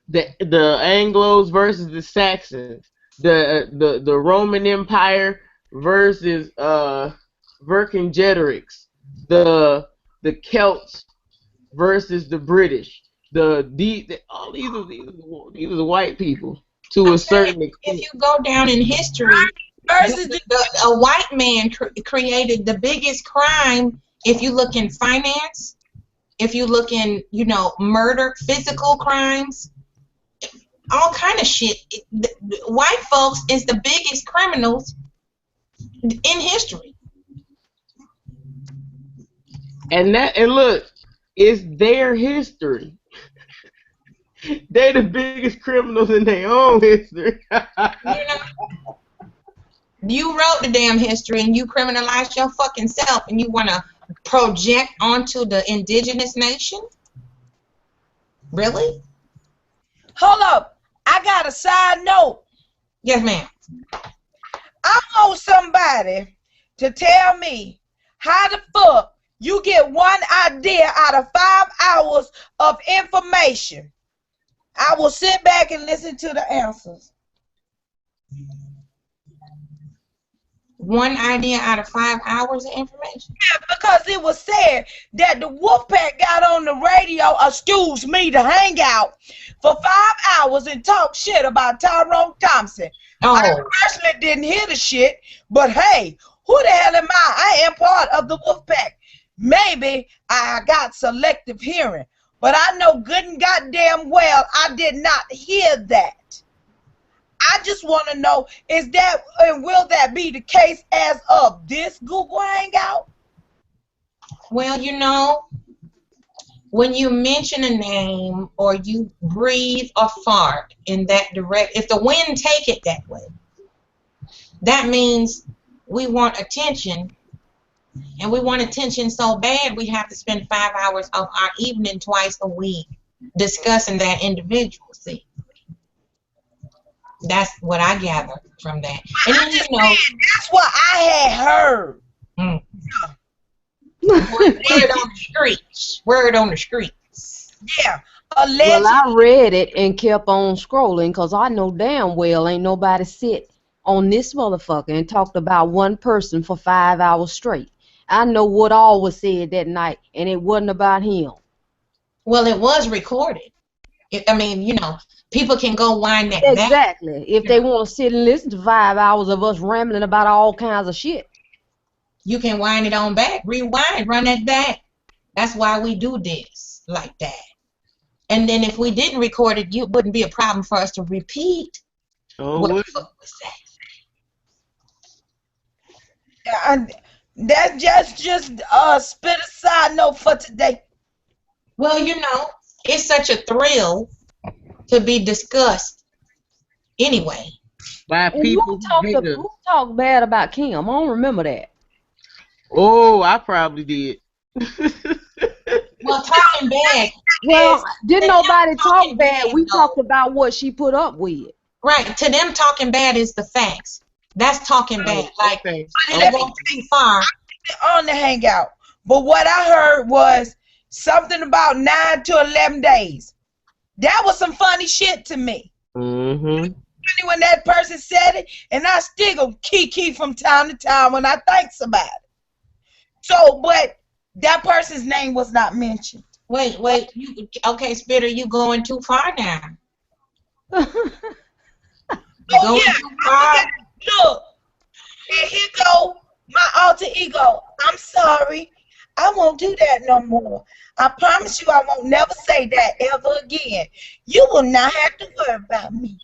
S3: The Anglos versus the Saxons. The Roman Empire versus Vercingetorix. The Celts versus the British. All these are white people to a certain extent.
S1: If you go down in history, a white man created the biggest crime. If you look in finance, if you look in, murder, physical crimes, all kind of shit. White folks is the biggest criminals in history.
S3: And look, it's their history. They the biggest criminals in their own history.
S1: You wrote the damn history and you criminalized your fucking self and you want to project onto the indigenous nation? Really?
S4: Hold up. I got a side note.
S1: Yes, ma'am.
S4: I want somebody to tell me how the fuck you get one idea out of 5 hours of information. I will sit back and listen to the answers.
S1: One idea out of 5 hours of information?
S4: Yeah, because it was said that the Wolfpack got on the radio, to hang out for 5 hours and talk shit about Tyrone Thompson.
S1: Oh.
S4: I personally didn't hear the shit, but hey, who the hell am I? I am part of the Wolfpack. Maybe I got selective hearing, but I know good and goddamn well I did not hear that. I just want to know, is that and will that be the case as of this Google Hangout?
S1: Well, when you mention a name or you breathe or fart in that direct, if the wind take it that way, that means we want attention, and we want attention so bad we have to spend 5 hours of our evening twice a week discussing that individual. See, that's what I gather from that. And then, you know,
S4: that's what I had heard.
S1: word on the streets. Word on the streets.
S4: Yeah.
S6: Well, I read it and kept on scrolling because I know damn well ain't nobody sit on this motherfucker and talked about one person for 5 hours straight. I know what all was said that night, and it wasn't about him.
S1: Well, it was recorded. I mean, you know, people can go wind that back.
S6: Exactly. If they want to sit and listen to 5 hours of us rambling about all kinds of shit.
S1: You can wind it on back, rewind, run that back. That's why we do this like that. And then if we didn't record it, it wouldn't be a problem for us to repeat what the fuck was
S4: that. That's just spit a side note for today.
S1: Well, you know, it's such a thrill to be discussed anyway.
S3: By people
S6: who talked bad about Kim? I don't remember that.
S3: Oh, I probably did.
S1: Well, talking bad.
S6: Well, didn't nobody talk bad. We talked about what she put up with.
S1: Right. To them, talking bad is the facts. That's talking bad. Like,
S4: let me too far on the hangout. But what I heard was something about 9 to 11 days. That was some funny shit to me.
S3: Mm-hmm.
S4: When that person said it, and I still go kiki from time to time when I think about it. So, but that person's name was not mentioned.
S1: Wait. Okay, Spitter, you going too far now.
S4: Oh yeah. Look, and here go my alter ego. I'm sorry. I won't do that no more. I promise you I won't never say that ever again. You will not have to worry about me.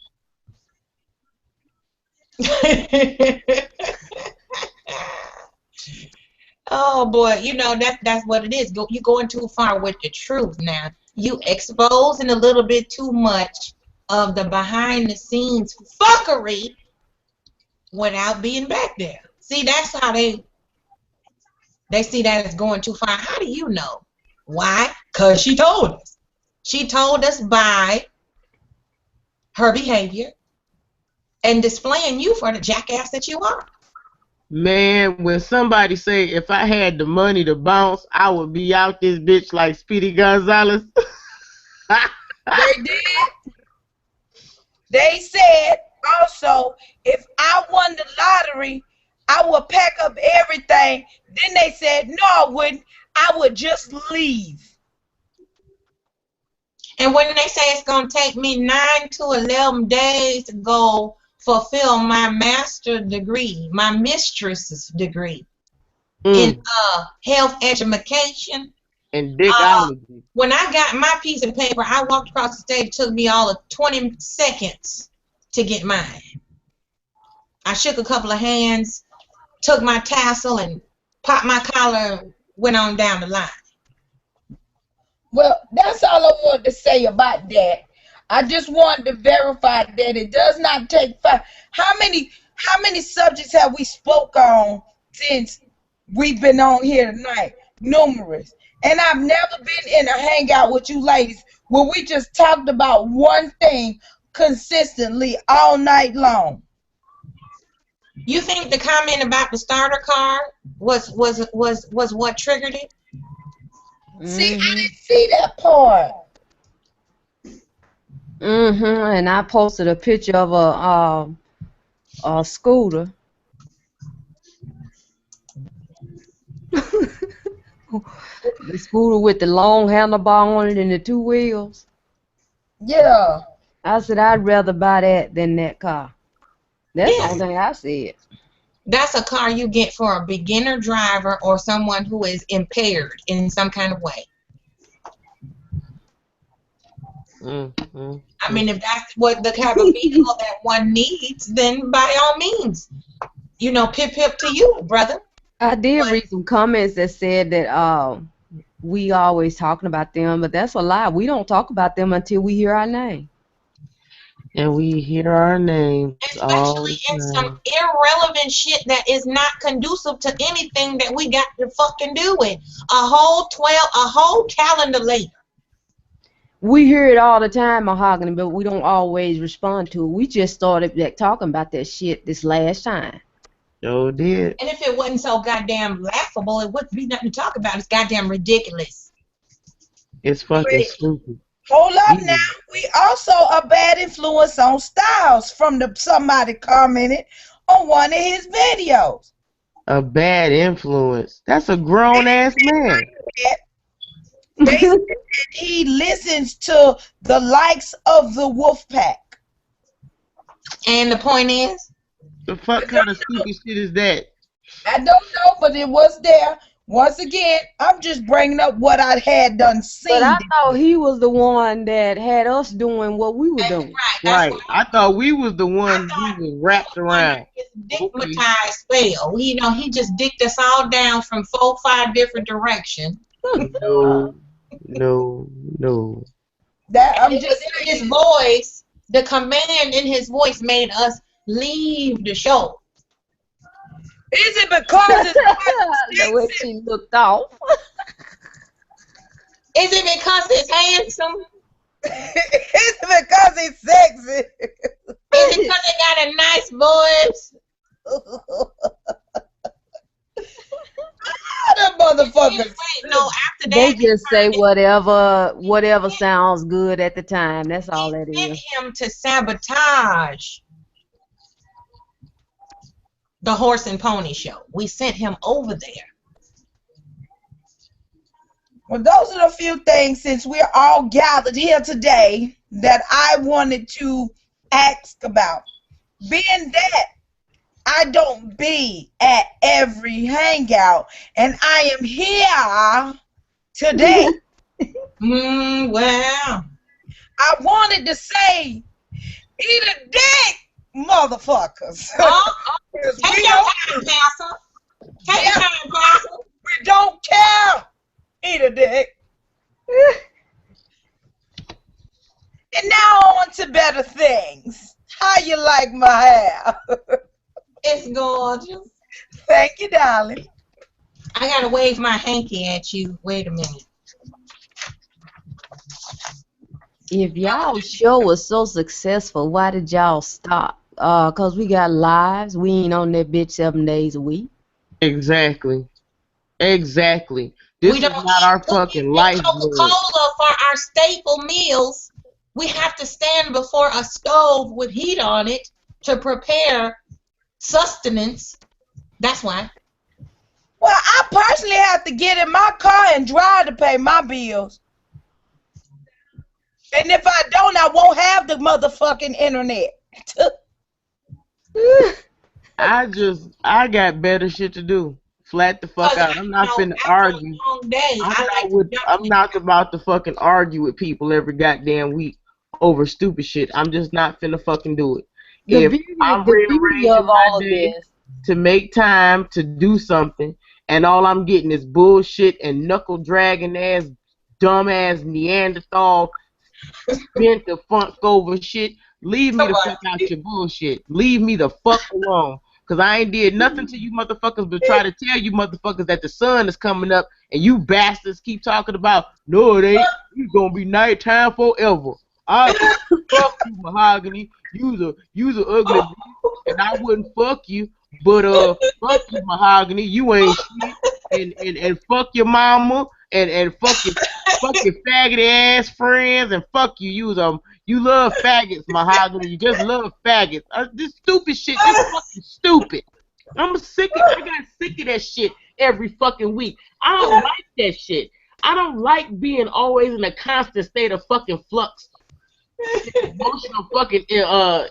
S1: Oh boy, you know that's what it is. You're going too far with the truth now. You exposing a little bit too much of the behind the scenes fuckery without being back there. See, that's how they see that as going too far. How do you know? Why? Because she told us. She told us by her behavior and displaying you for the jackass that you are.
S3: Man, when somebody say if I had the money to bounce, I would be out this bitch like Speedy Gonzalez.
S4: They did. They said also, if I won the lottery, I would pack up everything. Then they said, no, I wouldn't. I would just leave.
S1: And when they say it's going to take me 9 to 11 days to go fulfill my master's degree, my mistress's degree in health education.
S3: And dickology.
S1: When I got my piece of paper, I walked across the stage. It took me all of 20 seconds to get mine. I shook a couple of hands, took my tassel, and popped my collar, and went on down the line.
S4: Well, that's all I wanted to say about that. I just wanted to verify that it does not take 5. How many subjects have we spoke on since we've been on here tonight? Numerous. And I've never been in a hangout with you ladies where we just talked about one thing consistently all night long.
S1: You think the comment about the starter car was what triggered it?
S4: See, I didn't see that part.
S6: And I posted a picture of a scooter. The scooter with the long handlebar on it and the 2 wheels.
S4: Yeah.
S6: I said I'd rather buy that than that car. That's the only thing I said.
S1: That's a car you get for a beginner driver or someone who is impaired in some kind of way. I mean, if that's what the type of vehicle that one needs, then by all means, you know, pip to you, brother.
S6: I did read some comments that said that we always talking about them, but that's a lie. We don't talk about them until we hear our name.
S3: And we hear our names all
S1: Especially
S3: the
S1: in some
S3: time.
S1: irrelevant shit that is not conducive to anything that we got to fucking do with. A whole calendar later.
S6: We hear it all the time, Mahogany, but we don't always respond to it. We just started talking about that shit this last time.
S3: Sure did.
S1: And if it wasn't so goddamn laughable, it wouldn't be nothing to talk about. It's goddamn ridiculous.
S3: It's fucking stupid.
S4: Hold up now. We also a bad influence on Styles from somebody commented on one of his videos.
S3: A bad influence. That's a grown ass man.
S4: They said he listens to the likes of the wolf pack.
S1: And the point is,
S3: The fuck kind of stupid shit is that?
S4: I don't know, but it was there. Once again, I'm just bringing up what I had done seen.
S6: But I thought he was the one that had us doing what we were doing.
S3: Right. I thought we was the one who was wrapped around.
S1: Stigmatized spell. You know, he just dicked us all down from 4-5 different directions.
S3: No.
S4: That I'm
S1: And
S4: just
S1: his voice, the command in his voice made us leave the show.
S4: Is it because
S6: The way she looked off.
S1: Is it because it's handsome?
S4: Is it because he's sexy?
S1: Is it because it got a nice voice?
S4: The motherfuckers.
S1: No, after that,
S6: They just say whatever sounds good at the time. That's all that
S1: we sent
S6: is.
S1: him to sabotage the Horse and Pony show. We sent him over there.
S4: Well, those are the few things, since we're all gathered here today, that I wanted to ask about. Being that I don't be at every hangout, and I am here today,
S1: Well,
S4: I wanted to say, eat a dick, motherfuckers.
S1: take your time, Pastor. Take your time, Pastor.
S4: We don't care. Eat a dick. And now on to better things. How you like my hair?
S1: It's gorgeous.
S4: Thank you, darling.
S1: I gotta wave my hanky at you. Wait a minute.
S6: If y'all show was so successful, why did y'all stop? Cause we got lives. We ain't on that bitch 7 days a week.
S3: Exactly. This
S1: We
S3: is
S1: don't
S3: not our fucking life.
S1: Coca-Cola for our staple meals. We have to stand before a stove with heat on it to prepare sustenance. That's why.
S4: Well, I personally have to get in my car and drive to pay my bills. And if I don't, I won't have the motherfucking internet.
S3: I got better shit to do. Flat the fuck out. I'm not finna argue. I'm not about to fucking argue with people every goddamn week over stupid shit. I'm just not finna fucking do it.
S6: The
S3: If
S6: beauty
S3: I'm
S6: of
S3: rearranging my
S6: all of
S3: day
S6: this.
S3: to make time to do something, and all I'm getting is bullshit and knuckle dragging ass, dumb ass Neanderthal, bent the funk over shit, leave me the fuck out your bullshit. Leave me the fuck alone. Cause I ain't did nothing to you motherfuckers but try to tell you motherfuckers that the sun is coming up, and you bastards keep talking about, no it ain't, it's gonna be nighttime forever. I fuck you, Mahogany. You's a ugly bitch, and I wouldn't fuck you, but fuck you, Mahogany. You ain't shit, and fuck your mama, and fuck your faggoty ass friends, and fuck you. You love faggots, Mahogany. You just love faggots. This stupid shit, this fucking stupid. I got sick of that shit every fucking week. I don't like that shit. I don't like being always in a constant state of fucking flux. Emotional fucking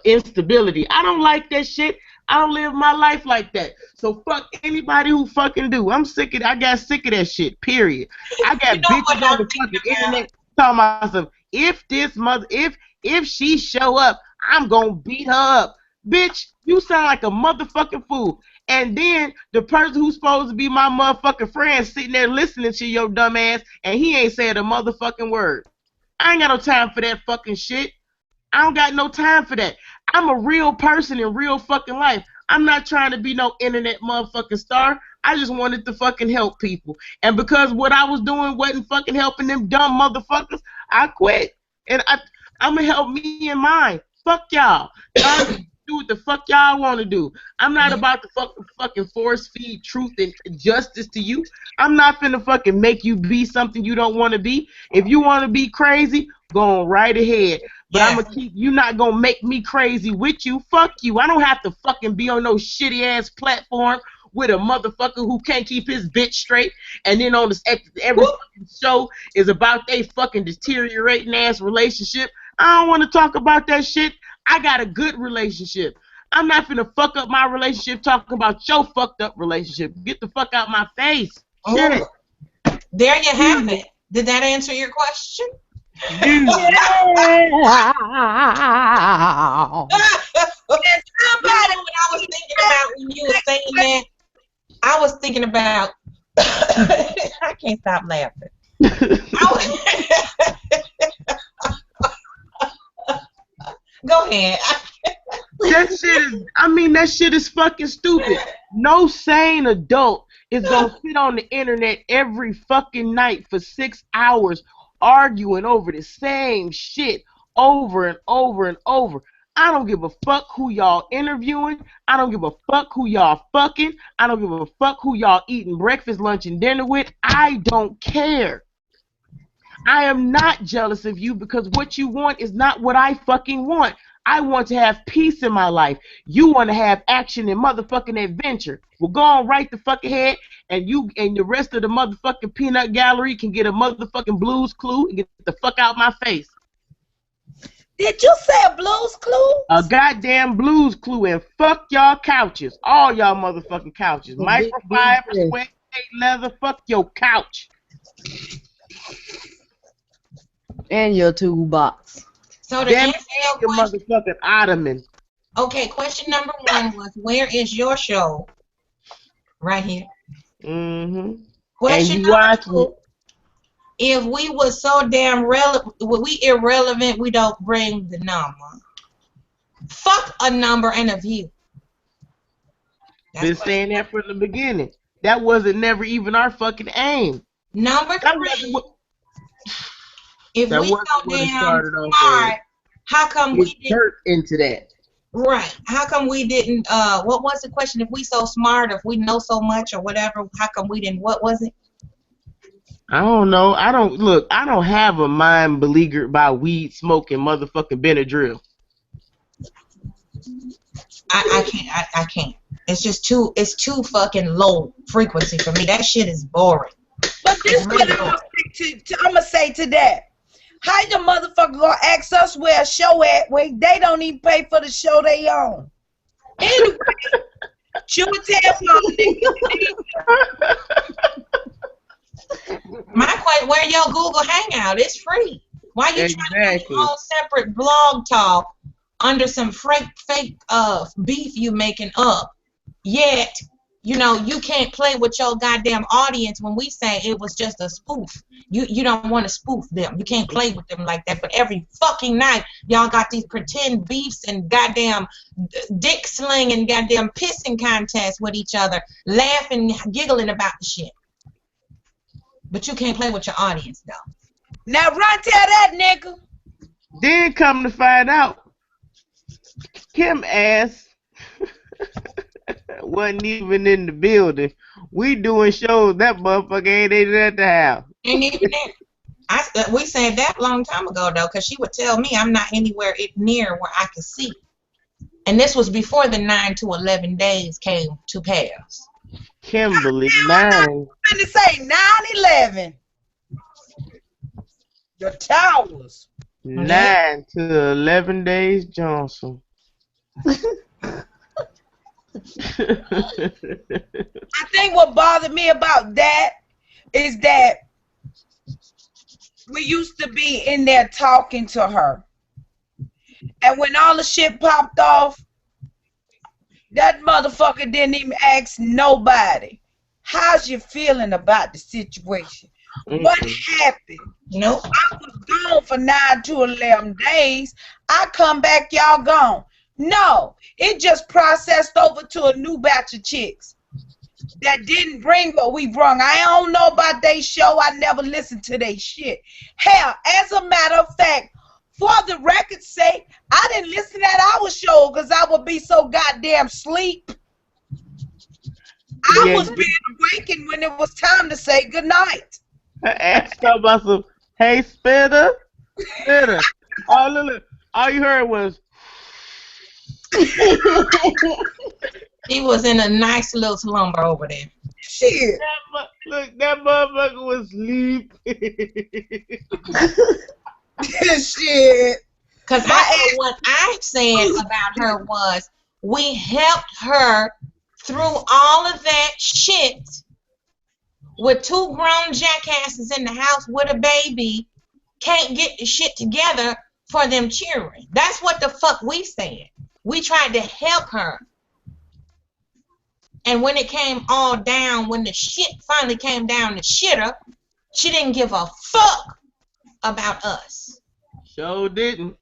S3: instability. I don't like that shit. I don't live my life like that. So fuck anybody who fucking do. I got sick of that shit, period. I got bitches on the fucking internet talking about myself. If she show up, I'm gonna beat her up. Bitch, you sound like a motherfucking fool. And then the person who's supposed to be my motherfucking friend sitting there listening to your dumb ass, and he ain't said a motherfucking word. I ain't got no time for that fucking shit. I don't got no time for that. I'm a real person in real fucking life. I'm not trying to be no internet motherfucking star. I just wanted to fucking help people. And because what I was doing wasn't fucking helping them dumb motherfuckers, I quit. And I'm going to help me and mine. Fuck y'all. Y'all do what the fuck y'all want to do. I'm not about to fucking force feed truth and justice to you. I'm not finna fucking make you be something you don't want to be. If you want to be crazy, go on right ahead. But I'm gonna keep you not gonna make me crazy with you. Fuck you. I don't have to fucking be on no shitty ass platform with a motherfucker who can't keep his bitch straight, and then on this every fucking show is about they fucking deteriorating ass relationship. I don't want to talk about that shit. I got a good relationship. I'm not finna fuck up my relationship talking about your fucked up relationship. Get the fuck out my face. Shit.
S1: There you have it. Did that answer your question?
S3: Dude.
S1: Somebody what I was thinking about when you were saying that, I was thinking about I can't stop laughing. Go ahead.
S3: That shit is fucking stupid. No sane adult is gonna sit on the internet every fucking night for 6 hours arguing over the same shit over and over and over. I don't give a fuck who y'all interviewing. I don't give a fuck who y'all fucking. I don't give a fuck who y'all eating breakfast, lunch, and dinner with. I don't care. I am not jealous of you because what you want is not what I fucking want. I want to have peace in my life. You want to have action and motherfucking adventure. Well, go on right the fuck ahead, and you and the rest of the motherfucking peanut gallery can get a motherfucking Blues Clue and get the fuck out my face.
S4: Did you say a Blues Clue?
S3: A goddamn Blues Clue, and fuck y'all couches. All y'all motherfucking couches. Microfiber, sweat, leather, fuck your couch.
S6: And your toolbox.
S1: So to answer your question,
S3: motherfucking ottoman.
S1: Okay, question number 1 was, where is your show? Right here.
S3: Mm-hmm.
S1: Question number 2, if we were so damn we irrelevant, we don't bring the number. Fuck a number and a view.
S3: Been saying that from the beginning. That wasn't never even our fucking aim.
S1: Number 3, if we so damn smart, how come we didn't
S3: into that?
S1: Right. How come we didn't what was the question? If we so smart, if we know so much or whatever, how come we didn't, what was it?
S3: I don't know. I don't have a mind beleaguered by weed smoking motherfucking Benadryl.
S1: I can't. It's just too fucking low frequency for me. That shit is boring.
S4: But this is what I'm gonna say to that. How the motherfucker gonna ask us where a show at when they don't even pay for the show they own? Anyway, shoot tell
S1: my question, where your Google Hangout? It's free. Why you trying to do your own separate blog talk under some fake beef you making up? Yet, you know, you can't play with your goddamn audience when we say it was just a spoof. You don't want to spoof them. You can't play with them like that. But every fucking night, y'all got these pretend beefs and goddamn dick sling and goddamn pissing contests with each other, laughing, giggling about the shit. But you can't play with your audience, though.
S4: Now run tell that nigga.
S3: Then come to find out, Kim ass wasn't even in the building. We doing shows, that motherfucker ain't even at the house.
S1: Ain't even there. We said that a long time ago, though, because she would tell me I'm not anywhere near where I can see. And this was before the 9 to 11 days came to pass.
S3: Kimberly, 9.
S4: I'm going to say 9/11. The towers.
S3: 9 to 11 days, Johnson.
S4: I think what bothered me about that is that we used to be in there talking to her. And when all the shit popped off, That motherfucker didn't even ask nobody. How's you feeling about the situation? What happened?
S1: Nope.
S4: I was gone for 9 to 11 days. I come back, y'all gone. No, it just processed over to a new batch of chicks that didn't bring what we brung. I don't know about they show. I never listened to they shit. Hell, as a matter of fact, for the record's sake, I didn't listen to our show because I would be so goddamn sleep. I was being awakened when it was time to say goodnight.
S3: I asked her about some, hey, Spitter. Oh, look. All you heard was.
S1: He was in a nice little slumber over there.
S4: Shit.
S3: That motherfucker was asleep.
S4: Shit.
S1: Because what I said about her was we helped her through all of that shit with 2 grown jackasses in the house with a baby, can't get the shit together for them children. That's what the fuck we said. We tried to help her. And when it came all down, when the shit finally came down to shit her, she didn't give a fuck about us.
S3: Sure didn't.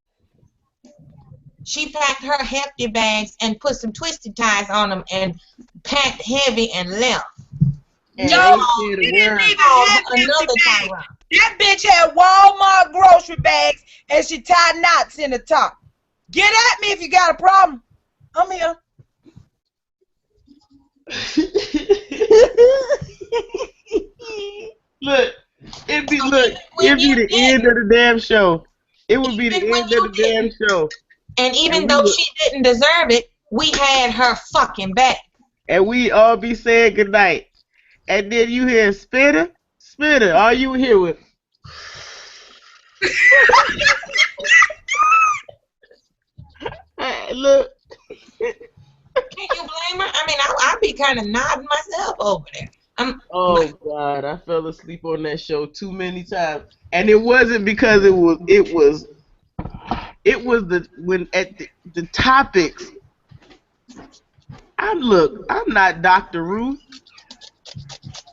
S1: She packed her hefty bags and put some twisted ties on them and packed heavy and left.
S3: And
S4: No, she didn't even have
S1: another
S4: bags.
S1: Tyra.
S4: That bitch had Walmart grocery bags and she tied knots in the top. Get at me if you got a problem. I'm here.
S3: Look, it'd be the end of the damn show. It would be the end of the damn show.
S1: And even though she didn't deserve it, we had her fucking back.
S3: And we all be saying goodnight. And then you hear Spitter, all you hear was. Look.
S1: Can't you blame her? I mean, I'd be kind of nodding myself over there.
S3: Oh God, I fell asleep on that show too many times, and it wasn't because it was the topics. I'm not Dr. Ruth.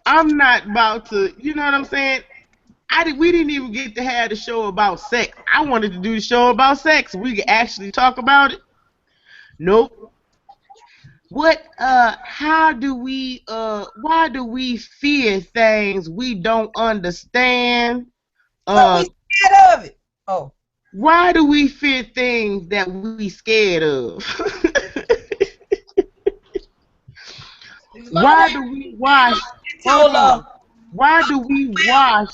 S3: I'm not about to, you know what I'm saying? We didn't even get to have the show about sex. I wanted to do the show about sex. We could actually talk about it. Nope. Why do we fear things we don't understand?
S4: We scared of it. Oh.
S3: Why do we fear things that we scared of? Why do we wash? Why do we wash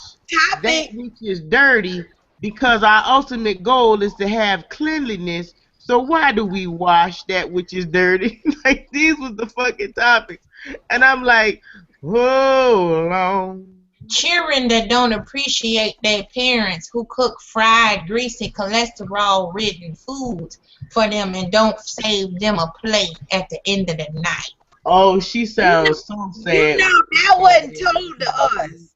S3: that which is dirty? Because our ultimate goal is to have cleanliness. So why do we wash that which is dirty? Like, these was the fucking topics. And I'm like, whoa, long.
S1: Children that don't appreciate their parents who cook fried, greasy, cholesterol-ridden foods for them and don't save them a plate at the end of the night.
S3: Oh, she sounds so sad.
S4: You know, that wasn't told to us.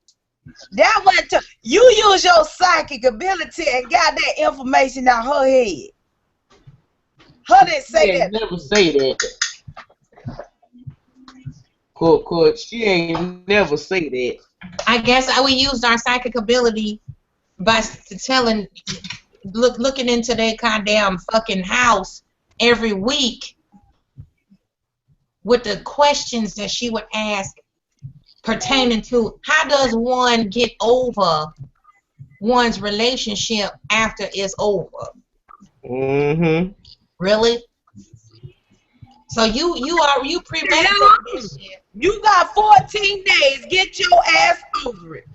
S4: That wasn't told. You use your psychic ability and got that information out her head. Her didn't say that.
S3: Never say that. Court, she ain't never say that.
S1: I guess we used our psychic ability by looking into their goddamn fucking house every week with the questions that she would ask pertaining to how does one get over one's relationship after it's over.
S3: Mm-hmm.
S1: Really? So you premeditated this shit.
S4: You got 14 days. Get your ass over it.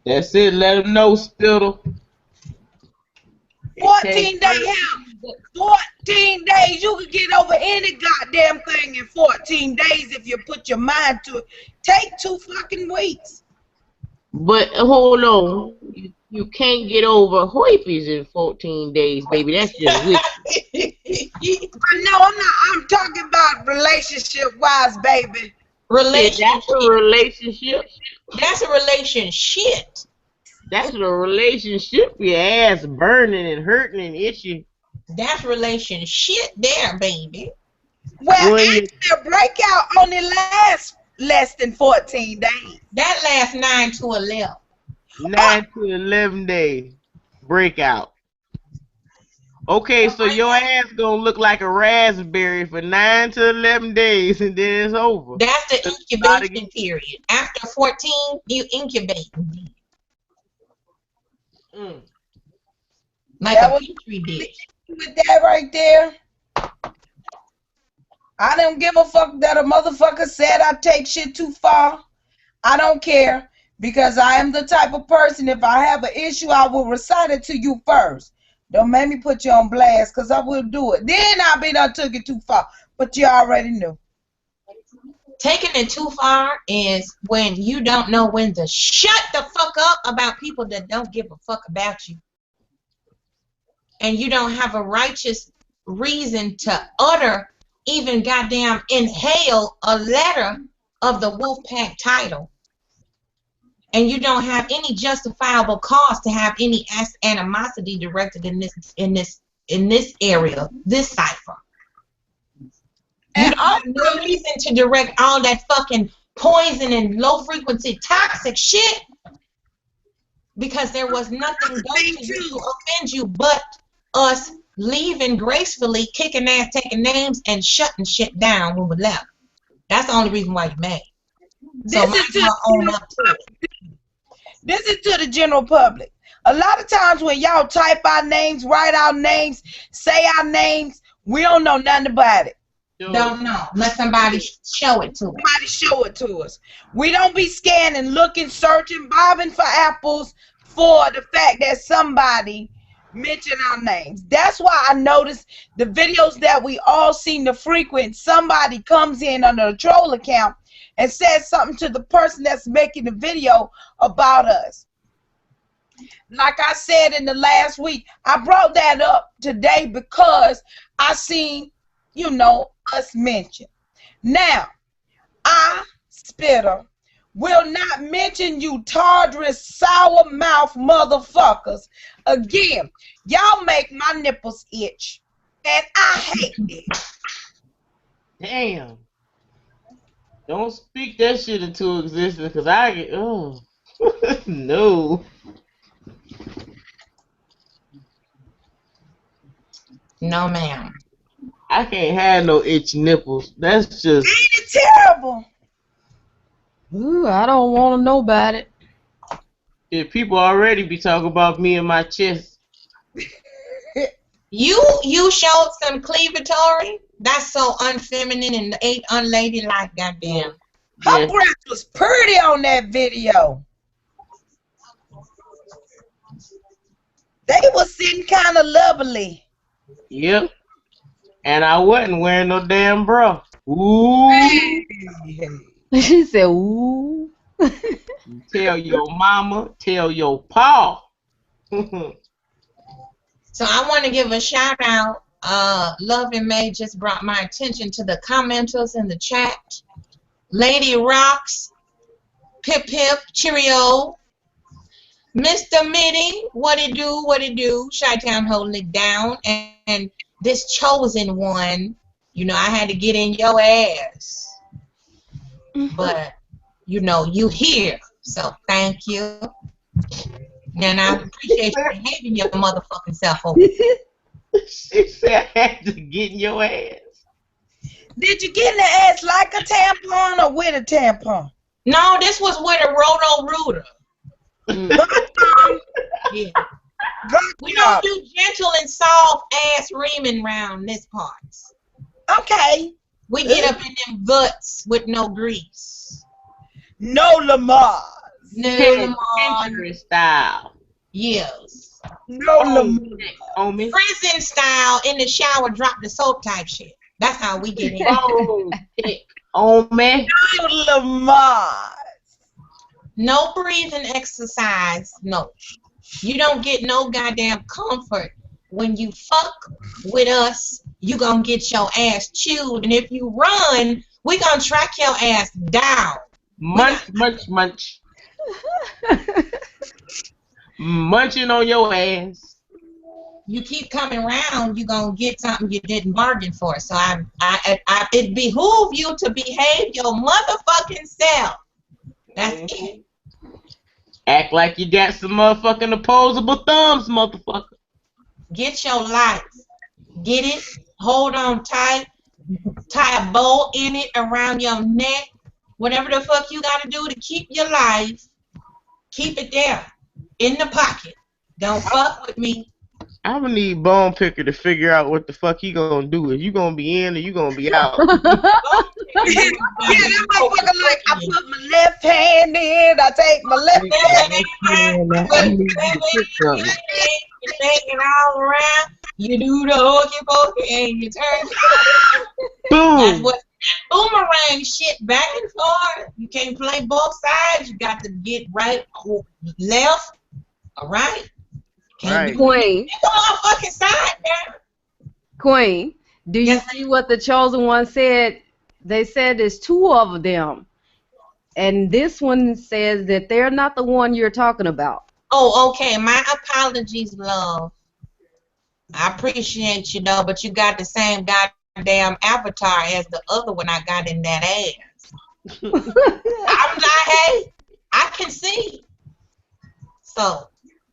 S3: That's it. Let them know, Spittle.
S4: 14 days. 14 days. You can get over any goddamn thing in 14 days if you put your mind to it. Take 2 fucking weeks.
S3: But hold on. You can't get over herpes in 14 days, baby. That's just wicked.
S4: No, I'm not. I'm talking about relationship-wise, baby.
S3: That's a relationship.
S1: That's a relationship.
S3: That's a relationship. Your ass burning and hurting and itching.
S1: That's relationship there, baby.
S4: Well,
S3: When you,
S4: actually, a breakout only lasts less than 14 days.
S1: That lasts 9 to 11.
S3: 9 to 11 days breakout. Okay, so your ass gonna look like a raspberry for 9 to 11 days, and then it's over.
S1: That's the
S3: Start
S1: incubation period. After 14, you incubate.
S3: Mm.
S1: Like
S4: That
S1: a
S4: was
S1: petri dish.
S4: with that right there. I don't give a fuck that a motherfucker said I take shit too far. I don't care because I am the type of person, if I have an issue, I will recite it to you first. Don't make me put you on blast because I will do it. Then I'll be done took it too far. But you already knew.
S1: Taking it too far is when you don't know when to shut the fuck up about people that don't give a fuck about you. And you don't have a righteous reason to utter, even goddamn inhale a letter of the Wolfpack title. And you don't have any justifiable cause to have any animosity directed in this area, this cipher. You don't have no reason to direct all that fucking poison and low frequency toxic shit because there was nothing done to you to offend you but us leaving gracefully, kicking ass, taking names, and shutting shit down when we left. That's the only reason why you're mad. So might as well own up to it.
S4: This is to the general public. A lot of times when y'all type our names, write our names, say our names, we don't know nothing about it.
S1: Don't know. Let somebody show it to us.
S4: Somebody show it to us. We don't be scanning, looking, searching, bobbing for apples for the fact that somebody mentioned our names. That's why I noticed the videos that we all seem to frequent, somebody comes in under a troll account and says something to the person that's making the video about us. Like I said in the last week, I brought that up today because I seen, you know, us mentioned. Now, I, Spitter, will not mention you tawdrous, sour mouth motherfuckers again. Y'all make my nipples itch, and I hate it.
S3: Damn. Don't speak that shit into existence, because I get, oh, no.
S1: No, ma'am.
S3: I can't have no itchy nipples. That's just...
S4: Ain't it terrible?
S6: Ooh, I don't want to know about it.
S3: Yeah, people already be talking about me and my chest.
S1: You showed some cleavatory? That's so unfeminine and ain't unladylike, goddamn.
S4: Her
S3: Yeah.
S4: breath was pretty on that video. They was sitting kind of lovely.
S3: Yep. And I wasn't wearing no damn bra. Ooh.
S6: She said, ooh.
S3: Tell your mama, tell your pa.
S1: So I want to give a shout out. Love and May just brought my attention to the commenters in the chat. Lady Rocks, Pip Pip, Cheerio, Mr. Mitty, what it do, Chi-Town holding it down, and this chosen one, you know, I had to get in your ass. But, you know, you here, so thank you. And I appreciate you behaving your motherfucking self over.
S3: She said I had to get in your ass.
S4: Did you get in the ass like a tampon or with a tampon?
S1: No, this was with a roto-rooter. Yeah.
S4: Good
S1: We
S4: job.
S1: don't do gentle and soft ass reaming round this parts.
S4: Okay.
S1: We get up in them guts with no grease.
S4: No Lamar.
S1: No,
S3: Penitentiary style.
S1: yes.
S4: No Lamar.
S3: On me.
S1: Prison style in the shower, drop the soap type shit. That's how we get in.
S3: Oh, shit. On me.
S4: No Lamar.
S1: No breathing exercise. No. You don't get no goddamn comfort. When you fuck with us, you gonna get your ass chewed. And if you run, we gonna track your ass down.
S3: Munch, munch, munch. Munching on your ass.
S1: you keep coming around, you're gonna get something you didn't bargain for. So it behooves you to behave your motherfucking self. That's it.
S3: Act like you got some motherfucking opposable thumbs, motherfucker.
S1: Get your life. Get it. Hold on tight. Tie a bow in it around your neck. Whatever the fuck you gotta do to keep your life. Keep it there. In the pocket. Don't fuck with me.
S3: I'm gonna need Bone Picker to figure out what the fuck he gonna do. Is you gonna be in or you gonna be out?
S4: Yeah, that motherfucker like, I put my left hand in, I take my left hand.
S1: You're taking all around. You do the hokey pokey and you turn.
S3: Boom.
S1: That's what boomerang shit back and forth. You can't play both sides. You got to get right, left, all right.
S3: Right.
S6: Queen,
S1: Pick a motherfucking side now.
S6: Queen, do you
S1: Yes.
S6: see what the chosen one said? They said there's two of them, and this one says that they're not the one you're talking about.
S1: Oh, okay. My apologies, love. I appreciate you, though, but you got the same goddamn avatar as the other one I got in that ass. I'm not, hey, I can see. So,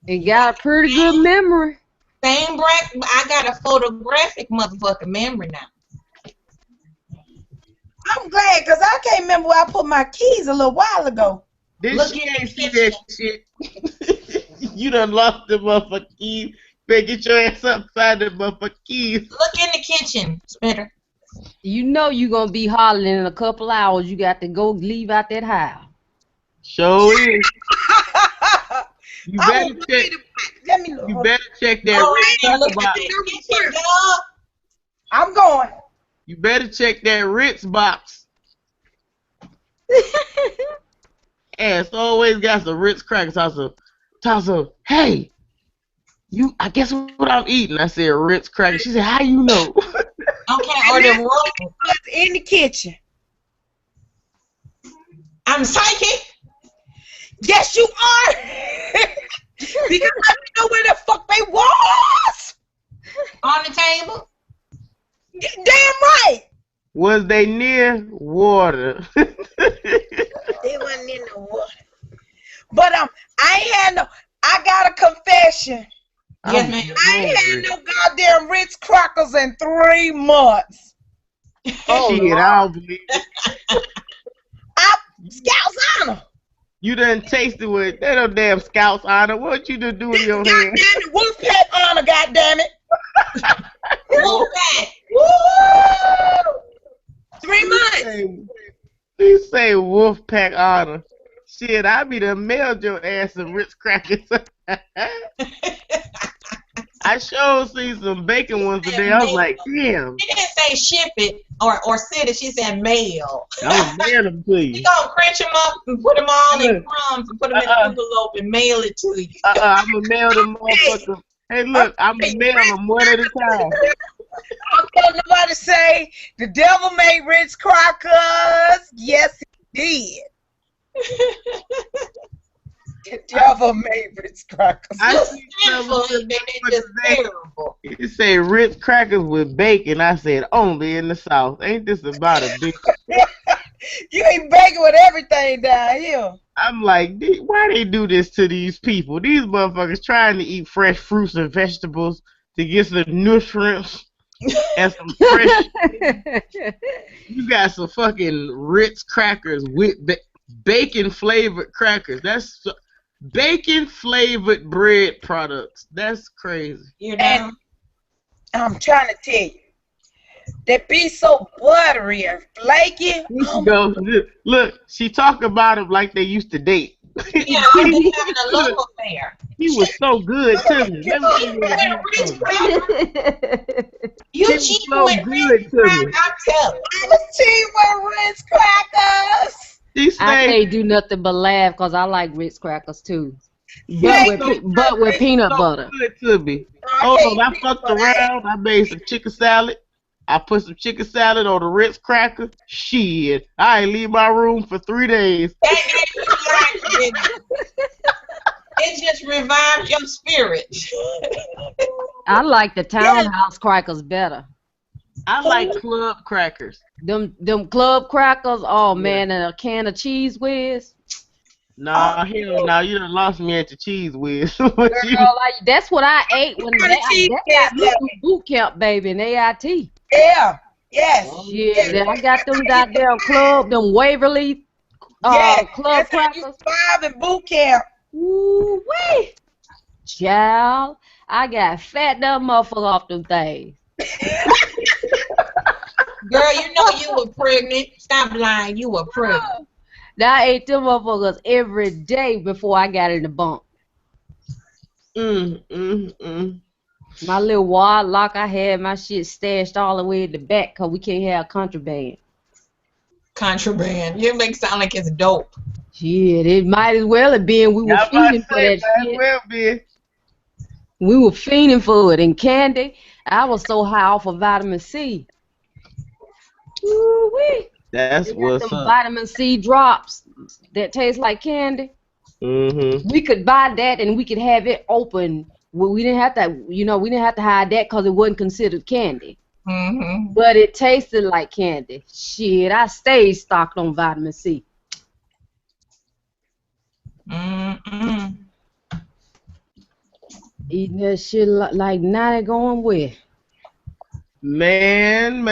S6: You got a pretty good memory.
S1: same breath, I got a photographic motherfucking memory now.
S4: I'm glad, because I can't remember where I put my keys a little while ago.
S3: This
S1: Look
S3: shit
S1: in
S3: ain't
S1: the
S3: see that shit. You done lost the motherfucking keys. Better get your ass upside the motherfucking keys.
S1: Look in the kitchen, Spitter.
S6: You know you gonna be hollering in a couple hours. You got to go leave out that house.
S3: Show is. You
S4: I
S3: better
S4: will
S3: check.
S4: Let me look.
S3: You better check that
S1: All right,
S3: Ritz
S1: now look
S3: box.
S1: in the kitchen, dog.
S4: I'm going.
S3: You better check that Ritz box. Ass always got some Ritz crackers. Tassa, hey, I guess what I'm eating. I said Ritz crackers. She said, how you know?
S1: Okay, or the roll.
S4: It's in the kitchen.
S1: I'm psychic.
S4: Yes, you are. Because I didn't know where the fuck they was.
S1: On the table.
S4: Damn right.
S3: Was they near water?
S4: They wasn't in the water. But I ain't had no. I got a confession.
S1: Yes, ma'am.
S4: I ain't had no goddamn Ritz crackers in 3 months.
S3: Oh, shit, I don't believe it.
S4: Scouts honor.
S3: You done tasted with that no damn Scouts honor. What you done do in your
S4: Goddamn
S3: hand?
S4: it, Wolfpack honor. Goddamn it.
S1: Wolfpack.
S4: Woo! 3 months.
S3: He say Wolfpack honor. Shit, I be done mailed your ass some Ritz crackers. I sure see some bacon ones today. I was like, damn.
S1: She didn't say ship it or send it. She said mail.
S3: I'm gonna mail them to
S1: You
S3: you.
S1: gonna crunch them up and put them all in crumbs and put them in an envelope and mail it to you.
S3: I'm gonna mail them motherfuckers. Hey, look, I'm gonna mail them one at a time.
S4: Okay, nobody say the devil made Ritz crackers. Yes, he did. The devil made Ritz crackers.
S3: I
S1: Just
S3: see some
S1: terrible.
S3: of them
S1: They
S3: motherfuckers
S1: just
S3: say-
S1: terrible.
S3: You say Ritz crackers with bacon. I said only in the South. Ain't this about a bitch?
S4: You ain't begging with everything down here.
S3: I'm like, why they do this to these people? These motherfuckers trying to eat fresh fruits and vegetables to get some nutrients and some fresh. You got some fucking Ritz crackers with bacon flavored crackers. That's bacon flavored bread products. That's crazy.
S1: You know?
S4: I'm trying to tell you. They be so buttery and flaky.
S3: She goes, look, she talk about them like they used to date.
S1: Yeah, I'm having a love affair.
S3: He was so good to me. Let me tell you what he was.
S1: You
S3: He was
S1: cheat
S3: so
S1: with
S3: good
S1: Ritz
S3: to me.
S1: crackers, I'm telling
S4: I was cheap with Ritz crackers.
S3: She
S6: I
S3: say,
S6: can't do nothing but laugh because I like Ritz crackers too.
S3: Yeah,
S6: But with peanut
S3: so
S6: butter.
S3: good to me. Oh, I fucked around. I made some chicken salad. I put some chicken salad on the Ritz cracker. Shit, I ain't leave my room for 3 days.
S1: It just revived your spirit.
S6: I like the townhouse crackers better.
S3: I like club crackers.
S6: Them club crackers, oh man, and a can of Cheese Whiz.
S3: Nah, hell no, you done lost me at the cheese whiz.
S6: Girl, like that's what I ate when that got me through boot camp, baby, and AIT.
S4: Yeah. Yes.
S6: Yeah, I got them goddamn them Waverly club crackers.
S4: 5 in boot camp.
S6: Ooh wee. Child, I got fat dumb motherfucker off them things.
S1: Girl, you know you were pregnant. Stop lying. You were pregnant.
S6: Now I ate them motherfuckers every day before I got in the bunk. My little wad lock, I had my shit stashed all the way in the back because we can't have contraband.
S1: Contraband. You make it sound like it's dope.
S6: Shit, it might as well have been. We were fiending for that shit. We were fiending for it. And candy, I was so high off of vitamin C. Woo-wee.
S3: That's what's
S6: them
S3: up.
S6: Vitamin C drops that taste like candy. We could buy that and we could have it open. We didn't have to, we didn't have to hide that because it wasn't considered candy. But it tasted like candy. Shit, I stayed stocked on vitamin C. Eating that shit like now they going where?
S3: Man,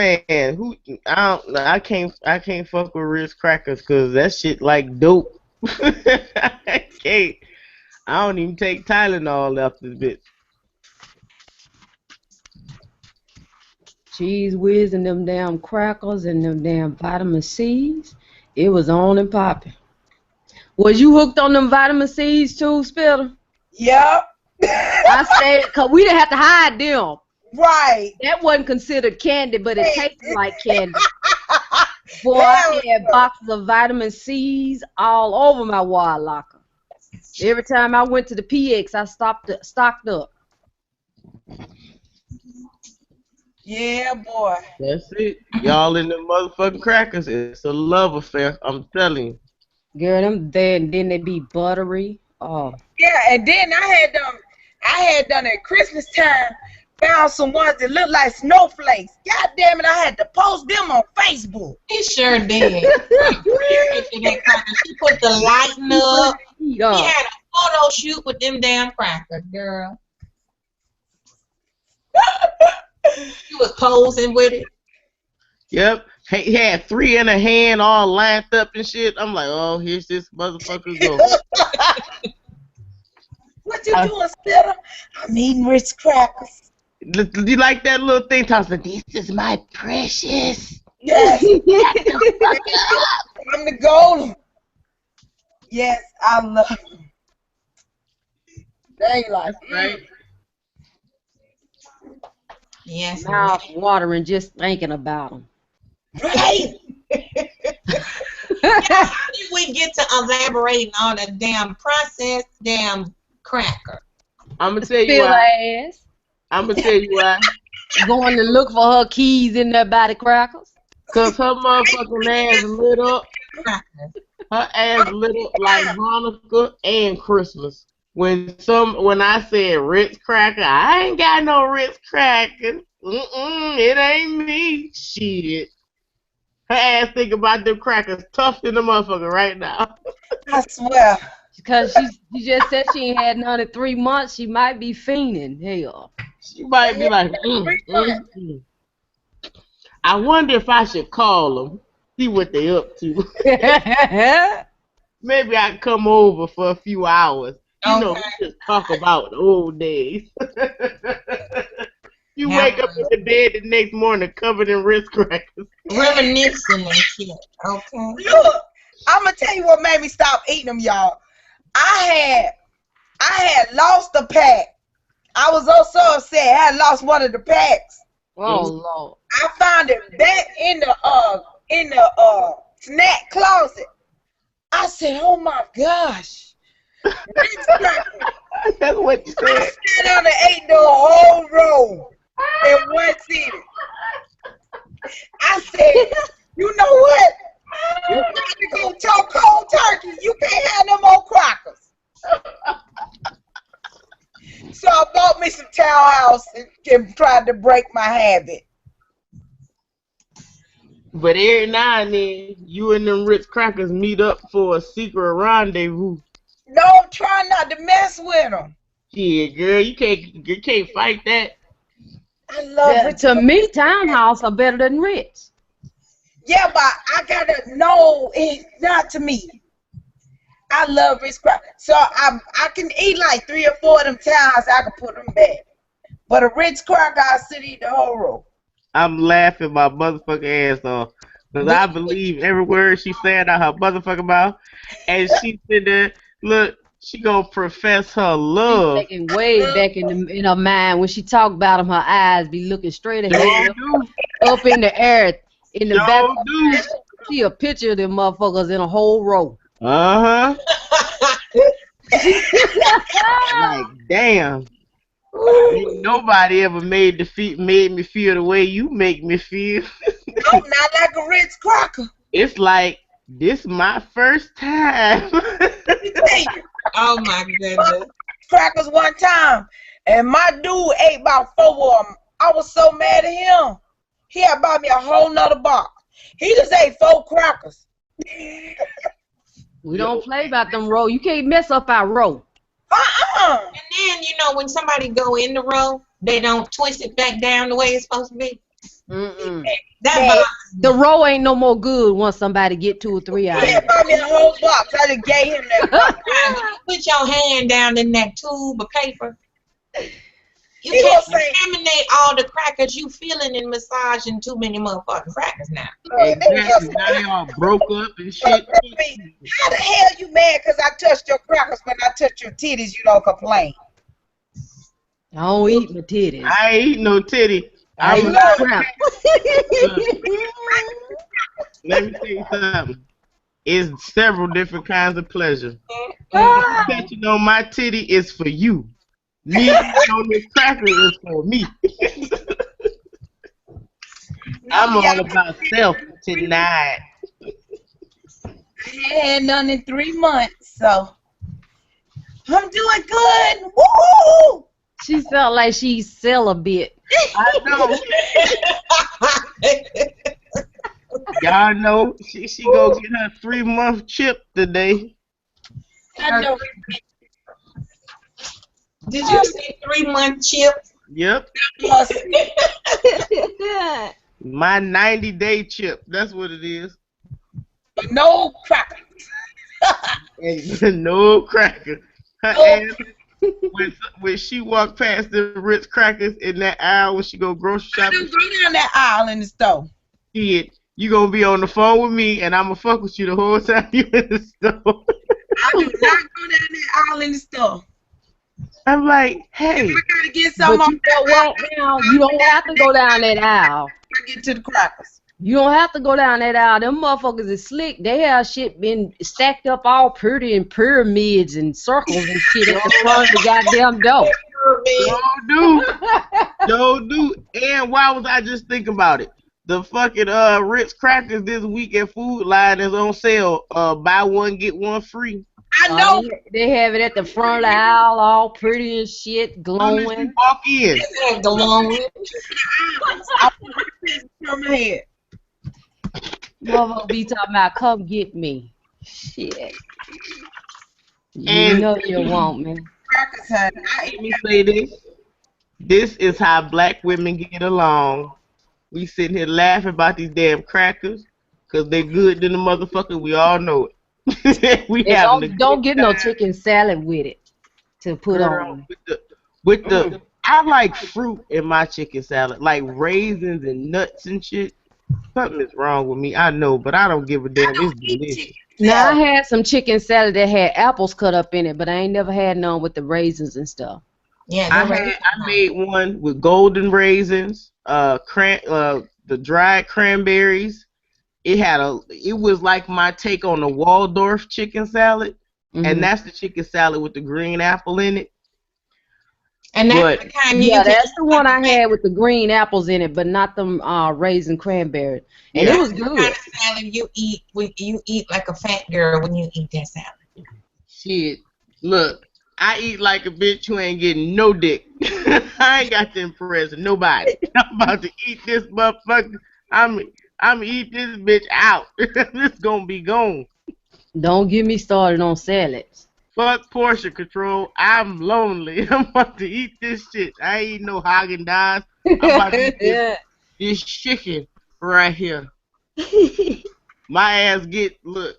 S3: who I can't fuck with Ritz crackers because that shit like dope. I can't. I don't even take Tylenol after this bitch.
S6: Cheese Whiz and them damn crackers and them damn vitamin C's. It was on and popping. Was you hooked on them vitamin C's too, Spitter?
S4: Yep.
S6: I stayed because we didn't have to hide them.
S4: Right.
S6: That wasn't considered candy, but it tasted like candy. Boy, I had boxes of vitamin C's all over my wall locker. Every time I went to the PX, I stocked up.
S4: Yeah, boy.
S3: That's it. Y'all in the motherfucking crackers. It's a love affair. I'm telling you.
S6: Girl, them there and then they be buttery. Oh.
S4: Yeah, and then I had done at Christmas time. Found some ones that look like snowflakes. God damn it, I had to post them on Facebook.
S1: He sure did. She put the lighting up. He had a photo shoot with them damn crackers, girl. He was posing with it.
S3: Yep. He had 3 in a hand all lined up and shit. I'm like, oh, here's this motherfucker go.
S4: What you doing, Spitter? I'm eating Ritz crackers.
S3: You like that little thing? Toss like, this is my precious.
S4: Yes. I'm the golden. Yes, I love them. They like
S3: right.
S1: Yes.
S6: Mouth watering just thinking about them.
S4: Right.
S1: How did we get to elaborating on a damn processed damn cracker?
S3: I'm gonna tell you why. I'm gonna tell you why.
S6: Going to look for her keys in there by the crackers.
S3: Cause her motherfucking ass lit up. Her ass lit up like Hanukkah and Christmas. When I said Ritz cracker, I ain't got no Ritz cracker. It ain't me. Shit. Her ass think about them crackers tough in the motherfucker right now.
S4: I swear.
S6: Because she just said she ain't had none in 3 months. She might be fiending. Hell.
S3: She might be like, I wonder if I should call them, see what they up to. Maybe I can come over for a few hours. You know, we just talk about the old days. You wake up in the bed the next morning covered in Ritz crackers.
S1: Reminiscing and shit. Okay.
S4: Look, I'm gonna tell you what made me stop eating them, y'all. I had lost a pack. I was so upset. I had lost one of the packs.
S6: Oh Lord!
S4: I found it back in the snack closet. I said, "Oh my gosh!"
S3: That's what you said.
S4: I sat down and ate the whole roll in one sitting. I said, "You know what? You got to go talk cold turkey. You can't have no more crackers." So I bought me some townhouse and tried to break my habit.
S3: But every now and then, you and them Ritz crackers meet up for a secret rendezvous.
S4: No, I'm trying not to mess with them.
S3: Yeah, girl, you can't fight that.
S4: I love
S6: Yeah,
S4: Ritz.
S6: to me, townhouse are better than Ritz.
S4: Yeah, but I gotta know it's not to me. I love Ritz crackers. So I can eat like 3 or 4 of them townhouse. I can put them back. But a Ritz cracker, I sit eat the whole roll.
S3: I'm laughing my motherfucking ass off. Because I believe every word she said out her motherfucking mouth. And she said that, look, she gonna profess her love.
S6: Taking way back in her mind when she talk about them, her eyes be looking straight ahead, up in the air, in the back. See a picture of them motherfuckers in a whole row.
S3: Uh-huh. Like, damn. Ain't nobody ever made me feel the way you make me feel.
S4: No, not like a Ritz cracker.
S3: It's like, this my first time.
S1: Oh my goodness.
S4: Crackers one time, and my dude ate about 4 of them. I was so mad at him. He had bought me a whole nother box. He just ate 4 crackers.
S6: We don't play about them row. You can't mess up our row.
S4: Uh-uh.
S1: And then, you know, when somebody go in the row, they don't twist it back down the way it's supposed to be.
S6: Mm-mm.
S1: The
S6: row ain't no more good once somebody get 2 or 3 out.
S4: He had bought me a whole box. I just gave him that.
S1: Put your hand down in that tube of paper. You
S4: He
S1: can't
S4: gonna say-
S1: contaminate all the crackers you feeling and massaging too many motherfucking crackers now.
S3: Exactly. Now they all broke up and shit.
S4: How the hell you mad because I touched your crackers when I touched your titties? You don't complain.
S6: I don't eat my titties.
S3: I ain't eat no titty.
S6: I eat crap.
S3: Let me tell you something. It's several different kinds of pleasure. Touching on my titty is for you. Me on this cracker is for me. I'm all about self tonight.
S4: I had none in 3 months, so I'm doing good. Woo!
S6: She felt like she sell a bit.
S3: I know. Y'all know she go get her 3-month chip today.
S4: I know.
S1: Did you say 3-month chip?
S3: Yep. My 90-day chip. That's what it is.
S4: No cracker.
S3: And no cracker. Her ass, when she walked past the Ritz crackers in that aisle when she go grocery
S4: I
S3: shopping,
S4: don't go down that aisle in the store.
S3: shit, you gonna be on the phone with me and I'm gonna fuck with you the whole time you in the store.
S4: I do not go down that aisle in the store.
S3: I'm like, hey.
S4: If I gotta get
S6: But
S4: something,
S6: you know what now? You don't have to go down that aisle.
S4: I get to the crackers.
S6: You don't have to go down that aisle. Them motherfuckers is slick. They have shit been stacked up all pretty in pyramids and circles and shit at the front of the goddamn door.
S3: Don't do. And why was I just thinking about it? The fucking Ritz crackers this week at Food Line is on sale. Buy one get one free.
S4: I know.
S6: They have it at the front of the aisle, all pretty and shit, glowing.
S3: Walk in.
S1: Glowing.
S4: From my head.
S6: Motherfucker be talking about, come get me. Shit. You
S3: And-
S6: know you want me.
S4: Crackers, honey.
S3: Let me say this. This is how black women get along. We sitting here laughing about these damn crackers because they're good than the motherfucker. We all know it. We
S6: And
S3: having a
S6: don't
S3: good
S6: get no
S3: time.
S6: chicken salad with it to put
S3: Girl,
S6: on.
S3: with the I like fruit in my chicken salad, like raisins and nuts and shit. Something is wrong with me, I know, but I don't give a damn. It's delicious.
S6: Now I had some chicken salad that had apples cut up in it, but I ain't never had none with the raisins and stuff.
S1: Yeah,
S3: I made one with golden raisins, the dried cranberries. It was like my take on the Waldorf chicken salad, and that's the chicken salad with the green apple in it.
S1: And that's
S3: But-
S1: the kind
S6: Yeah, that's the one I had with the green apples in it, but not them raisin cranberry. And
S3: Yeah.
S6: it was
S1: the kind
S6: good.
S1: of salad you eat like a fat girl when you eat that salad.
S3: Shit, look, I eat like a bitch who ain't getting no dick. I ain't got to impress nobody. I'm about to eat this motherfucker. I'm eat this bitch out. This gonna be gone.
S6: Don't get me started on salads.
S3: Fuck portion control. I'm lonely. I'm about to eat this shit. I ain't no Haagen-Dazs. I'm about to eat this chicken right here. My ass look.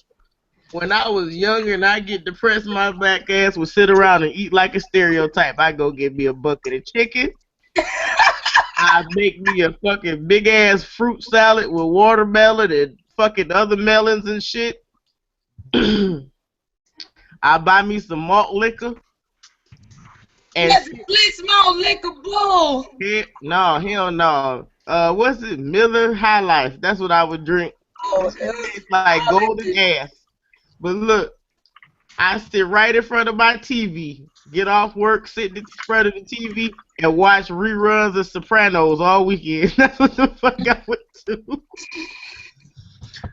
S3: When I was younger and I get depressed, my black ass would sit around and eat like a stereotype. I go get me a bucket of chicken. I make me a fucking big ass fruit salad with watermelon and fucking other melons and shit. I buy me some malt liquor. And
S4: Let's split small liquor bull.
S3: no, hell no. What's it? Miller High Life. That's what I would drink. It's like golden ass. But look, I sit right in front of my TV, get off work, sit in front of the TV, and watch reruns of Sopranos all weekend. That's what the fuck I would do.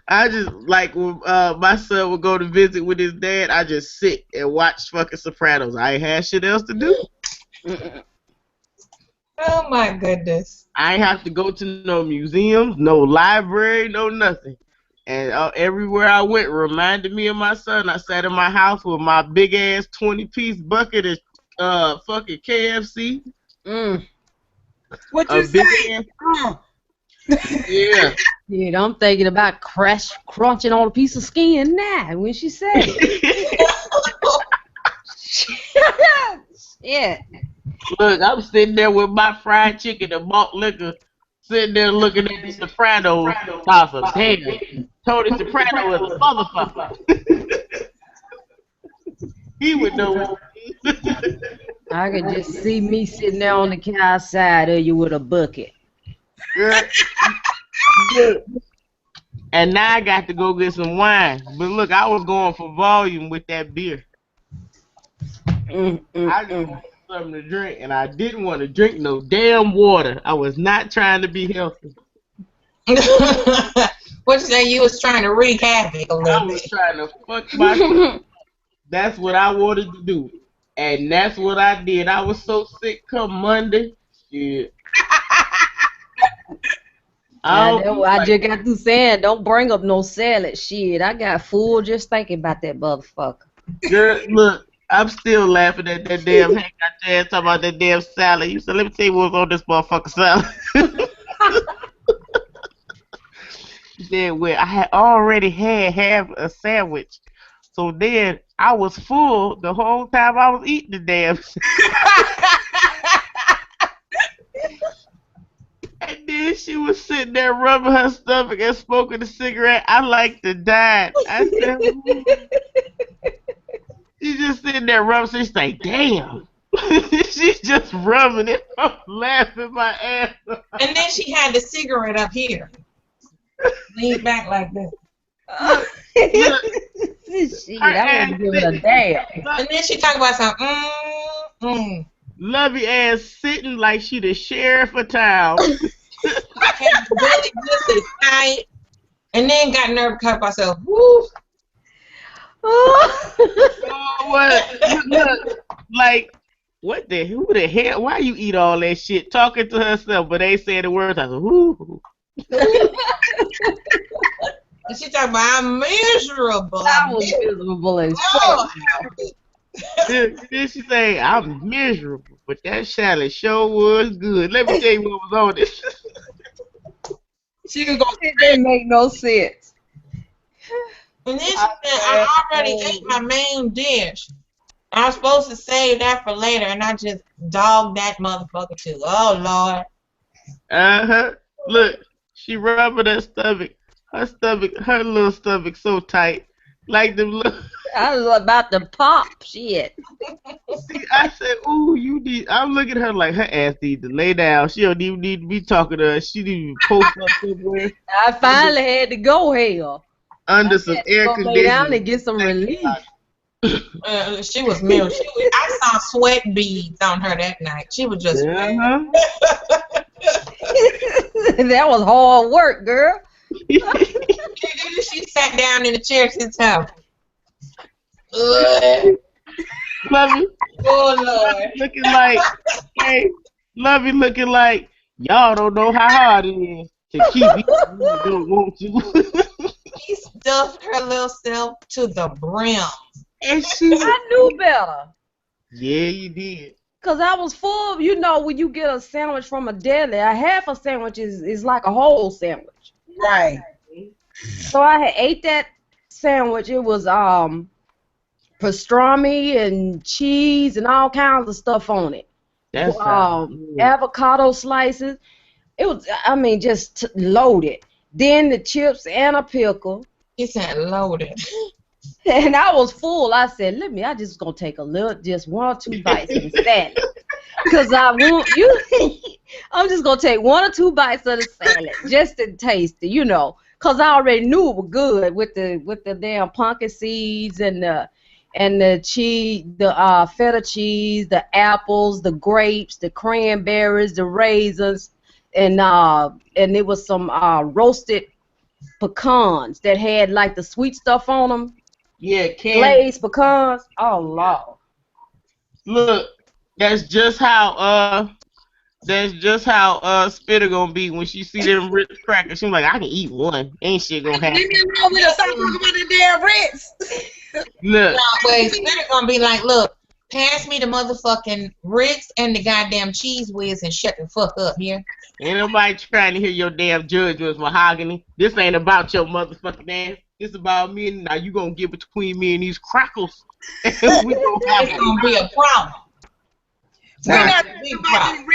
S3: I just, like, when my son would go to visit with his dad, I just sit and watch fucking Sopranos. I ain't had shit else to do.
S1: Oh my goodness.
S3: I ain't have to go to no museums, no library, no nothing. And everywhere I went reminded me of my son. I sat in my house with my big ass 20-piece bucket of fucking KFC.
S4: What you say?
S3: Yeah.
S6: Shit, I'm thinking about crunching on a piece of skin now when she said it. Shit.
S3: Look, I'm sitting there with my fried chicken and malt liquor, sitting there looking at the Sopranos. Awesome. Damn. Tony Soprano is a motherfucker. He would know.
S6: I could just see me sitting there on the couch side of you with a bucket.
S3: And now I got to go get some wine. But look, I was going for volume with that beer. I just wanted something to drink, and I didn't want to drink no damn water. I was not trying to be healthy.
S1: What you say? You was trying to wreak havoc a little
S3: I was trying to fuck myself. That's what I wanted to do. And that's what I did. I was so sick come Monday. Shit.
S6: I just got through saying, don't bring up no salad. Shit, I got full just thinking about that motherfucker.
S3: Girl, look, I'm still laughing at that damn Hank got your ass talking about that damn salad. You said, let me tell you what was on this motherfucker salad. Then when I had already had half a sandwich, so then I was full the whole time I was eating the damn and then she was sitting there rubbing her stomach and smoking a cigarette. I like to die. I said, ooh. She's just sitting there rubbing, so she's like, damn. She's just rubbing it. I'm laughing my ass off.
S1: And then she had the cigarette up here. Lean back like this.
S6: Shit, I wouldn't give it a damn.
S1: And then she talking about some
S3: Lovey ass sitting like she the sheriff of town.
S1: I had really good tight. And then got nerve cut myself. Woo.
S3: What? Look, like, who the hell? Why you eat all that shit? Talking to herself, but they saying the words. I said, whoo.
S1: And she talking about, I'm miserable.
S6: I was miserable as fuck.
S3: Then she say, I'm miserable, but that salad sure was good. Let me tell you what was on it.
S4: She was gonna say that make no sense.
S1: And then she said, I already ate my main dish. I was supposed to save that for later, and I just dogged that motherfucker too. Oh, Lord.
S3: Uh-huh. Look, she rubbing her stomach. Her little stomach so tight. Like them little...
S6: I was about to pop shit.
S3: See, I said, ooh, you need... I'm looking at her like her ass needs to lay down. She don't even need to be talking to her. She need to post up somewhere.
S6: I finally had to go hell.
S3: Under some air conditioning.
S6: Lay down and get some relief.
S1: She was miserable. I saw sweat beads on her that night. She was just...
S3: Uh-huh.
S6: That was hard work, girl.
S1: She sat down in the chair and said,
S3: Lovey,
S1: Oh Lord.
S3: looking like, hey, Lovey looking like, y'all don't know how hard it is to keep eating when you don't want to.
S1: She stuffed her little self to the brim.
S3: And she was,
S6: I knew better.
S3: yeah, you did.
S6: Cause I was full. You know, when you get a sandwich from a deli, a half a sandwich is like a whole sandwich.
S4: Right.
S6: So I had ate that sandwich. It was pastrami and cheese and all kinds of stuff on it.
S3: That's
S6: Avocado slices. It was, I mean, just loaded. Then the chips and a pickle.
S1: He said loaded.
S6: And I was full. I said, I just gonna take a little, just 1 or 2 bites of the salad. Cause I want you. I'm just gonna take 1 or 2 bites of the salad just to taste it, you know. Cause I already knew it was good with the damn pumpkin seeds and the cheese, the feta cheese, the apples, the grapes, the cranberries, the raisins, and it was some roasted pecans that had like the sweet stuff on them.
S3: Yeah,
S6: Glazed pecans. Oh Lord.
S3: Look, that's just how Spitter gonna be when she see them Ritz crackers. She's like, I can eat one. Ain't shit gonna happen.
S4: Leave me alone with us. Stop talking about the damn Ritz.
S3: Look,
S1: No, wait, Spitter gonna be like, look, pass me the motherfucking Ritz and the goddamn cheese whiz and shut the fuck up here.
S3: ain't nobody trying to hear your damn judgments, Mahogany. This ain't about your motherfucking ass. This about me, and now you gonna get between me and these crackers. And we gonna have
S1: It's gonna be a problem.
S4: We're
S1: Nah,
S4: not
S1: big
S4: talking about
S1: problem.
S4: the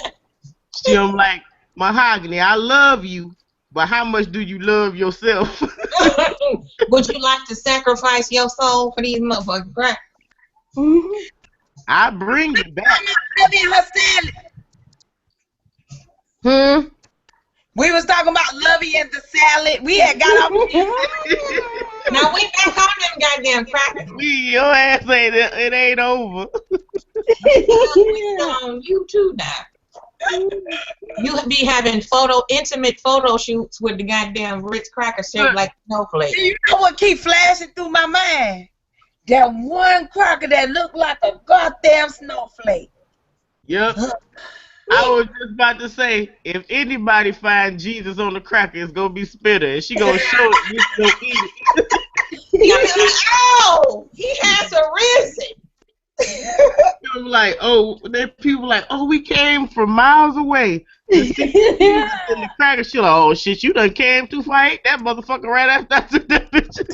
S4: Ritz.
S3: See, I'm like, Mahogany, I love you, but how much do you love yourself?
S1: Would you like to sacrifice your soul for these motherfucking crackers?
S3: I bring it back.
S4: Lovey and her salad. We was talking about Lovey and the salad. We had got off.
S1: Now we back on them goddamn crackers.
S3: Your ass ain't it ain't over.
S1: We on you too now. You be having intimate photo shoots with the goddamn Ritz cracker shaped like snowflake.
S4: You know what keep flashing through my mind? That one cracker that looked like a goddamn snowflake.
S3: Yep. I was just about to say, if anybody finds Jesus on the cracker, it's gonna be Spitter, and she gonna show it. You gonna eat it.
S1: You'll be like, oh, he has arisen.
S3: I'm like, oh, then people like, oh, we came from miles away to see Jesus in the cracker. She like, oh shit, you done came too far. I ate that motherfucker right after I took that picture.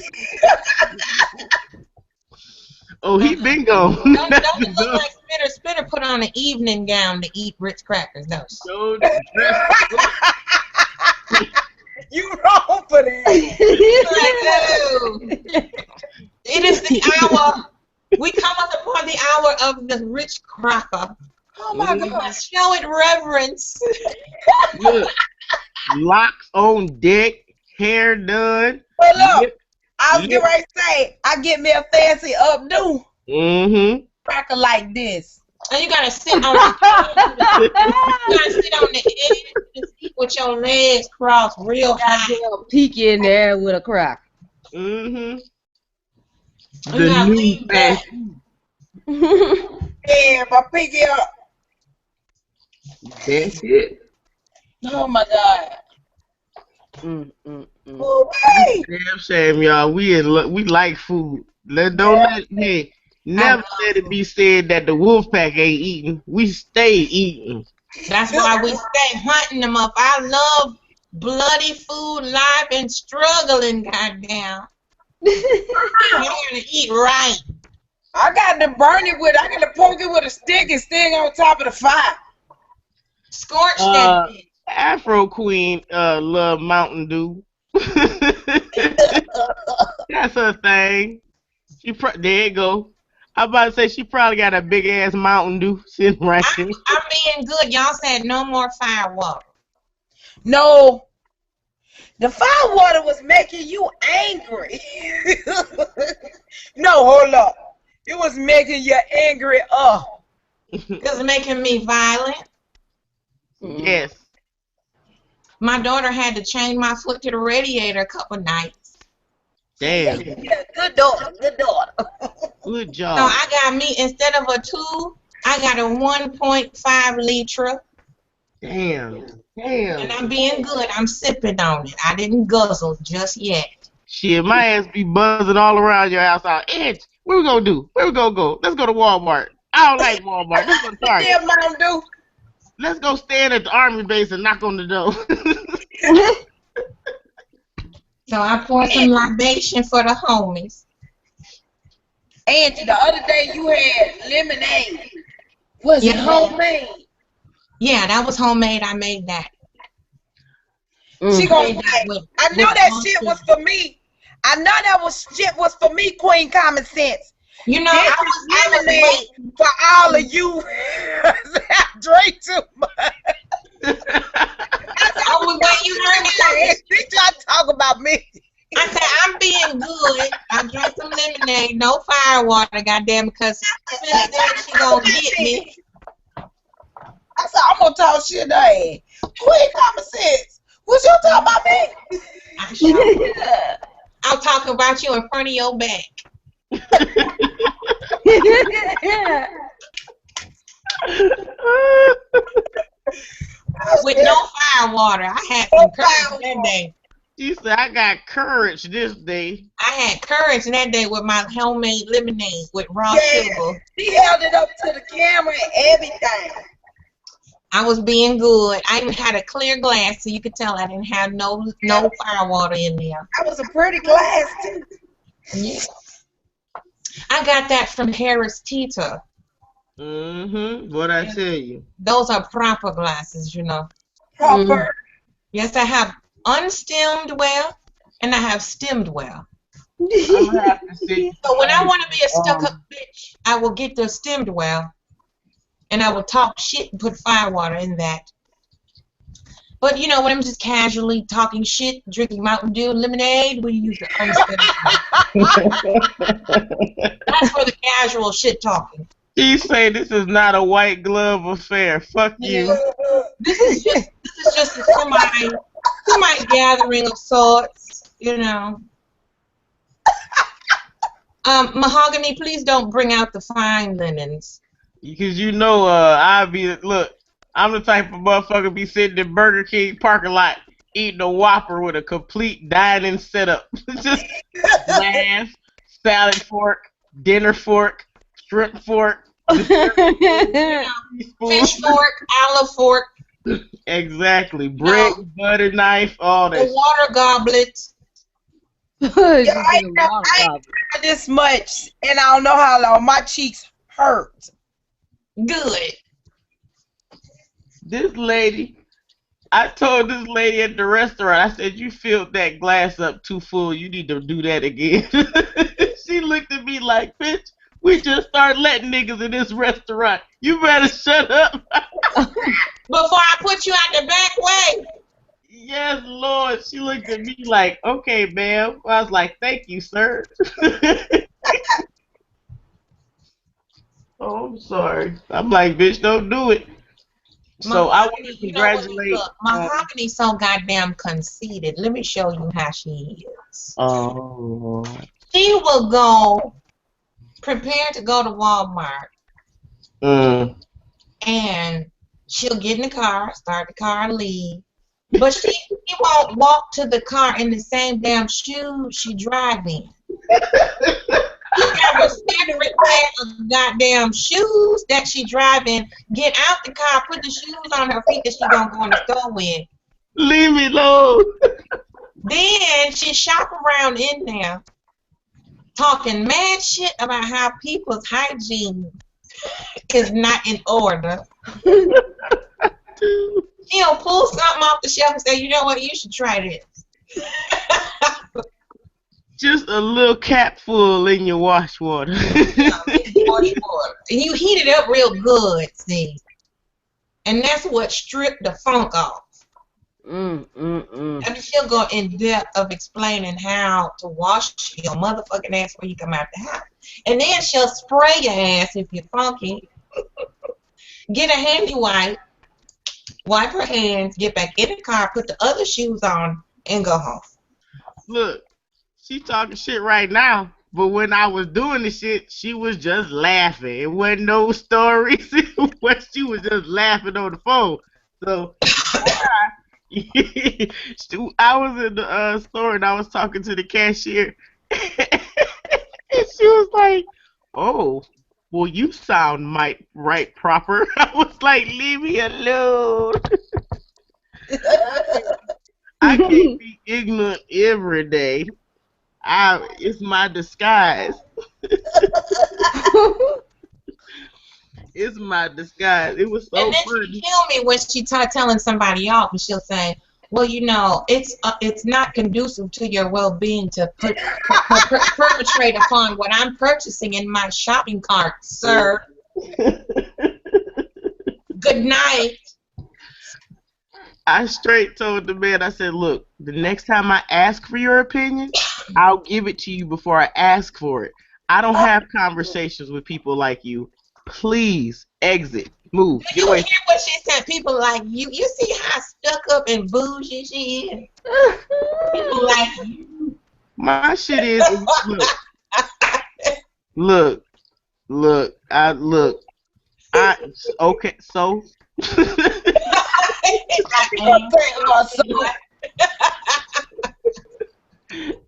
S3: Oh, he been gone.
S1: Don't it look like Spitter? Spitter put on an evening gown to eat Ritz crackers, though.
S3: So
S4: You wrong for that.
S1: It is the hour. We come up upon the hour of the Ritz cracker.
S4: Oh my God.
S1: Show it reverence.
S3: look, locks on deck, hair done.
S4: But look,
S3: Yep.
S4: I was getting ready to say, I get me a fancy updo cracker like this.
S1: And you gotta sit on the edge and sit with your legs crossed real high.
S6: Peek in there with a cracker.
S1: You
S3: The
S1: gotta
S3: new
S1: lean back.
S4: Yeah, my pinky up.
S3: That's it.
S4: Oh my God. Oh, hey.
S3: Damn shame, y'all. We like food. Hey, never let it be said that the wolf pack ain't eating. We stay eating.
S1: That's why we stay hunting them up. I love bloody food, life, and struggling, goddamn. You gotta eat right.
S4: I got to burn it with, I got to poke it with a stick and stick on top of the fire.
S1: Scorch that bitch.
S3: Afro Queen love Mountain Dew. That's her thing. There you go. I'm about to say she probably got a big ass Mountain Dew sitting right there.
S1: I'm being good. Y'all said no more firewater.
S4: No. The fire water was making you angry. No, hold up. It was making you angry up.
S1: It's making me violent.
S3: Yes.
S1: My daughter had to chain my foot to the radiator a couple nights.
S3: Damn.
S4: Yeah, good daughter, good daughter.
S3: Good
S1: So
S3: job.
S1: I got me, instead of a 2, I got a 1.5 liter.
S3: Damn.
S1: And I'm
S3: Damn.
S1: being good. I'm sipping on it. I didn't guzzle just yet.
S3: Shit, my ass be buzzing all around your house. Edge, what we gonna do? Where we gonna go? Let's go to Walmart. I don't like Walmart. Let's go to
S4: What
S3: Target.
S4: damn mom do?
S3: Let's go stand at the army base and knock on the door.
S1: So I poured some libation for the homies.
S4: Auntie, the other day you had lemonade. Was it
S1: Yeah.
S4: homemade?
S1: Yeah, that was homemade. I made that.
S4: She gonna
S1: Made that
S4: say,
S1: with-
S4: I know
S1: with
S4: that
S1: all
S4: shit was
S1: sugar.
S4: for me. I know that shit was for me, Queen Common Sense.
S1: You know,
S4: This
S1: I
S4: is
S1: was
S4: lemonade
S1: waiting.
S4: for all of you that drink too much.
S1: I was waiting. You heard me talking.
S4: She trying to talk about me.
S1: I said, I'm being good. I drank some lemonade, no fire water, goddamn, because Phyllis said she gonna get me.
S4: I said, I'm gonna talk shit to her. Queen Common Sense. What you talking about me?
S1: I sure, I'm talking about you in front of your back. With no fire water. I had some courage that day.
S3: She said, I got courage this day.
S1: I had courage that day with my homemade lemonade with raw
S4: Yeah.
S1: sugar.
S4: She held it up to the camera and everything.
S1: I was being good. I even had a clear glass so you could tell I didn't have no fire water in there.
S4: That was a pretty glass too.
S1: Yeah. I got that from Harris Teeter.
S3: Mm-hmm. What I tell you.
S1: Those are proper glasses, you know.
S4: Proper.
S1: Yes, I have unstemmed well and I have stemmed well.
S3: I'm gonna have to see.
S1: So when I want to be a stuck-up bitch, I will get the stemmed well and I will talk shit and put fire water in that. But, you know, when I'm just casually talking shit, drinking Mountain Dew lemonade, we use the unstemmed well. That's for the casual shit talking.
S3: She say this is not a white glove affair. Fuck you.
S1: This is just a semi gathering of sorts, you know. Mahogany, please don't bring out the fine linens.
S3: Because you know, look, I'm the type of motherfucker be sitting in Burger King parking lot eating a Whopper with a complete dining setup. Just glass, salad fork, dinner fork, shrimp fork,
S1: Fish fork, olive fork,
S3: exactly. Bread, butter knife, all
S1: the
S3: that.
S1: water goblet.
S4: Yeah, I ain't cried this much, and I don't know how long. My cheeks hurt.
S1: Good.
S3: This lady, I told this lady at the restaurant, I said, you filled that glass up too full. You need to do that again. She looked at me like, bitch, we just started letting niggas in this restaurant. You better shut up.
S1: Before I put you out the back way.
S3: Yes, Lord. She looked at me like, okay, ma'am. I was like, thank you, sir. Oh, I'm sorry. I'm like, bitch, don't do it. So I want to congratulate.
S1: Mahogany's so goddamn conceited. Let me show you how she is.
S3: Oh.
S1: She will go, prepare to go to Walmart, and she'll get in the car, start the car, and leave. But she won't walk to the car in the same damn shoes she drive in. She got a separate pair of goddamn shoes that she drive in. Get out the car, put the shoes on her feet that she gonna go in the store with.
S3: Leave me alone.
S1: Then she shop around in there, talking mad shit about how people's hygiene is not in order. She'll pull something off the shelf and say, you know what, you should try this.
S3: Just a little cap full in your wash water.
S1: And you heat it up real good, see. And that's what stripped the funk off. And she'll go in depth of explaining how to wash your motherfucking ass when you come out the house. And then she'll spray your ass if you're funky. Get a handy wipe her hands, get back in the car, put the other shoes on, and go home.
S3: Look, She talking shit right now. But when I was doing the shit, she was just laughing. It wasn't no stories. She was just laughing on the phone. So I was in the store and I was talking to the cashier. And she was like, "Oh, well, you sound right proper." I was like, "Leave me alone." I can't be ignorant every day. It's my disguise. It's my disguise. It was so
S1: And then
S3: funny.
S1: she kill me when she telling somebody off, and she'll say, "Well, you know, it's not conducive to your well-being to perpetrate upon what I'm purchasing in my shopping cart, sir. Good night."
S3: I straight told the man, I said, "Look, the next time I ask for your opinion, I'll give it to you before I ask for it. I don't have conversations with people like you. Please exit, move,
S1: Did
S3: get
S1: you
S3: away."
S1: hear what she said? People like you. You see how stuck up and bougie she is. People like you.
S3: My shit is look, okay, so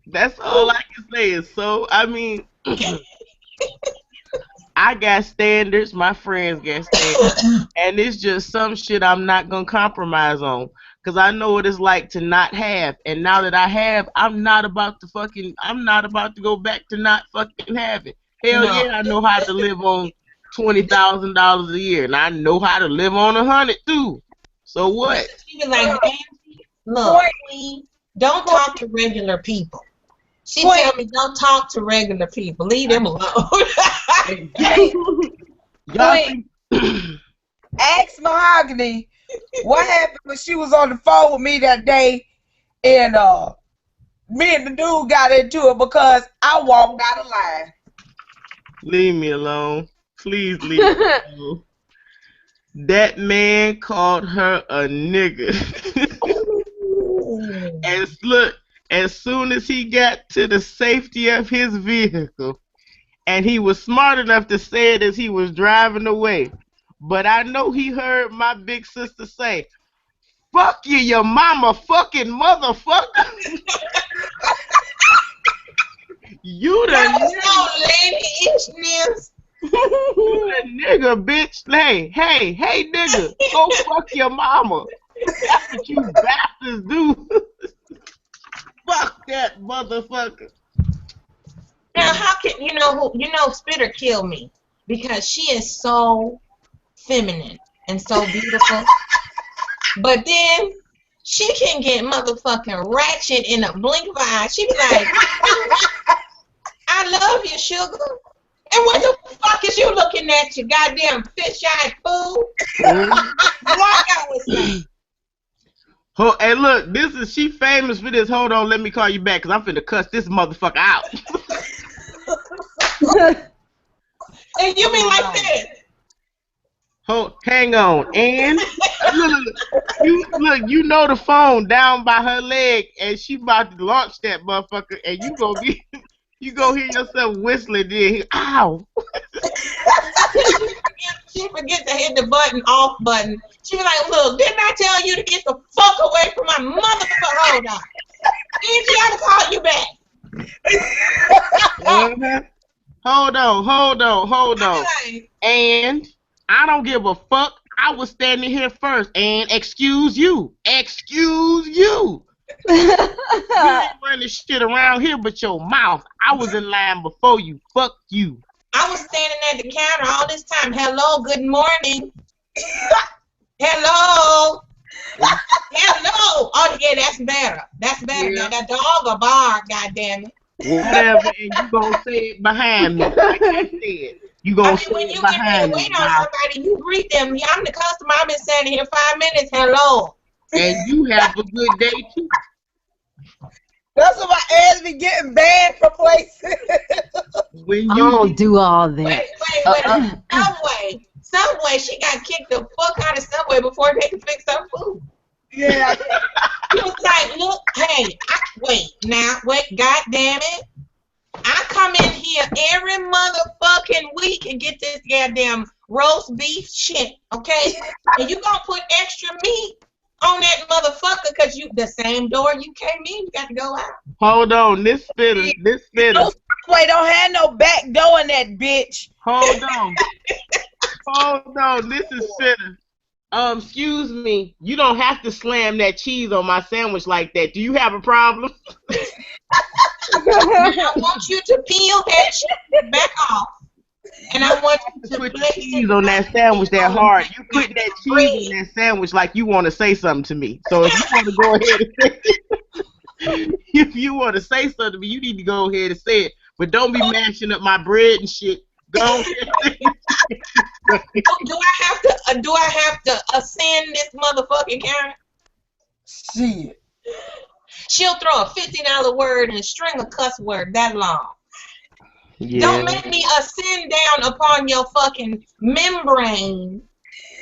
S3: that's all I can say is so. I mean, I got standards, my friends got standards, and it's just some shit I'm not gonna compromise on, cause I know what it's like to not have, and now that I have, I'm not about to go back to not fucking having. Hell
S1: No.
S3: yeah, I know how to live on $20,000 a year, and I know how to live on 100 too. So what?
S1: She was like, "Angie, look, please, don't talk to regular people." She tell me, "Don't talk to regular people. Leave them alone."
S3: Y'all think
S4: Ask Mahogany what happened when she was on the phone with me that day, and me and the dude got into it because I walked out of line.
S3: leave me alone. Please leave me alone. That man called her a nigga. And look, as soon as he got to the safety of his vehicle, and he was smart enough to say it as he was driving away, but I know he heard my big sister say, "Fuck you, your mama fucking motherfucker." You the
S1: That was
S3: nigga.
S1: so lady-ishness.
S3: You the nigga, bitch. Hey, nigga, go fuck your mama. That's what you bastards do. Fuck that motherfucker.
S1: Now, how can you know who? You know, Spitter killed me because she is so feminine and so beautiful, but then she can get motherfucking ratchet in a blink of an eye. She be like, "I love you, sugar." And what the fuck is you looking at, you goddamn fish-eyed fool? Like I was saying.
S3: Oh, hey, look, she famous for this. Hold on, let me call you back, because I'm finna cuss this motherfucker out.
S1: And you be like this.
S3: Hang on, and look, you know the phone down by her leg, and she about to launch that motherfucker, and you gonna hear yourself whistling, then ow.
S1: She forget to hit the off button. She be like, "Look, didn't I tell you to get the fuck away from my motherfucker?" Hold on. Angie, I call you back.
S3: Hold on.
S1: Like,
S3: And I don't give a fuck. I was standing here first. And excuse you. You ain't running shit around here but your mouth. I was in line before you. Fuck you.
S1: I was standing at the counter all this time. "Hello, good morning." "Hello." "Hello." Oh yeah, that's better. That's better.
S3: Yeah.
S1: Now that dog a bark, goddammit.
S3: Whatever, and you gonna say it behind me. Like I said, you gonna say
S1: When
S3: it
S1: you get ready
S3: behind
S1: to
S3: me.
S1: wait on somebody, you greet them. I'm the customer. I've been standing here 5 minutes. "Hello."
S3: And you have a good day too.
S4: That's why my ass be getting banned from places.
S3: When you
S6: Don't do all that.
S1: Wait. Subway. She got kicked the fuck out of Subway before they could fix her food.
S4: Yeah.
S1: He was like, look, hey, wait, god damn it. I come in here every motherfucking week and get this goddamn roast beef shit, okay? And you gonna put extra meat on that motherfucker because you the same door you came in, you got to go out.
S3: Hold on, this spitter.
S4: No Subway don't have no back door in that bitch.
S3: Hold on, this is spitter. Excuse me, you don't have to slam that cheese on my sandwich like that. Do you have a problem?
S1: I want you to peel that shit back off. And I want you to
S3: put
S1: place
S3: cheese
S1: it
S3: on that sandwich that hard. You put that
S1: bread.
S3: cheese on that sandwich like you want to say something to me. So if you want to go ahead and say it, if you want to say something to me, you need to go ahead and say it. But don't be mashing up my bread and shit. Go ahead.
S1: Do I have to ascend this motherfucking counter?
S4: Shit.
S1: She'll throw a $50 word and a string of cuss word that long.
S3: Yeah.
S1: Don't make me ascend down upon your fucking membrane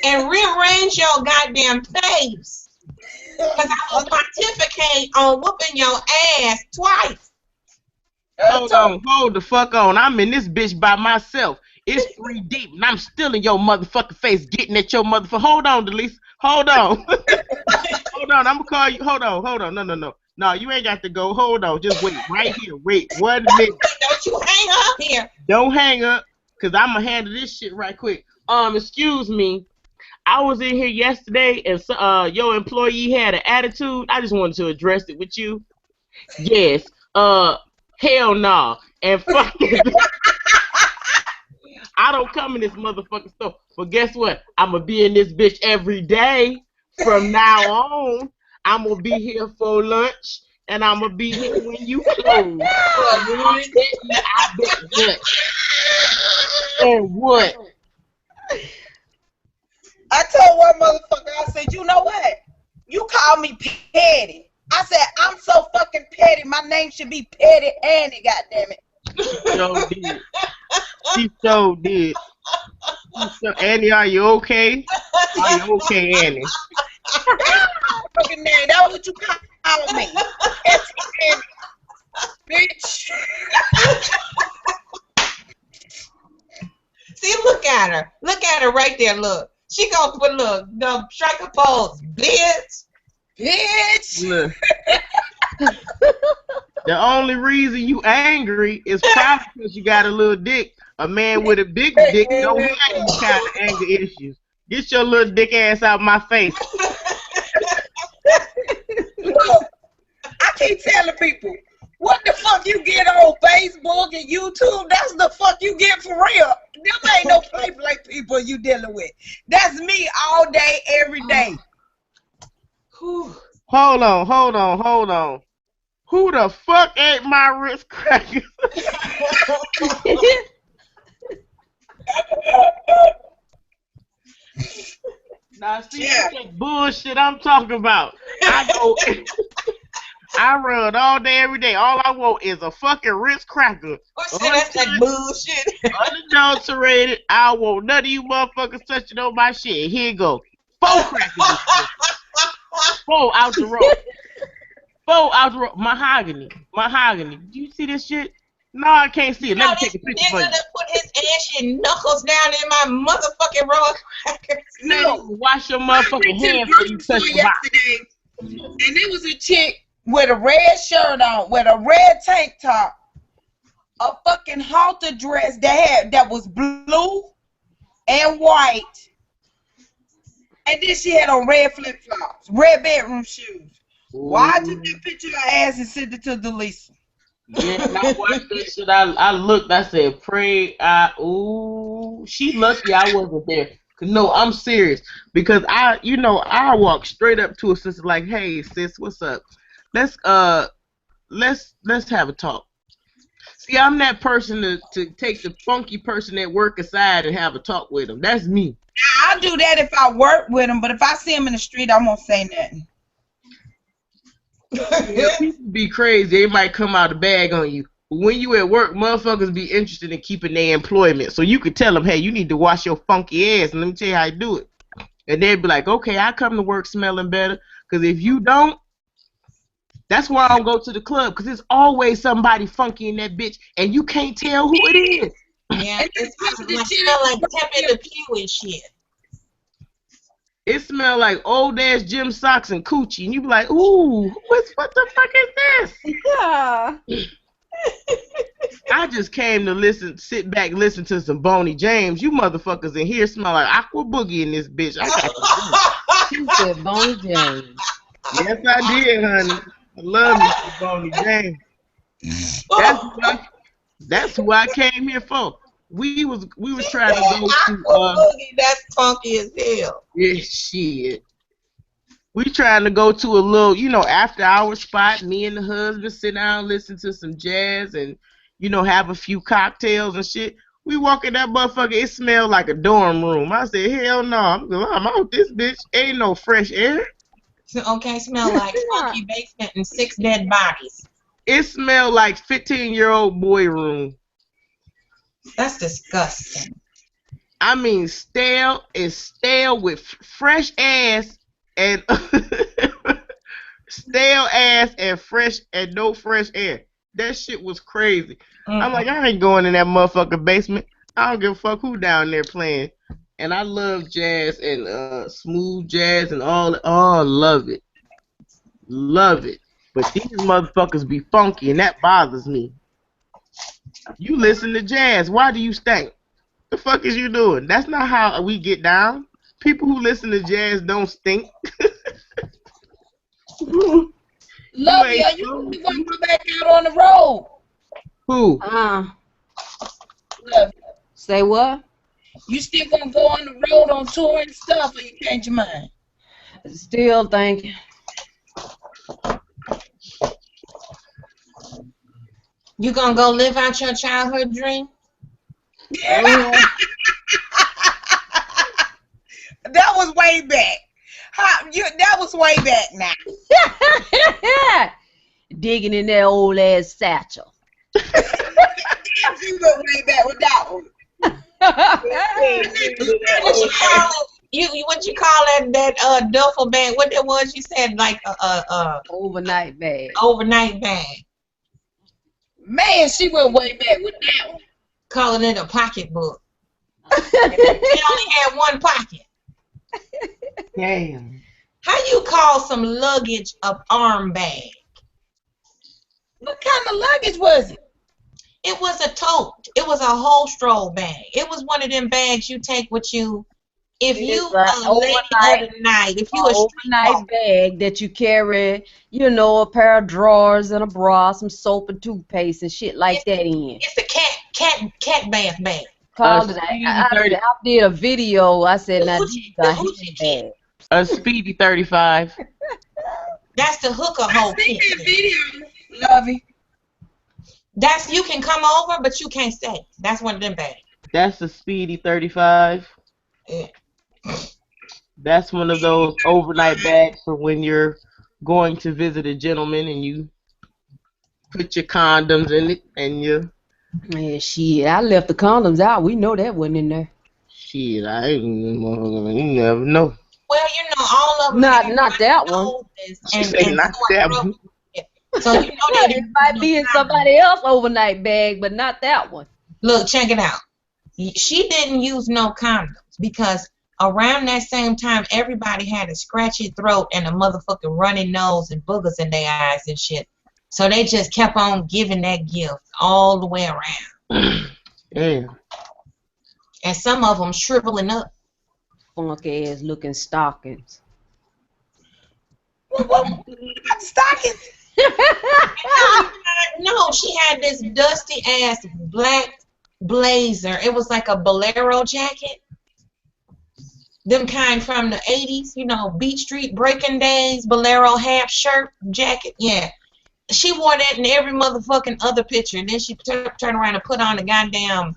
S1: and rearrange your goddamn face. Because I will pontificate on whooping your ass twice.
S3: Hold the fuck on. I'm in this bitch by myself. It's 3 deep, and I'm still in your motherfucking face getting at your motherfucker. Hold on, Delise. Hold on. Hold on, I'm gonna call you. Hold on. No. No, you ain't got to go. Hold on. Just wait right here. Wait 1 minute.
S1: Don't you hang up here.
S3: Don't hang up, because I'm gonna handle this shit right quick. Excuse me. I was in here yesterday, and your employee had an attitude. I just wanted to address it with you. Yes. Hell no. And fuck it. I don't come in this motherfucking store. But guess what? I'm going to be in this bitch every day from now on. I'm going to be here for lunch, and I'm going to be here when you close. And what?
S4: I told one motherfucker, I said, you know what? You call me petty. I said, I'm so fucking petty. My name should be Petty Annie, goddammit.
S3: She so did. Annie, are you okay? Are you okay, Annie?
S4: Fucking name, that's what you call me. Annie. Bitch.
S1: See, look at her. Look at her right there, look. She gonna put the strike a pose, bitch.
S4: Bitch.
S3: Look. The only reason you angry is probably because you got a little dick. A man with a big dick don't have any kind of anger issues. Get your little dick ass out my face.
S4: Look, I keep telling people, what the fuck you get on Facebook and YouTube, that's the fuck you get for real. Them ain't no play people you dealing with. That's me all day, every day.
S3: Hold on. Who the fuck ate my Ritz crackers? Now see, that's that bullshit I'm talking about. I run all day, every day. All I want is a fucking Ritz cracker.
S1: That's that bullshit.
S3: Unadulterated. I want none of you motherfuckers touching on my shit. Here you go. 4 crackers. 4 out the road. 4 out the road. Mahogany. Do you see this shit? No, I can't see it. Let me take a picture for you.
S1: Nigga put his ashy knuckles down in my motherfucking raw crackers.
S3: No, wash your motherfucking hands before you touch the box.
S4: And it was a chick with a red shirt on, with a red tank top, a fucking halter dress that was blue and white, and then she had on red flip flops, red bedroom shoes. Why I took that picture of her ass and sent it to Delisa?
S3: Yeah, and I watched that shit. I looked. I said, "Pray." She lucky I wasn't there. No, I'm serious because I walk straight up to a sister like, "Hey, sis, what's up? Let's have a talk." See, I'm that person to take the funky person at work aside and have a talk with them. That's me.
S4: I'll do that if I work with them, but if I see them in the street, I won't say nothing.
S3: Yeah, people be crazy. They might come out a bag on you. But when you at work, motherfuckers be interested in keeping their employment. So you could tell them, hey, you need to wash your funky ass, and let me tell you how you do it. And they'd be like, okay, I come to work smelling better Because if you don't, that's why I don't go to the club. Because there's always somebody funky in that bitch, and you can't tell who it is.
S1: Yeah, it smell like tap in the pew and shit.
S3: It smell like old ass gym socks and coochie, and you be like, ooh, what the fuck is this?
S6: Yeah.
S3: I just came to sit back, listen to some Boney James. You motherfuckers in here smell like Aqua Boogie in this bitch. I got
S6: You said Boney James.
S3: Yes, I did, honey. I love me some Boney James. That's who I came here for. We was trying to go to
S1: Boogie, that's funky as hell.
S3: yeah, shit. We trying to go to a little, after hour spot. Me and the husband sit down, listen to some jazz, and have a few cocktails and shit. We walk in that motherfucker. It smelled like a dorm room. I said, hell no, I'm out this bitch. Ain't no fresh air.
S1: Okay, smell like funky basement and 6 dead bodies.
S3: It smelled like 15-year-old boy room.
S1: That's disgusting.
S3: I mean, stale is stale with fresh ass and stale ass and fresh and no fresh air. That shit was crazy. I'm like, I ain't going in that motherfucking basement. I don't give a fuck who down there playing. And I love jazz and smooth jazz and all. Oh, love it. Love it. But these motherfuckers be funky, and that bothers me. You listen to jazz. Why do you stink? The fuck is you doing? That's not how we get down. People who listen to jazz don't stink.
S4: Love you. You want to go back out on the road?
S3: Who?
S4: Love you.
S6: Say what?
S4: You still gonna go on the road on tour and stuff, or you change your mind?
S6: Still thinking.
S1: You gonna go live out your childhood dream?
S4: Yeah. That was way back. That was way back now.
S6: Digging in that old ass satchel.
S4: You went way back with that one.
S1: What you call that duffel bag? What it was you said, like
S6: overnight bag.
S1: Overnight bag.
S4: Man, she went way back with that one.
S1: Calling it a pocketbook. They only had one pocket.
S3: Damn.
S1: How you call some luggage a arm bag?
S4: What kind of luggage was it?
S1: It was a tote. It was a whole stroll bag. It was one of them bags you take with you if you late of the night. If you a
S6: overnight bag that you carry, a pair of drawers and a bra, some soap and toothpaste and shit like that in.
S1: It's a cat bath bag.
S6: I did a video. I said, now these are his bags.
S3: A Speedy 35.
S1: That's the hooker hole kit.
S4: Video, Lovey.
S1: That's you can come over, but you can't stay. That's one of them bags.
S3: That's a Speedy 35.
S1: Yeah.
S3: That's one of those overnight bags for when you're going to visit a gentleman and you put your condoms in it and you.
S6: Man, shit, I left the condoms out. We know that wasn't in there.
S3: Shit, you never know.
S1: Well, all of them.
S6: Not that one.
S3: And not that one.
S1: So you know that
S6: it might be in somebody else's overnight bag, but not that one.
S1: Look, check it out. She didn't use no condoms because around that same time, everybody had a scratchy throat and a motherfucking runny nose and boogers in their eyes and shit. So they just kept on giving that gift all the way around.
S3: Yeah.
S1: And some of them shriveling up.
S6: Funk ass looking stockings.
S4: What? Stockings?
S1: No, she had this dusty ass black blazer. It was like a bolero jacket. Them kind from the 80s, Beach Street Breaking Days, bolero half shirt jacket. Yeah. She wore that in every motherfucking other picture. And then she turned around and put on a goddamn,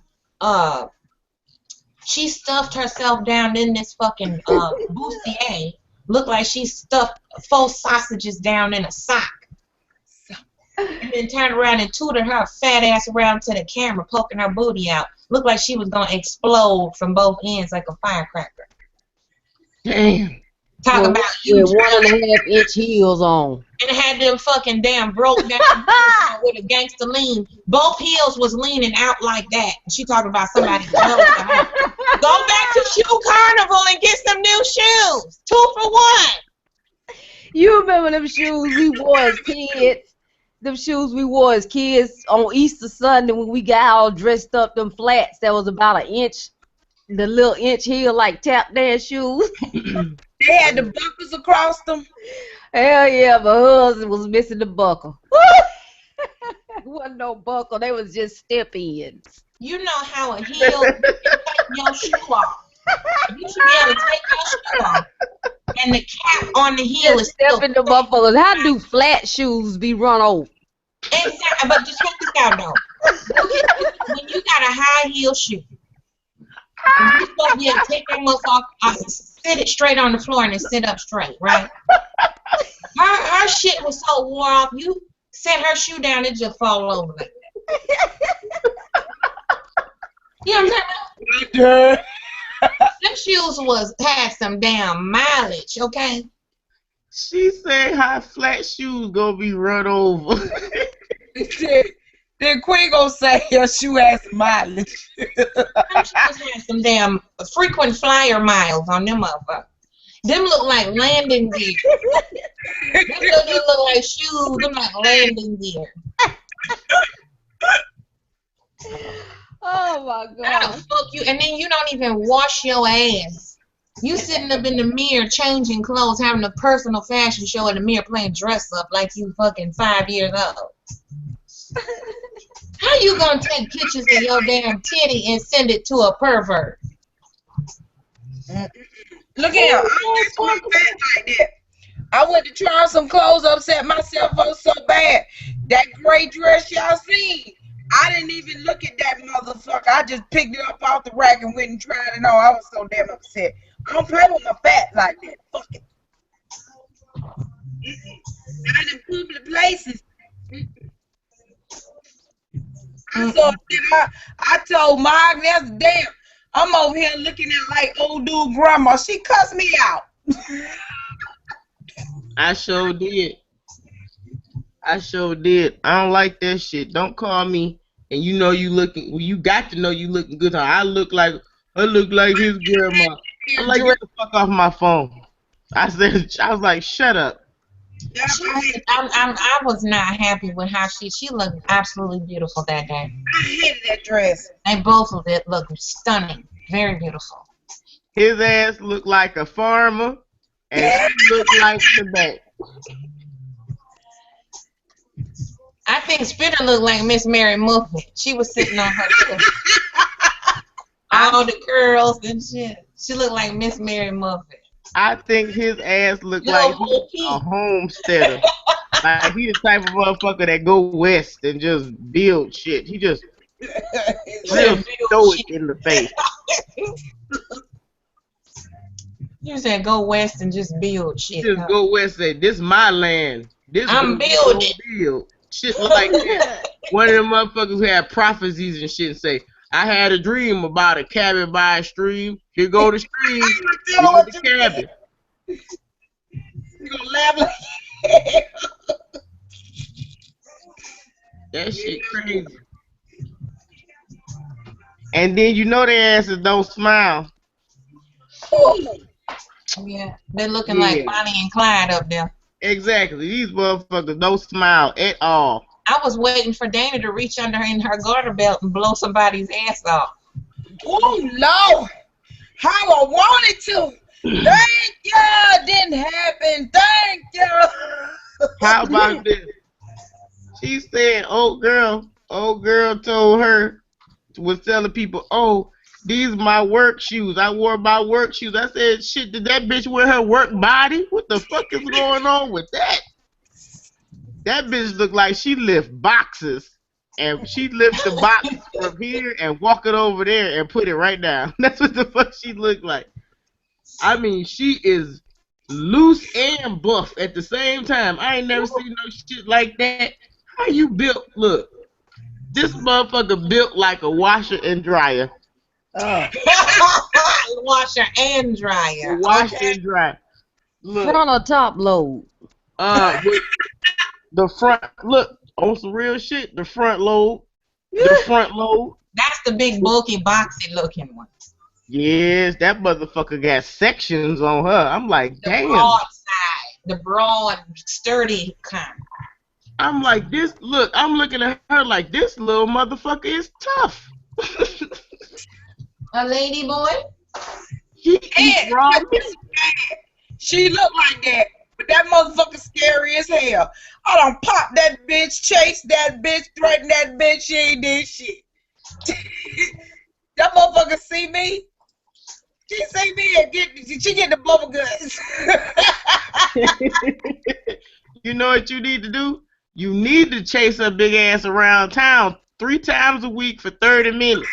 S1: she stuffed herself down in this fucking bustier. Looked like she stuffed 4 sausages down in a sock. And then turned around and tooted her fat ass around to the camera, poking her booty out. Looked like she was going to explode from both ends like a firecracker.
S3: Damn.
S1: Talk about you
S6: with 1.5-inch heels on.
S1: and had them fucking damn broke down with a gangster lean. Both heels was leaning out like that. She talking about somebody Go back to Shoe Carnival and get some new shoes. 2 for 1.
S6: You remember them shoes we wore as kids? Them shoes we wore as kids on Easter Sunday when we got all dressed up, them flats that was about 1 inch, the little inch heel like tap dance shoes.
S4: They had the buckles across them.
S6: Hell yeah, my husband was missing the buckle. Wasn't no buckle, they was just step ins.
S1: You know how a heel, you can take your shoe off. You should be able to take your shoe off. And the cap on the heel is still
S6: step in the motherfuckers. How do flat shoes be run over?
S1: Exactly, but just check this out though. When you got a high heel shoe, you're supposed to be able to take that motherfucker off, sit it straight on the floor and then sit up straight, right? Her shit was so wore off, you set her shoe down, it just fall over like that. You know what I'm saying? Them shoes had some damn mileage, okay?
S3: She said how flat shoes gonna be run over.
S4: Then Queen gonna say your shoe has mileage.
S1: Them shoes had some damn frequent flyer miles on them motherfuckers. Them look like landing gear. Them look like shoes. Them like landing gear.
S6: Oh my God.
S1: How the fuck you? And then you don't even wash your ass. You sitting up in the mirror changing clothes, having a personal fashion show in the mirror playing dress up like you fucking 5 years old. How you gonna take pictures of your damn titty and send it to a pervert?
S4: Look at him. I'm not like that. I went to try on some clothes, upset myself up so bad. That gray dress y'all seen, I didn't even look at that motherfucker. I just picked it up off the rack and went and tried it on. I was so damn upset. I don't play with my fat like that. Fuck it. Not in public places. I told Mark, that's damn. I'm over here looking at like old dude grandma. She cussed me out.
S3: I sure did. I sure did. I don't like that shit. Don't call me and you know you looking. Well, you got to know you looking good. I look like his grandma. I'm like, get the fuck off my phone. I was like, shut up.
S1: I was not happy with how she looked absolutely beautiful that day.
S4: I hated that dress.
S1: And both of it looked stunning, very beautiful.
S3: His ass looked like a farmer, and she looked like the bank.
S1: I think Spinner looked like Miss Mary Muffet. She was sitting on her chest. All the curls and shit. She looked like Miss Mary Muffet.
S3: I think his ass looked like he's a homesteader. Like he the type of motherfucker that go west and just build shit. He just real stoic in the face.
S1: You said go west and just build shit.
S3: Just go west and say, this my land. This
S1: I'm building.
S3: Build. Shit like that. One of them motherfuckers who had prophecies and shit and say, I had a dream about a cabin by a stream. Here go the stream. Here go the cabin.
S4: You gonna laugh like
S3: that shit crazy. And then you know their asses don't smile.
S1: Yeah, they're looking like Bonnie and Clyde up there.
S3: Exactly. These motherfuckers don't smile at all.
S1: I was waiting for Dana to reach under in her garter belt and blow somebody's ass off.
S4: Oh, Lord. How I wanted to. Thank you. Didn't happen. Thank you.
S3: How about this? She said, old girl told her, was telling people, oh, these are my work shoes. I wore my work shoes. I said, shit, did that bitch wear her work body? What the fuck is going on with that? That bitch looked like she lift boxes. And she lift the box from here and walk it over there and put it right down. That's what the fuck she looked like. I mean, she is loose and buff at the same time. I ain't never seen no shit like that. How you built? Look, this motherfucker built like a washer and dryer.
S1: Washer and dryer.
S3: Washer and dryer. Look,
S6: Front or top load?
S3: with the front. Look on some real shit. The front load. The front load.
S1: That's the big bulky boxy looking one.
S3: Yes, that motherfucker got sections on her. I'm like,
S1: The
S3: damn.
S1: broad side, the broad, sturdy kind.
S3: I'm like, this. Look, I'm looking at her like this little motherfucker is tough.
S1: A lady boy.
S3: She
S4: And
S3: eats raw meat.
S4: she look like that, but that motherfucker scary as hell. I done pop that bitch, chase that bitch, threaten that bitch. She ain't did shit. That motherfucker see me. She see me and she get the bubble guts.
S3: You know what you need to do? You need to chase her big ass around town 3 times a week for 30 minutes.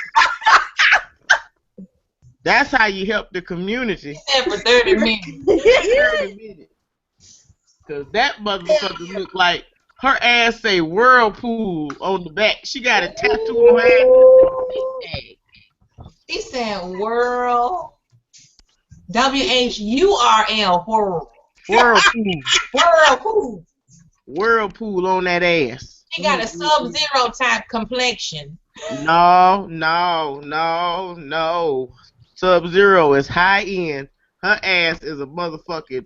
S3: That's how you help the community.
S1: Said for 30 minutes.
S3: 30 minutes. Cause that motherfucker look like her ass say whirlpool on the back. She got a tattoo on her ass.
S1: He said whirl. WHURL whirl.
S3: Whirlpool.
S1: Whirlpool.
S3: Whirlpool on that ass.
S1: He got a sub-zero type complexion.
S3: No. Sub-Zero is high end. Her ass is a motherfucking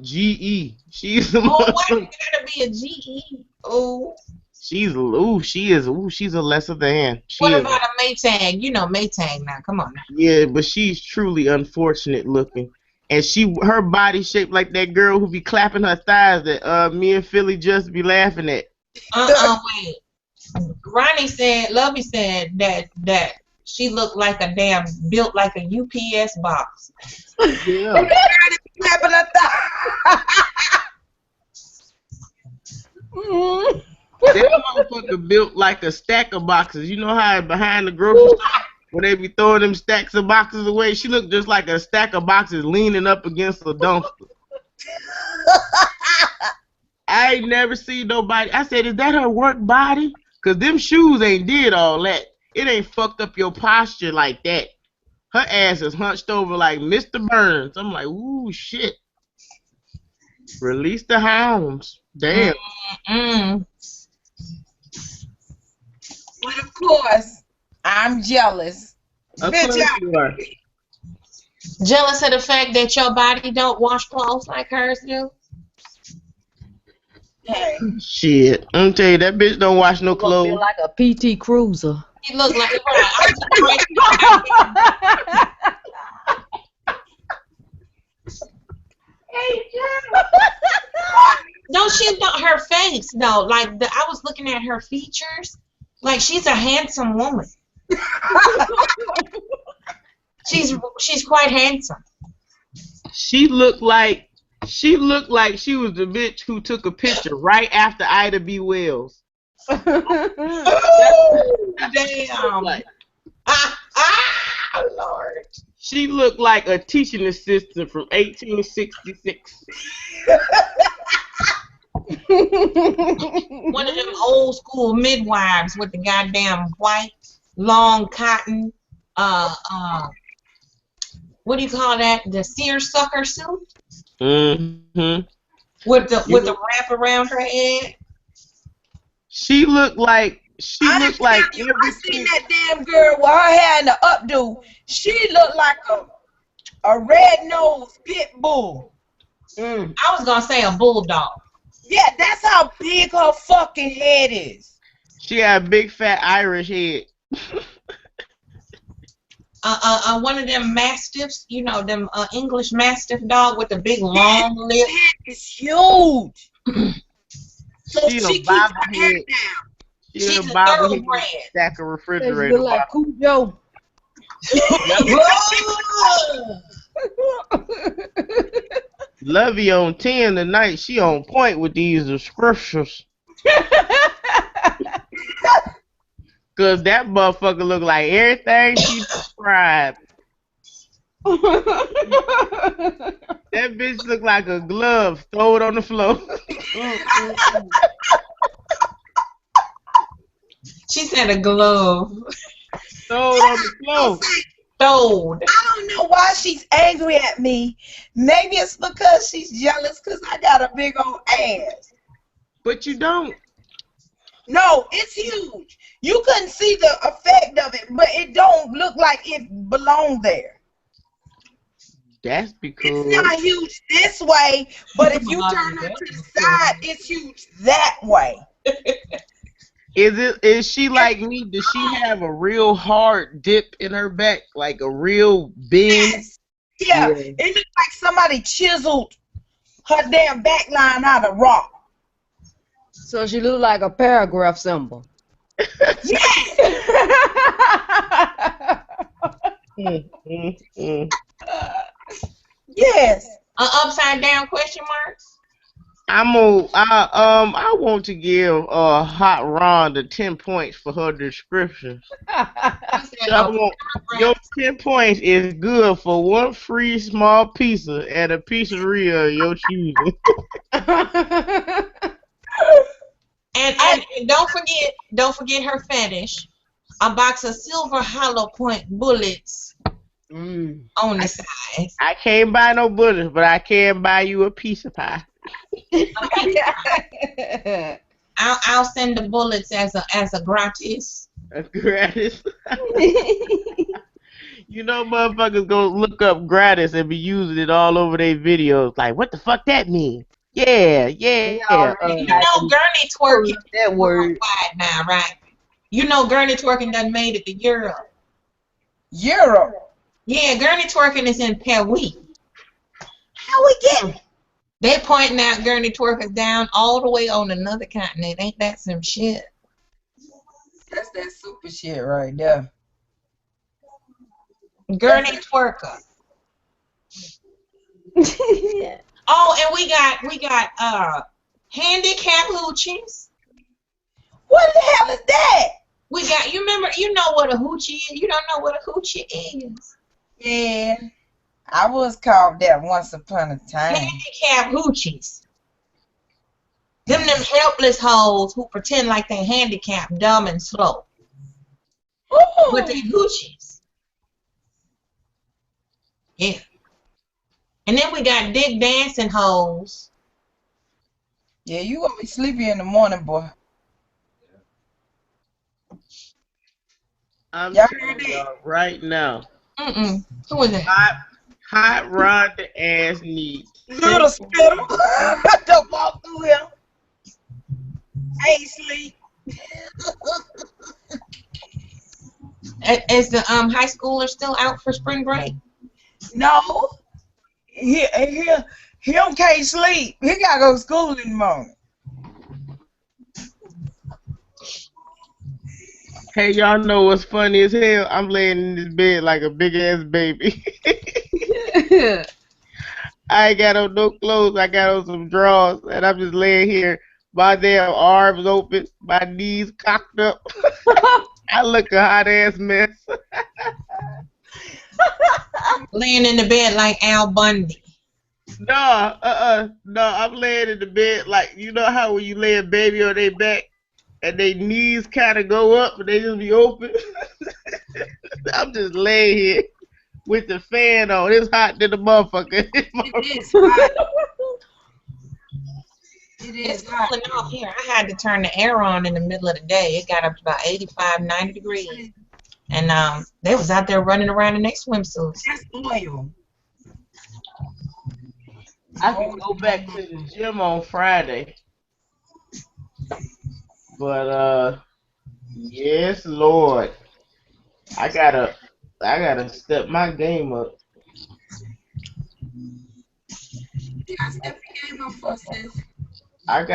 S3: GE. She's a
S1: Oh, why you
S3: motherfucking.
S1: gotta be a GE? Oh.
S3: She's a lesser than. She
S1: What
S3: is.
S1: about a Maytag? You know Maytag now. Come on now.
S3: Yeah, but she's truly unfortunate looking. And her body shaped like that girl who be clapping her thighs that me and Philly just be laughing at.
S1: Wait. Lovey said that she looked like built like a UPS box.
S3: Yeah.
S4: Clapping her thigh.
S3: That motherfucker built like a stack of boxes. You know how behind the grocery store where they be throwing them stacks of boxes away? She looked just like a stack of boxes leaning up against a dumpster. I ain't never seen nobody. I said, is that her work body? Because them shoes ain't did all that. It ain't fucked up your posture like that. Her ass is hunched over like Mr. Burns. I'm like, ooh, shit. Release the hounds. Damn.
S4: But of course, I'm jealous.
S3: Of
S4: Bitch,
S3: course you are.
S1: Jealous of the fact that your body don't wash clothes like hers do?
S4: hey.
S3: Shit. I'm gonna tell you, that bitch don't wash no
S6: Look a bit
S3: clothes.
S6: like a PT Cruiser.
S1: He look like Don't she not her face though? Like I was looking at her features. Like she's a handsome woman. She's quite handsome.
S3: She looked like she was the bitch who took a picture right after Ida B. Wells.
S1: Damn.
S3: Like,
S1: Lord.
S3: she looked like a teaching assistant from 1866.
S1: One of them old school midwives with the goddamn white long cotton what do you call that? The seersucker suit?
S3: Mm-hmm.
S1: With the wrap around her head?
S3: She looked like
S4: I seen
S3: everything.
S4: that damn girl with her hair in the updo. She looked like a red-nosed pit bull.
S1: I was gonna say a bulldog.
S4: Yeah, that's how big her fucking head is.
S3: She got a big fat Irish head.
S1: One of them mastiffs, you know, them English mastiff dog with the big long lip.
S4: Her head is huge. So
S3: She
S4: she
S3: a
S4: keeps her
S3: bobblehead.
S4: hair down.
S1: She's a
S3: bobblehead
S1: thoroughbred.
S3: stack of
S6: She
S3: refrigerator
S6: look like
S3: boxes.
S6: Cujo.
S3: Lovey on 10 tonight. She on point with these descriptions. Cause that motherfucker look like everything she described. That bitch look like a glove. Throw it on the floor.
S1: She said a glove.
S3: Throw it on the floor.
S1: Throwed.
S4: I don't know why she's angry at me. Maybe it's because she's jealous because I got a big old ass.
S3: But you don't.
S4: No, it's huge. You couldn't see the effect of it, but it don't look like it belonged there.
S3: That's because
S4: It's not huge this way, but if you turn her to the side, it's huge that way.
S3: is she like me? Does she have a real hard dip in her back, like a real bend?
S4: Yes. Yeah,
S3: Yeah.
S4: it looks like somebody chiseled her damn back line out of rock.
S6: So she look like a paragraph symbol.
S4: Yes. Yes.
S1: Upside down question marks?
S3: I want to give Hot Ron 10 points for her description. I want, your 10 points is good for one free small pizza at a pizzeria of your choosing.
S1: And don't forget her fetish. A box of silver hollow point bullets on the side.
S3: I can't buy no bullets, but I can buy you a piece of pie.
S1: I'll send the bullets as a gratis.
S3: That's gratis. You know, motherfuckers gonna look up gratis and be using it all over their videos. Like, what the fuck that mean? Yeah.
S1: You know, Gurney twerking
S6: that word
S1: worldwide now, right? You know, Gurney twerking done made it to Europe.
S4: Europe.
S1: Yeah, Gurney twerking is in Paris. How we get it? They pointing out Gurney twerkers down all the way on another continent. Ain't that some shit?
S4: That's that super shit right there.
S1: Gurney twerker. Oh, and we got handicap hoochies.
S4: What the hell is that?
S1: We got, you know what a hoochie is? You don't know what a hoochie is.
S4: Yeah, I was called that once upon a time.
S1: Handicap hoochies. Them helpless hoes who pretend like they handicapped, dumb, and slow.
S4: Ooh.
S1: But they hoochies. Yeah. And then we got dick dancing hoes.
S4: Yeah, you gonna be sleepy in the morning, boy.
S3: I'm
S4: Y'all
S3: telling
S4: heard
S3: y'all right now.
S1: Who is that?
S3: Hot Rod the ass needs.
S4: Little spitter. Don't walk through here. Ain't sleep.
S1: Is the high schooler still out for spring break?
S4: No. He can't sleep. He gotta go to school in the morning.
S3: Hey, y'all know what's funny as hell? I'm laying in this bed like a big ass baby. I ain't got on no clothes. I got on some drawers, and I'm just laying here, my damn arms open, my knees cocked up. I look a hot ass mess.
S1: Laying in the bed like Al Bundy.
S3: No, I'm laying in the bed like, you know how when you lay a baby on their back and their knees kind of go up and they just be open? I'm just laying here with the fan on. It's hot than the motherfucker.
S4: It is hot.
S1: It's cooling off here. I had to turn the air on in the middle of the day. It got up to about 85, 90 degrees. And they was out there running around in their swimsuits.
S4: That's oil.
S3: I can go back to the gym on Friday. But yes, Lord. I gotta step my game up.
S4: You gotta step your game up for sis.
S3: I'm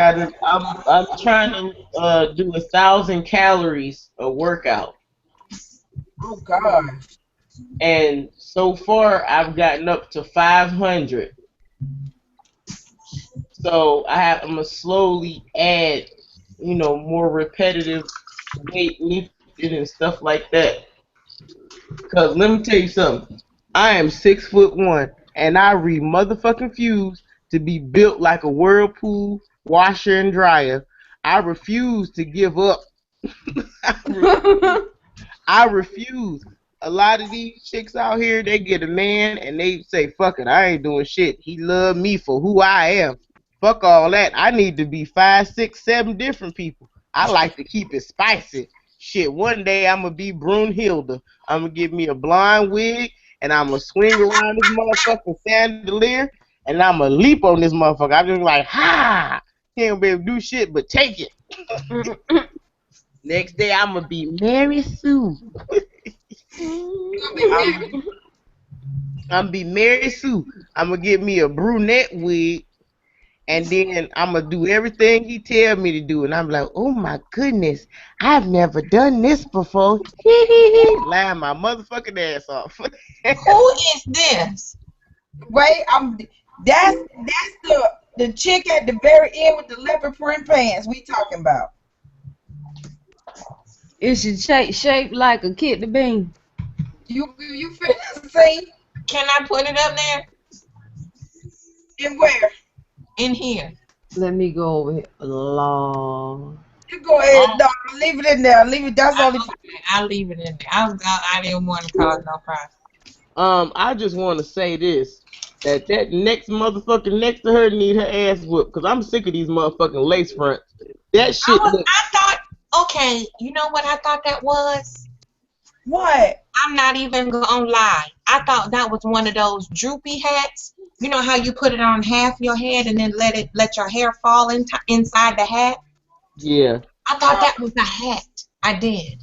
S3: trying to do 1,000 calories a workout.
S4: Oh gosh.
S3: And so far I've gotten up to 500. So I'm gonna slowly add, more repetitive weight lifting and stuff like that. Cause let me tell you something. I am 6'1" and I refuse to be built like a whirlpool washer and dryer. I refuse to give up. I refuse. a lot of these chicks out here, they get a man and they say, fuck it, I ain't doing shit. He love me for who I am. Fuck all that. I need to be 5, 6, 7 different people. I like to keep it spicy. Shit, one day I'm going to be Brunhilde. I'm going to give me a blonde wig and I'm going to swing around this motherfucking chandelier and I'm going to leap on this motherfucker. I'm just like, ha! He ain't be able to do shit but take it. Next day I'm going to be Mary Sue. I'm be Mary Sue. I'm gonna get me a brunette wig, and then I'm gonna do everything he tell me to do. And I'm like, oh my goodness, I've never done this before. Lying my motherfucking ass off.
S1: Who is this?
S4: Wait, that's the chick at the very end with the leopard print pants we talking about.
S6: Is she shaped like a kidney bean?
S4: You finna see?
S1: Can I put it up there?
S4: And where?
S1: In here.
S6: Let me go over here. Lord.
S4: You go ahead, no, leave it in there. Leave it. That's only.
S1: I'll leave it in there. I didn't want to cause no problem.
S3: I just want to say this. That next motherfucker next to her need her ass whooped. Because I'm sick of these motherfucking lace fronts. That shit
S1: I thought, okay, you know what I thought that was?
S4: What?
S1: I'm not even gonna lie. I thought that was one of those droopy hats. You know how you put it on half your head and then let your hair fall inside the hat?
S3: Yeah.
S1: I thought that was a hat. I did.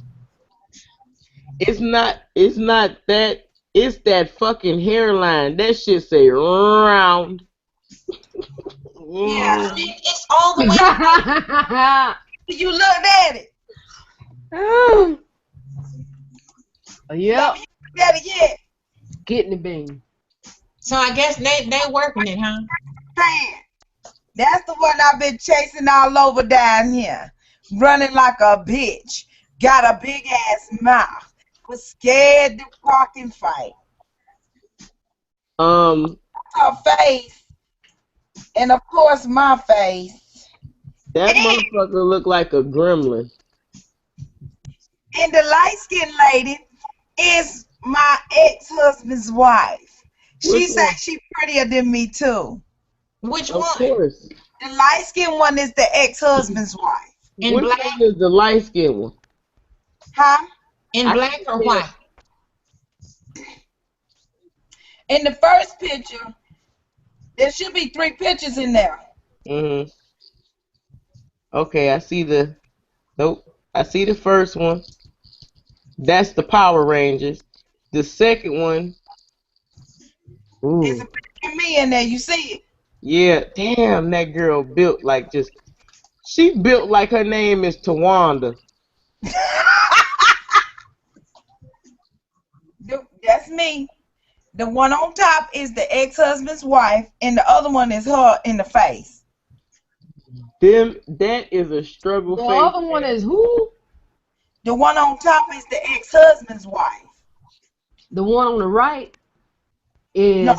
S3: It's not that. It's that fucking hairline. That shit say round.
S1: Yeah, it's all the way.
S4: You looked at it.
S6: Yep.
S4: You got it yet?
S6: Kidney bean.
S1: So I guess they working it, huh?
S4: That's the one I've been chasing all over down here. Running like a bitch. Got a big ass mouth. Was scared to fucking fight. Her face. And of course my face.
S3: That motherfucker look like a gremlin.
S4: And the light-skinned lady is my ex-husband's wife. She said she prettier than me too.
S1: Which
S3: Of
S1: one?
S3: course.
S4: The light-skinned one is the ex-husband's wife.
S1: In
S3: Which
S1: black?
S3: one is the light skinned one?
S4: Huh?
S1: In black or white?
S4: In the first picture, there should be 3 pictures in there.
S3: Mhm. Okay, I see the. Nope. I see the first one. That's the Power Rangers. The second one.
S4: There's
S3: Ooh.
S4: a picture of me in there. You see it?
S3: Yeah. Damn, that girl built like just. She built like her name is Tawanda.
S4: That's me. The one on top is the ex-husband's wife, and the other one is her in the face.
S3: That is a struggle
S6: The
S3: face.
S6: other one is who?
S4: The one on top is the ex-husband's wife.
S6: The one on the right is.
S4: No,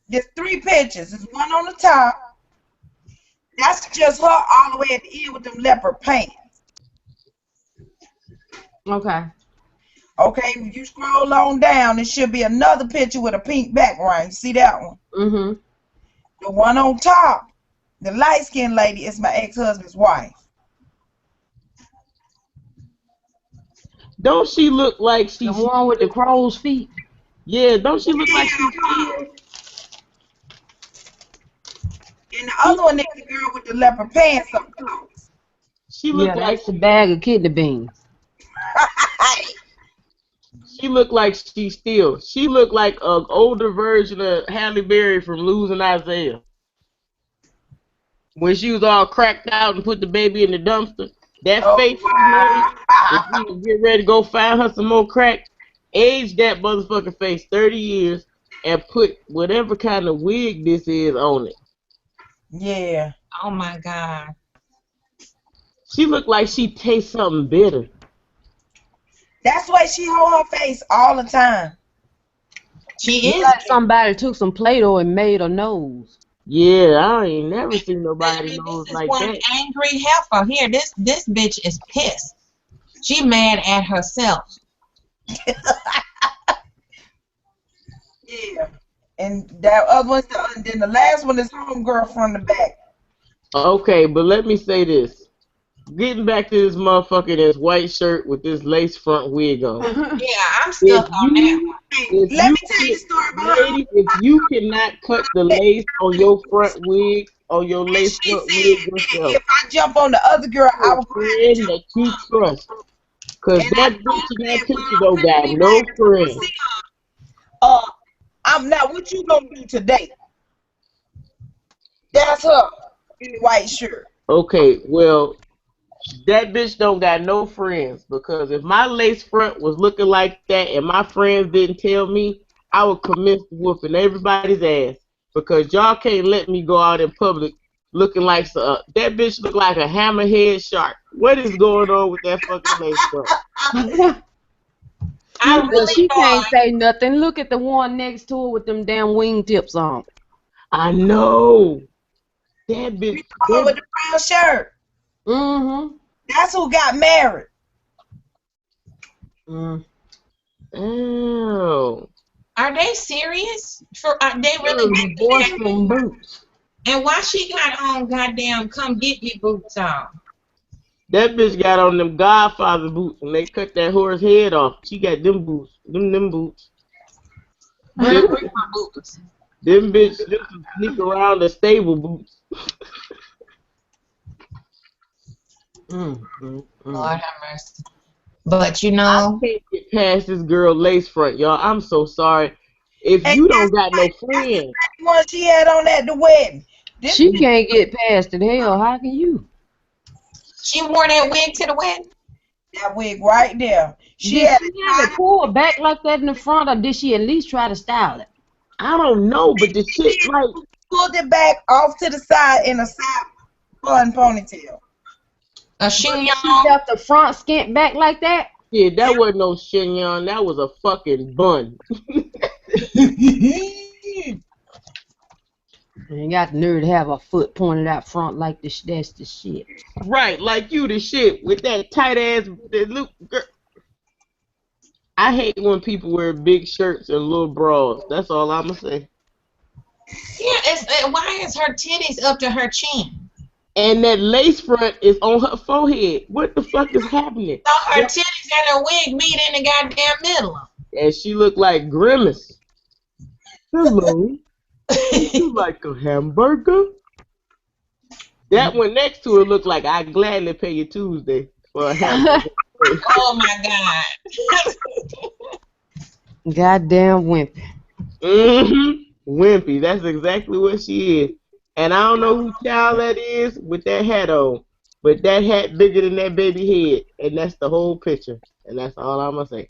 S4: there's 3 pictures. There's one on the top. That's just her all the way at the end with them leopard pants.
S6: Okay.
S4: Okay, if you scroll on down, there should be another picture with a pink background. You see that one?
S6: Mm-hmm.
S4: The one on top, the light-skinned lady, is my ex-husband's wife.
S3: Don't she look like she's
S6: The one with the crow's feet.
S3: Yeah, don't she look like she's
S4: And the other one is the girl with the leopard pants up close.
S3: She look
S6: Yeah,
S3: like
S6: that's the bag of kidney beans.
S3: she look like she still. She look like an older version of Halle Berry from Losing Isaiah. When she was all cracked out and put the baby in the dumpster. That face she made, if she was get ready to go find her some more crack, age that motherfucking face 30 years and put whatever kind of wig this is on it.
S4: Yeah.
S1: Oh my God.
S3: She look like she tastes something bitter.
S4: That's why she hold her face all the time.
S1: She is.
S6: Like somebody took some Play-Doh and made her nose.
S3: Yeah, I ain't never seen nobody
S1: This
S3: nose
S1: is
S3: like
S1: one
S3: that.
S1: angry heifer. Here, this bitch is pissed. She mad at herself.
S4: Yeah. And that other one's then the last one is homegirl from the back.
S3: Okay, but let me say this. Getting back to this motherfucker in this white shirt with this lace front wig on.
S1: Yeah, I'm
S3: If
S1: stuck on that
S3: you,
S1: one.
S3: if
S4: Let
S3: you,
S4: me tell you the story behind
S3: lady, if you cannot cut the lace on your front wig, on your
S4: it.
S3: lace
S4: She
S3: front
S4: said
S3: wig
S4: that
S3: yourself,
S4: if I jump on the other girl, I
S3: a
S4: was going to have to
S3: friend
S4: jump
S3: that you
S4: on
S3: trust. Cause
S4: her. And I
S3: that
S4: told
S3: bitch in
S4: her
S3: that
S4: that,
S3: picture
S4: well, I'm
S3: don't
S4: finna
S3: got
S4: be
S3: no
S4: back to
S3: friends.
S4: see her. I'm now. What you gonna do today? That's her in the white shirt.
S3: Okay, well, that bitch don't got no friends because if my lace front was looking like that and my friends didn't tell me, I would commence whooping everybody's ass because y'all can't let me go out in public looking like that bitch look like a hammerhead shark. What is going on with that fucking lace front?
S1: I
S6: But
S1: really
S6: she can't
S1: thought,
S6: say nothing. Look at the one next to her with them damn wingtips on.
S3: I know that bitch.
S4: Oh, with the brown shirt.
S6: Mm-hmm.
S4: That's who got married.
S3: Oh,
S1: are they serious? Are they really back
S6: Divorce
S1: together?
S6: from boots.
S1: And why she got on goddamn come get me boots on?
S3: that bitch got on them Godfather boots and they cut that horse head off. She got them boots, them boots.
S1: Her grandma boots.
S3: Them bitch, them some sneak around the stable boots.
S1: Lord have mercy. But you
S3: I
S1: know,
S3: can't get past this girl lace front, y'all. I'm so sorry. If
S4: And
S3: you
S4: that's
S3: don't got no
S4: the
S3: friends,
S4: same one she had on at the wedding. This
S6: She can't get past it. Hell, how can you?
S1: she wore that wig to the wedding.
S4: that wig right there. She
S6: Did
S4: had
S6: she have it pulled back like that in the front, or did she at least try to style it?
S3: I don't know, but the shit like,
S4: pulled it back off to the side in a side bun ponytail.
S1: A
S6: She
S1: chignon.
S6: left the front skint back like that?
S3: yeah, that wasn't no chignon. That was a fucking bun.
S6: And you got the nerve to have her foot pointed out front like this. That's the shit.
S3: Right, like you the shit with that tight ass. Look, girl. I hate when people wear big shirts and little bras. That's all I'ma say.
S1: Yeah, why is her titties up to her chin?
S3: And that lace front is on her forehead. What the fuck is happening?
S1: So her titties and her wig meet in the goddamn middle.
S3: And she looked like Grimace. Hello. Would you like a hamburger? That one next to her looked like I gladly pay you Tuesday for a hamburger.
S1: Oh my God.
S6: Goddamn wimpy.
S3: Wimpy. That's exactly what she is. And I don't know who child that is with that hat on. But that hat bigger than that baby head. And that's the whole picture. And that's all I'm going to say.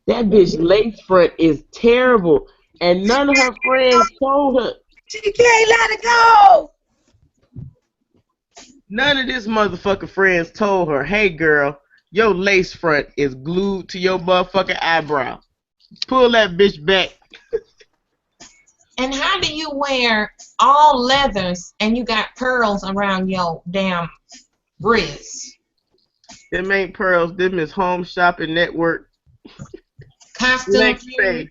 S3: That bitch lace front is terrible. And none of her friends told her.
S4: She can't let it go.
S3: None of this motherfucker friends told her, hey girl, your lace front is glued to your motherfucking eyebrow. Pull that bitch back.
S1: And how do you wear all leathers and you got pearls around your damn wrists?
S3: Them ain't pearls. Them is Home Shopping Network.
S1: Costume
S3: Flex pay.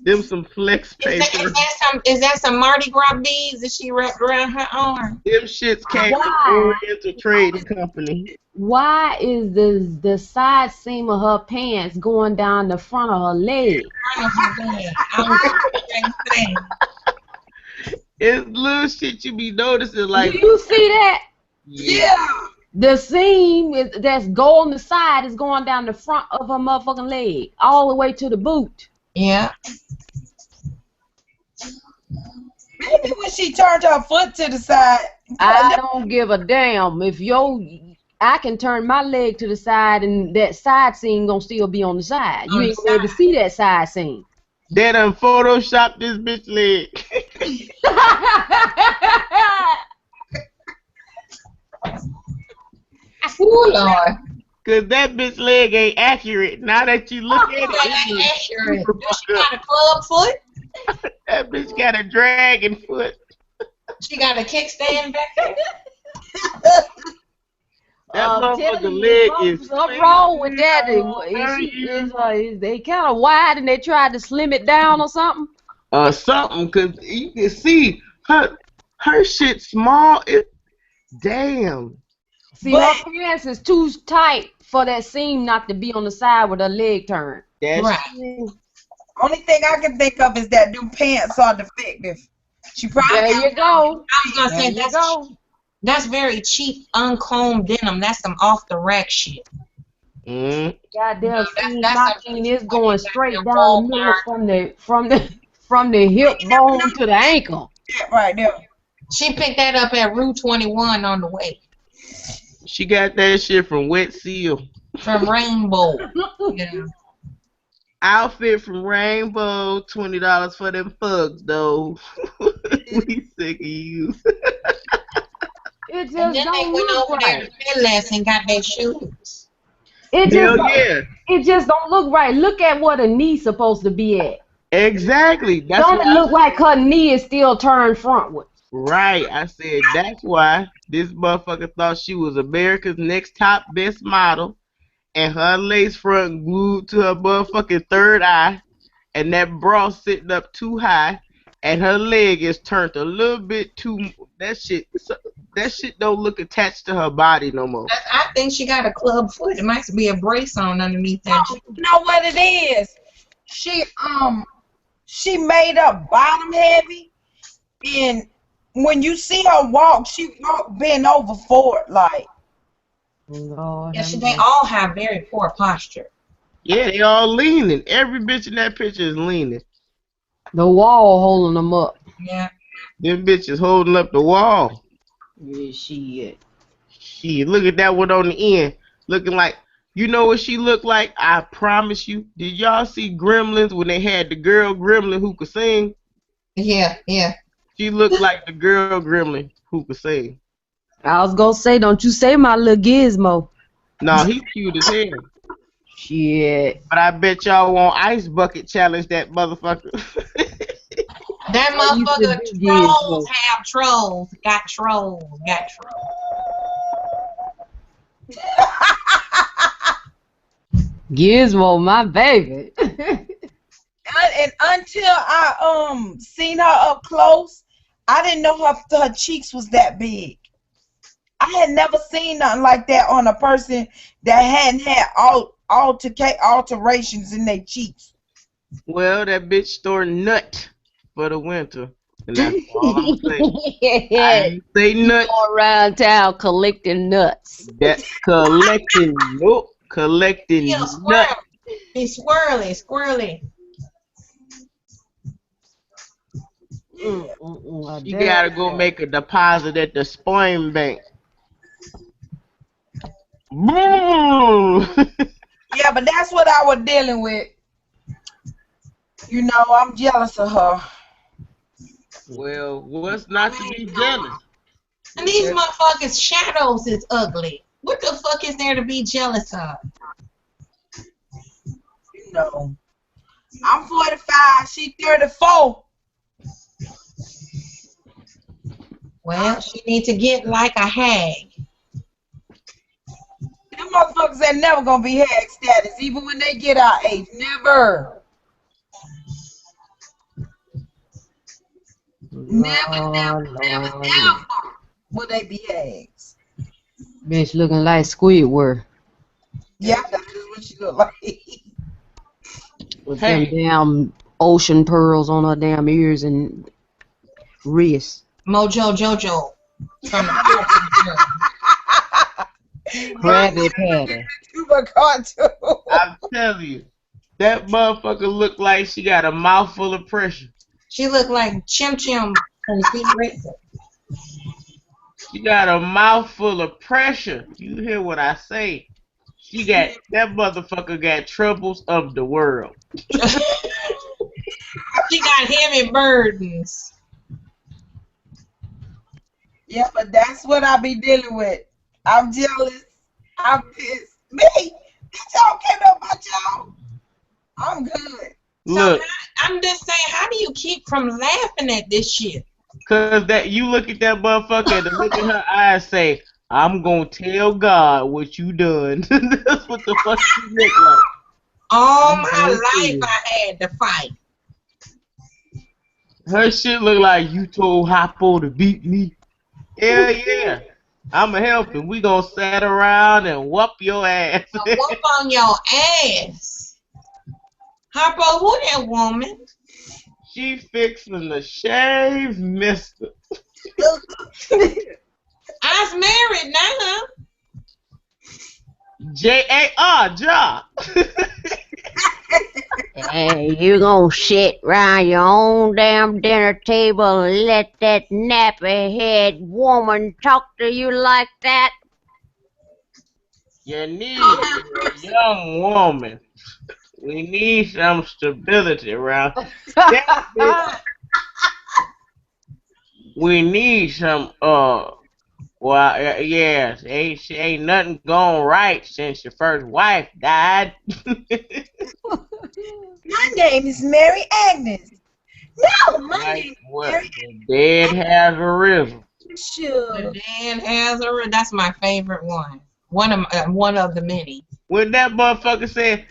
S3: Them some flex pay.
S1: Is that some Mardi Gras beads that she wrapped around her arm?
S3: Them shits came from Oriental Trading Company.
S6: Why is the side seam of her pants going down the front of her leg?
S3: It's little shit you be noticing like.
S6: Do you see that?
S4: Yeah.
S6: The seam that's going on the side is going down the front of her motherfucking leg, all the way to the boot.
S1: Yeah.
S4: Maybe when she turned her foot to the side.
S6: I don't give a damn if I can turn my leg to the side and that side seam gonna still be on the side. You ain't gonna be able to see that side seam.
S3: They done photoshopped this bitch leg.
S1: Oh Lord.
S3: Cause that bitch leg ain't accurate. Now that you look at it,
S1: accurate. Does she got a club foot?
S3: That bitch got a dragon foot.
S1: She got a kickstand back there.
S3: That
S6: I'm
S3: motherfucker
S6: telling you,
S3: leg is
S6: something wrong with that. Is they kind of wide and they tried to slim it down or something?
S3: something, cause you can see her shit small. Damn.
S6: See,
S4: But
S6: her pants is too tight for that seam not to be on the side with her leg turned.
S3: That's
S1: Right.
S3: true.
S4: only thing I can think of is that them pants are defective. She probably
S6: There you go.
S1: I was gonna
S6: There
S1: say
S6: you go.
S1: that's very cheap, uncombed denim. That's some off the rack shit.
S3: Mm.
S6: Goddamn seam.
S1: That's
S6: My
S1: something
S6: thing
S1: you
S6: is
S1: put
S6: going
S1: in
S6: straight
S1: goddamn
S6: down the middle
S1: Walmart.
S6: from the hip bone to the ankle.
S4: that right there.
S1: She picked that up at Rue 21 on the way
S3: She got that shit from Wet Seal.
S1: from Rainbow. Yeah.
S3: Outfit from Rainbow, $20 for them fugs though. We sick of you.
S6: It just
S1: And then they
S6: don't
S1: went
S6: look
S1: over there
S6: right.
S1: to Payless and got their shoes.
S6: It just
S3: Hell
S6: don't,
S3: yeah.
S6: it just don't look right. Look at where the knee's supposed to be at.
S3: Exactly. That's
S6: Don't it
S3: why.
S6: look like her knee is still turned frontward?
S3: Right. I said that's why this motherfucker thought she was America's Next Top Best Model, and her lace front glued to her motherfucking third eye, and that bra sitting up too high, and her leg is turned a little bit too. That shit don't look attached to her body no more.
S1: I think she got a club foot. It might be a brace on underneath that.
S4: You know what it is? She made up bottom heavy, and when you see her walk, she walk bent over forward like.
S6: Lord,
S1: Yeah, they all have very poor posture.
S3: Yeah, they all leaning. Every bitch in that picture is leaning.
S6: the wall holding them up.
S1: Yeah.
S3: Them bitches holding up the wall.
S6: Yeah, shit.
S3: Shit, look at that one on the end. Looking like, you know what she looked like? I promise you. Did y'all see Gremlins when they had the girl gremlin who could sing?
S1: Yeah, yeah.
S3: She looked like the girl gremlin who could sing.
S6: I was gonna say, don't you say my little gizmo.
S3: Nah, he cute as hell.
S6: Shit.
S3: But I bet y'all won't ice bucket challenge that motherfucker.
S1: That
S6: I used to
S1: motherfucker
S6: do
S1: trolls
S6: Gizmo.
S1: have trolls. Got trolls. Got trolls.
S6: Gizmo, my baby.
S4: And until I seen her up close, I didn't know her cheeks was that big. I had never seen nothing like that on a person that hadn't had alterations in their cheeks.
S3: Well, that bitch store nut for the winter. And that's all I'm saying. I ain't say nuts.
S6: Go around town collecting nuts.
S3: That collecting, nope, collecting
S1: Feel
S3: nuts.
S1: squirrely. Be squirrely, squirrely.
S3: You gotta go make a deposit at the Spoim Bank. Boom!
S4: Yeah, but that's what I was dealing with. You know, I'm jealous of her.
S3: Well, what's not to be jealous?
S1: And these motherfuckers' shadows is ugly. What the fuck is there to be jealous of?
S4: You know, I'm 45. She 34.
S1: Well, she need to get like a hag.
S4: Them motherfuckers ain't never gonna be hag status, even when they get our age. Never. Never will they be hags.
S6: Bitch looking like Squidward.
S4: Yeah, that's just what she look like.
S6: With them damn ocean pearls on her damn ears and wrists.
S1: Mojo Jojo from the
S6: Krabby Patty.
S4: Tuba cartoon.
S3: I'm telling you, that motherfucker look like she got a mouthful of pressure.
S1: She looked like Chim Chim from Speed Racer.
S3: She got a mouthful of pressure. You hear what I say? She got, that motherfucker got troubles of the world.
S1: She got heavy burdens.
S4: Yeah, but that's what I be dealing with. I'm jealous. I'm pissed. Me? Y'all care about y'all? I'm good.
S3: Look,
S1: So I'm just saying, how do you keep from laughing at this shit?
S3: cause that you look at that motherfucker and the look in her eyes say, I'm gonna tell God what you done. That's what the fuck she look like.
S1: All my life I had to fight.
S3: Her shit look like you told Hoppo to beat me. Hell yeah. I'ma help him. We gonna sit around and whoop your ass.
S1: Whoop on your ass. Harpo, who that woman?
S3: She fixing the shave, mister.
S1: I's married now.
S3: J-A-R, Ja.
S5: Hey, you gonna sit round your own damn dinner table and let that nappy-head woman talk to you like that?
S3: You need a young woman. We need some stability around. That bitch, we need some, yes, ain't nothing gone right since your first wife died.
S4: My name is Mary Agnes. No, my
S3: Like
S4: name
S3: what?
S4: is Mary
S3: The dead has arisen.
S4: Sure.
S1: The Dan Hazard, that's my favorite one. One of the many.
S3: When that motherfucker said,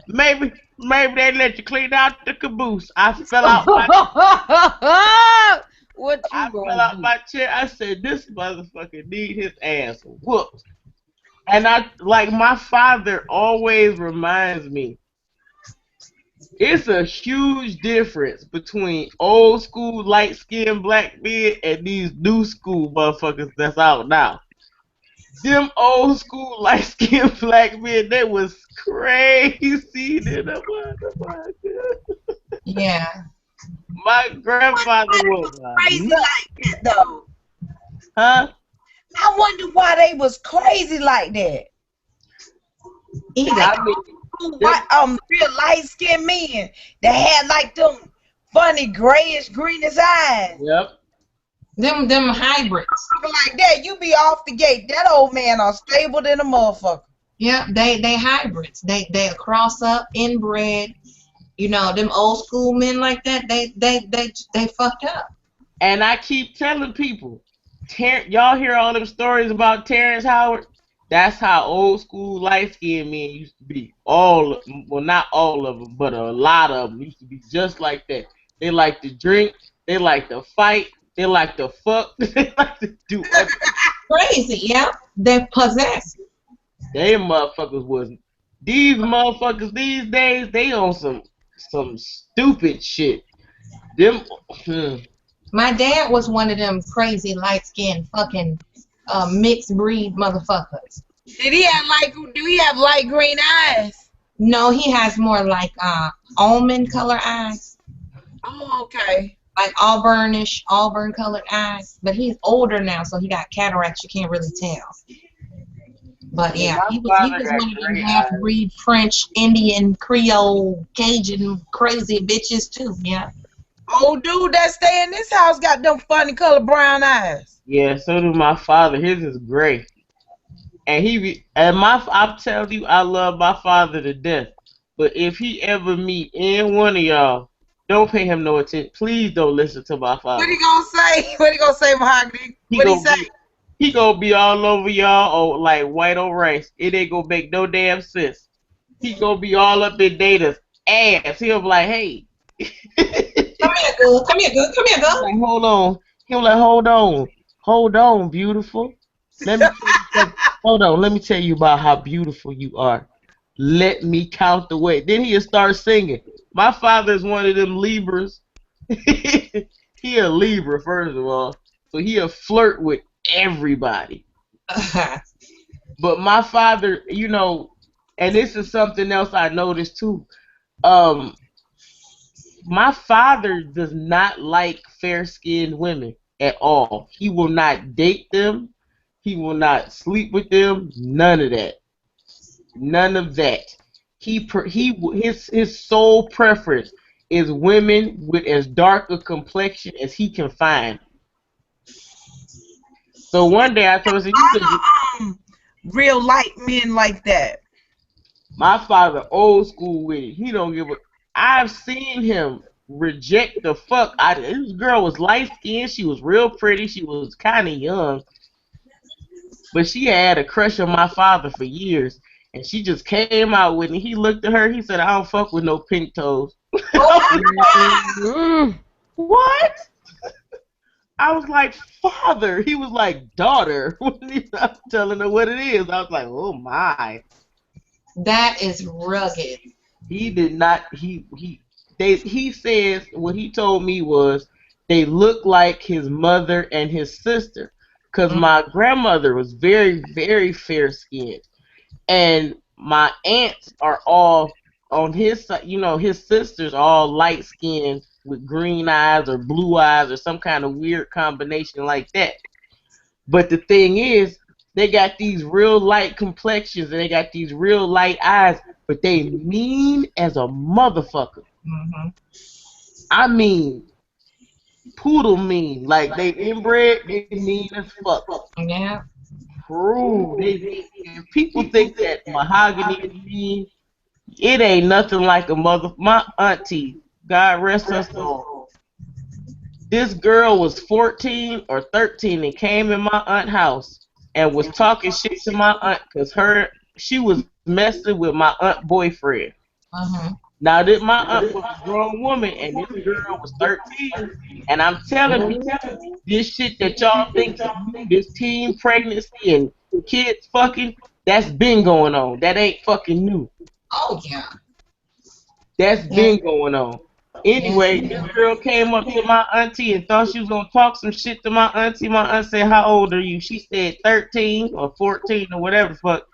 S3: maybe they let you clean out the caboose. I fell out my
S6: What you
S3: I fell
S6: gonna
S3: out
S6: do?
S3: my chair. I said, this motherfucker need his ass whooped. And my father always reminds me, it's a huge difference between old school light skinned black men and these new school motherfuckers that's out now. Them old school light skinned black men, they was crazy than a motherfucker.
S1: Yeah.
S3: My grandfather
S4: Why they
S3: was
S4: was
S3: a
S4: crazy
S3: nut.
S4: like that though?
S3: Huh?
S4: I wonder why they was crazy like that.
S3: I mean,
S4: Real light skinned men that had like them funny grayish greenish eyes.
S3: yep.
S1: Them hybrids.
S4: Like that, you be off the gate. That old man unstable than a motherfucker.
S1: Yeah, they hybrids. They cross up, inbred. You know, them old school men like that, they fucked up.
S3: And I keep telling people, y'all hear all them stories about Terrence Howard? That's how old school light skinned men used to be. Well, not all of them, but a lot of them used to be just like that. They like to drink, they like to fight, they like to fuck, they like to do everything.
S1: Crazy, yeah. They possessed.
S3: They motherfuckers wasn't. These motherfuckers these days, they on some stupid shit. Them.
S1: My dad was one of them crazy light skinned fucking mixed breed motherfuckers.
S4: Do he have light green eyes?
S1: No, he has more like almond color eyes.
S4: Oh, okay.
S1: Like auburn colored eyes. But he's older now, so he got cataracts. You can't really tell. But yeah, he was one of them half-breed French, Indian, Creole, Cajun, crazy bitches too. Yeah.
S4: Old dude that stay in this house got them funny color brown eyes.
S3: Yeah, so do my father. His is gray, and I'm telling you, I love my father to death. But if he ever meet any one of y'all, don't pay him no attention. Please don't listen to my father.
S4: What he gonna say? What he gonna say, Mahogany? What he say?
S3: He gonna be all over y'all, like white on rice. It ain't gonna make no damn sense. He gonna be all up in Data's ass. He'll be like, hey.
S1: Come here, girl. Come here, girl. Come here, girl.
S3: Like, hold on. He'll like, hold on, beautiful. Let me tell you something. Hold on. Let me tell you about how beautiful you are. Let me count the way. Then he'll start singing. My father's one of them Libras. He a Libra, first of all. So he'll flirt with everybody. But my father, you know, and this is something else I noticed too. My father does not like fair-skinned women at all. He will not date them. He will not sleep with them. None of that. None of that. His sole preference is women with as dark a complexion as he can find. So one day I told him,
S4: real light men like that.
S3: My father old school with it. He don't give a. I've seen him reject the fuck out of this girl. Was light skinned. She was real pretty. She was kind of young. But she had a crush on my father for years. And she just came out with it. He looked at her. He said, "I don't fuck with no pink toes."
S5: Mm.
S3: What? I was like, "Father." He was like, "Daughter." I'm telling her what it is. I was like, "Oh my."
S1: That is rugged.
S3: He did not. He says what he told me was they look like his mother and his sister, cause
S1: Mm.
S3: my grandmother was very, very fair skinned, and my aunts are all on his side. You know, his sisters are all light skinned with green eyes or blue eyes or some kind of weird combination like that. But the thing is, they got these real light complexions and they got these real light eyes, but they mean as a motherfucker.
S1: Mm-hmm.
S3: I mean, poodle mean. Like they inbred, they mean as fuck.
S1: Yeah.
S3: True. And people think that mahogany is mean. It ain't nothing like a mother. My auntie, God rest her soul. This girl was 14 or 13 and came in my aunt's house and was talking shit to my aunt because she was messing with my aunt boyfriend.
S1: Uh-huh.
S3: Now that my aunt was a grown woman and this girl was 13, and I'm telling people, this shit that y'all think is new, this teen pregnancy and kids fucking, that's been going on. That ain't fucking new.
S1: Oh yeah.
S3: That's
S1: Yes.
S3: been going on.
S1: Yes.
S3: Anyway, this girl came up to my auntie and thought she was gonna talk some shit to my auntie. My aunt said, "How old are you?" She said 13 or 14 or whatever the fuck.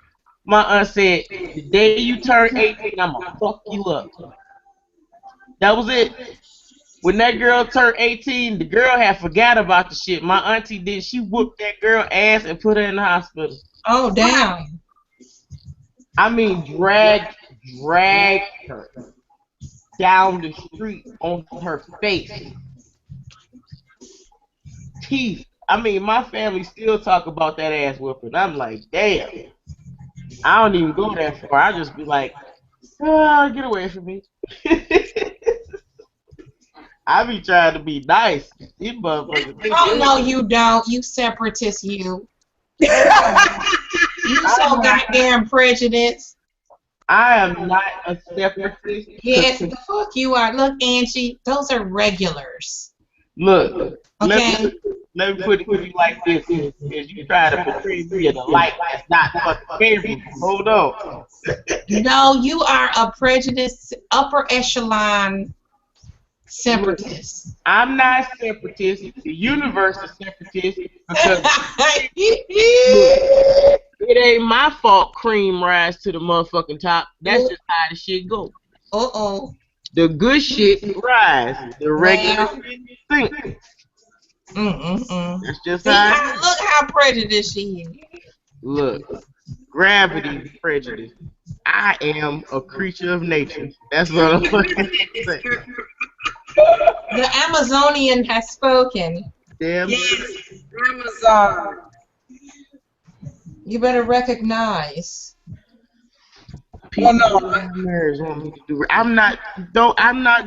S3: My aunt said, "The day you turn 18, I'ma fuck you up." That was it. When that girl turned 18, the girl had forgot about the shit. My auntie did. She whooped that girl ass and put her in the hospital.
S1: Oh damn.
S3: I mean, dragged her down the street on her face. Teeth. I mean, my family still talk about that ass whooping. I'm like, damn. I don't even go that far. I just be like, oh, get away from me. I be trying to be nice. These motherfuckers.
S1: Oh no, you don't. You separatist, you. You so goddamn prejudiced.
S3: I am not a separatist.
S1: Yes, the fuck you are. Look, Angie, those are regulars.
S3: Look,
S1: Okay.
S3: let me put it to you like this. As you try to portray me in a light that's not fucking favorable. Hold on.
S1: No, you are a prejudiced upper echelon separatist.
S3: I'm not separatist. The universe is separatist because it ain't my fault cream rise to the motherfucking top. That's just how the shit go.
S1: Uh-oh.
S3: The good shit rise. The regular shit sink. That's just
S1: See,
S3: how it is.
S1: look how prejudiced she is.
S3: Look, gravity prejudice. I am a creature of nature. That's what I'm fucking saying.
S1: The Amazonian has spoken.
S3: Damn.
S4: Yes, Amazon.
S1: You better recognize.
S3: People
S4: no.
S3: on my nerves want me to do. I'm not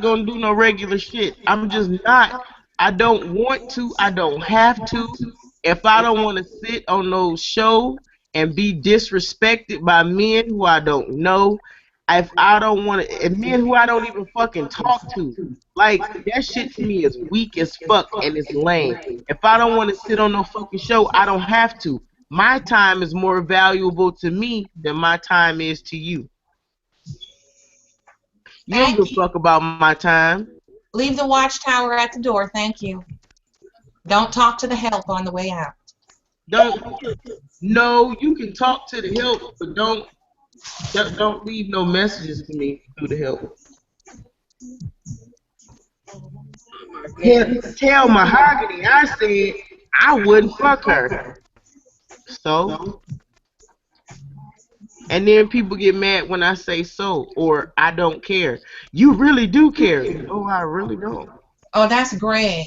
S3: gonna do no regular shit. I'm just not. I don't want to. I don't have to. If I don't want to sit on those shows and be disrespected by men who I don't know, if I don't want to, and men who I don't even fucking talk to, like that shit to me is weak as fuck and it's lame. If I don't want to sit on no fucking show, I don't have to. My time is more valuable to me than my time is to you. You don't give a fuck about my time.
S1: Leave the watchtower at the door, thank you. Don't talk to the help on the way out.
S3: No, you can talk to the help, but don't leave no messages to me through the help. Tell Mahogany I said I wouldn't fuck her. So? And then people get mad when I say so, or I don't care. You really do care. No, I really don't.
S1: Oh, that's Greg.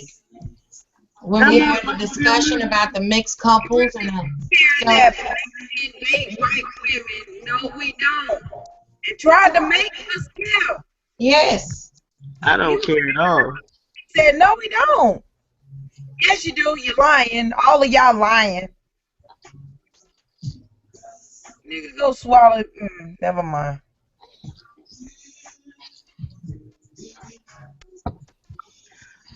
S1: When we had a discussion about the mixed couples and
S4: Date white women. No, we don't. They tried to make us care.
S1: yes.
S3: I don't care at all.
S4: Said no, we don't. Yes, you do. You're lying. All of y'all lying. Nigga, go swallow. Never mind.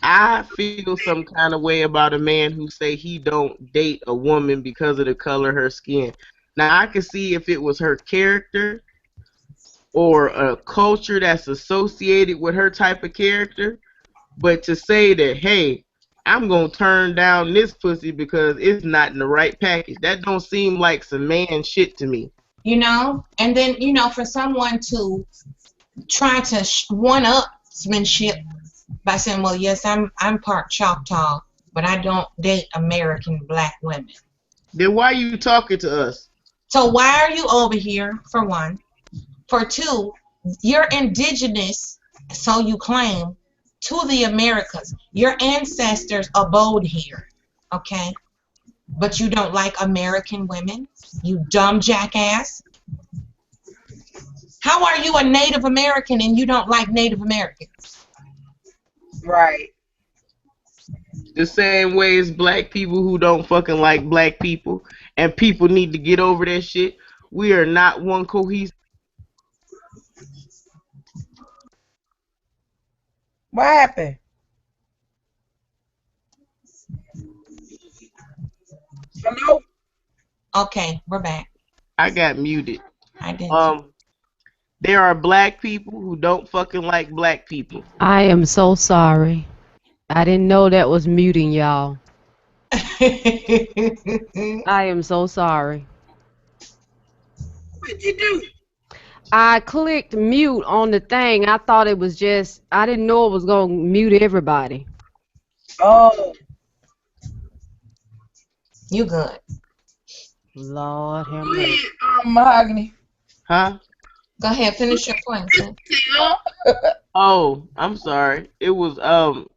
S3: I feel some kind of way about a man who say he don't date a woman because of the color of her skin. Now I can see if it was her character or a culture that's associated with her type of character, but to say that, hey, I'm gonna turn down this pussy because it's not in the right package, that don't seem like some man shit to me.
S1: You know, and then for someone to try to one-upsmanship by saying, well, yes, I'm part Choctaw, but I don't date American black women.
S3: Then why are you talking to us?
S1: So why are you over here, for one? For two, you're indigenous, so you claim, to the Americas. Your ancestors abode here, okay? But you don't like American women? You dumb jackass. How are you a Native American and you don't like Native Americans?
S4: Right.
S3: The same way as black people who don't fucking like black people, and people need to get over that shit. We are not one cohesive.
S4: What happened? Hello?
S1: Okay, we're back.
S3: I got muted.
S1: I did.
S3: There are black people who don't fucking like black people.
S6: I am so sorry. I didn't know that was muting y'all. I am so sorry.
S4: What'd you do?
S6: I clicked mute on the thing. I thought it was just, I didn't know it was going to mute everybody.
S4: Oh.
S1: You good.
S6: Lord have
S4: Go
S6: mercy.
S4: ahead, Mahogany.
S3: Huh?
S1: Go ahead, finish your point, sis.
S3: Oh, I'm sorry. It was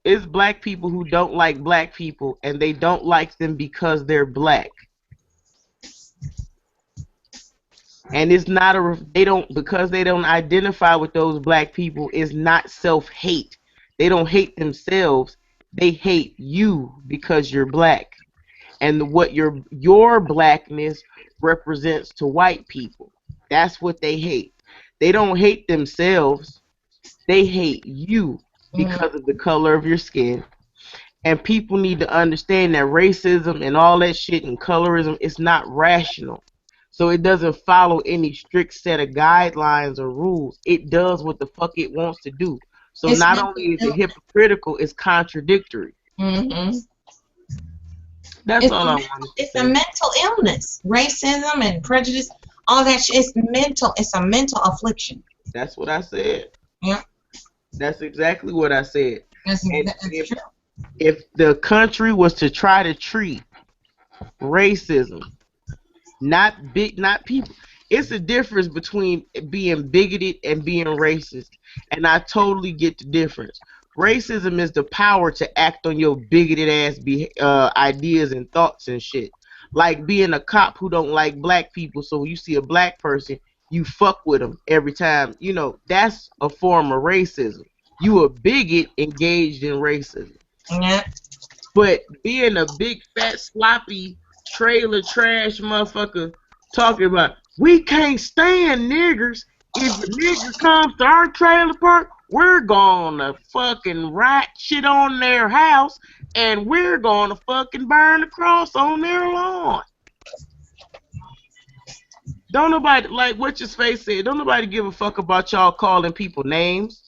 S3: it's black people who don't like black people, and they don't like them because they're black. And it's not because they don't identify with those black people, is not self-hate. They don't hate themselves. They hate you because you're black. And what your blackness represents to white people. That's what they hate. They don't hate themselves. They hate you because of the color of your skin. And people need to understand that racism and all that shit and colorism is not rational. So it doesn't follow any strict set of guidelines or rules. It does what the fuck it wants to do. So
S1: It's
S3: not only is it hypocritical, it's contradictory.
S1: Mm-hmm.
S3: That's all I want to say.
S1: It's a mental illness. Racism and prejudice, all that shit. It's mental. It's a mental affliction.
S3: That's what I said.
S1: Yeah.
S3: That's exactly what I said.
S1: That's true.
S3: If the country was to try to treat racism, not people, it's a difference between being bigoted and being racist, and I totally get the difference. Racism is the power to act on your bigoted ass ideas and thoughts and shit. Like being a cop who don't like black people, so when you see a black person, you fuck with them every time. You know, that's a form of racism. You a bigot engaged in racism.
S1: Yeah.
S3: But being a big fat sloppy trailer trash motherfucker talking about we can't stand niggers. If a nigger comes to our trailer park, we're gonna fucking write shit on their house and we're gonna fucking burn the cross on their lawn. Don't nobody, like what your face said, don't nobody give a fuck about y'all calling people names.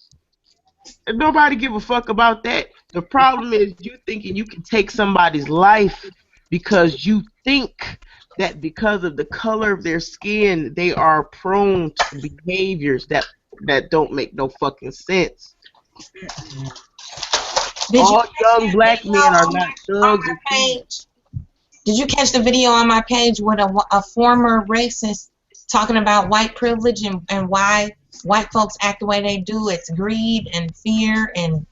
S3: And nobody give a fuck about that. The problem is you thinking you can take somebody's life because you think that because of the color of their skin, they are prone to behaviors that don't make no fucking sense. All young black men are not thugs.
S1: Did you catch the video on my page with a former racist talking about white privilege and why white folks act the way they do? It's greed and fear and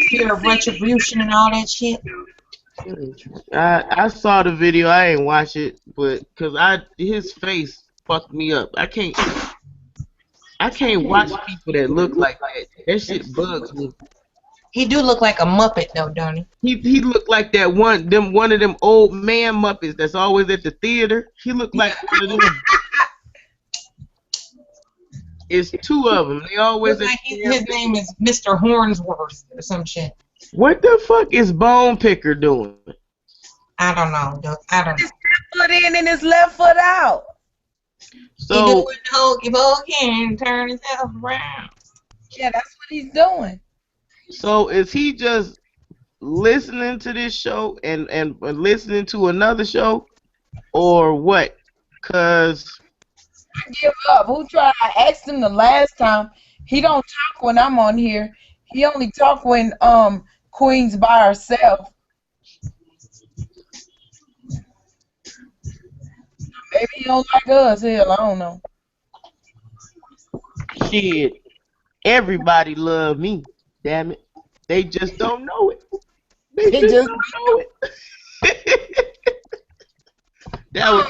S1: fear of retribution and all that shit.
S3: I saw the video. I ain't watch it, but his face fucked me up. I can't watch people that look like that. That shit bugs me.
S1: He do look like a Muppet though, don't he?
S3: He looked like that one of them old man Muppets that's always at the theater. He looked like one of them. It's two of them. They always.
S1: Looks like his name is Mr. Hornsworth or some shit.
S3: What the fuck is Bone Picker doing?
S1: I don't know. I don't know.
S4: His left foot in and his left foot out.
S1: He
S3: So
S1: doing the hokey pokey and turn himself around.
S4: Yeah, that's what he's doing.
S3: so is he just listening to this show and listening to another show, or what? Cause
S4: I give up. Who tried? I asked him the last time. He don't talk when I'm on here. He only talk when Queen's by herself. Maybe he don't like us. Hell, I don't know.
S3: shit, everybody love me. Damn it, they just don't know it. They
S4: They
S3: just
S4: just
S3: don't know it. That was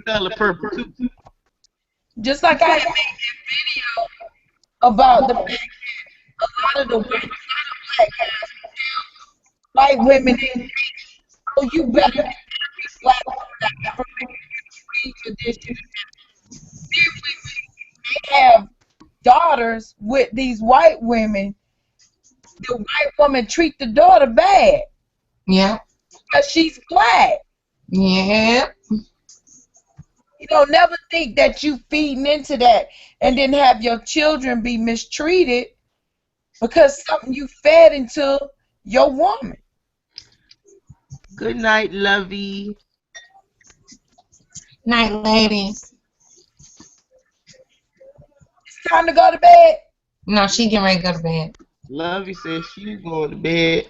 S3: color purple too.
S4: just like I had made that video about the fact that a lot of the white guys tell white women, oh, you better get every black woman from the tradition. Then when they have daughters with these white women, the white woman treat the daughter bad
S1: Yeah.
S4: because she's black.
S1: Yeah.
S4: You don't never think that you feeding into that and then have your children be mistreated because something you fed into your woman.
S3: Good night, lovey.
S1: Night, ladies.
S4: It's time to go to bed.
S1: No, she getting ready to go to bed.
S3: Lovey says she's going to bed.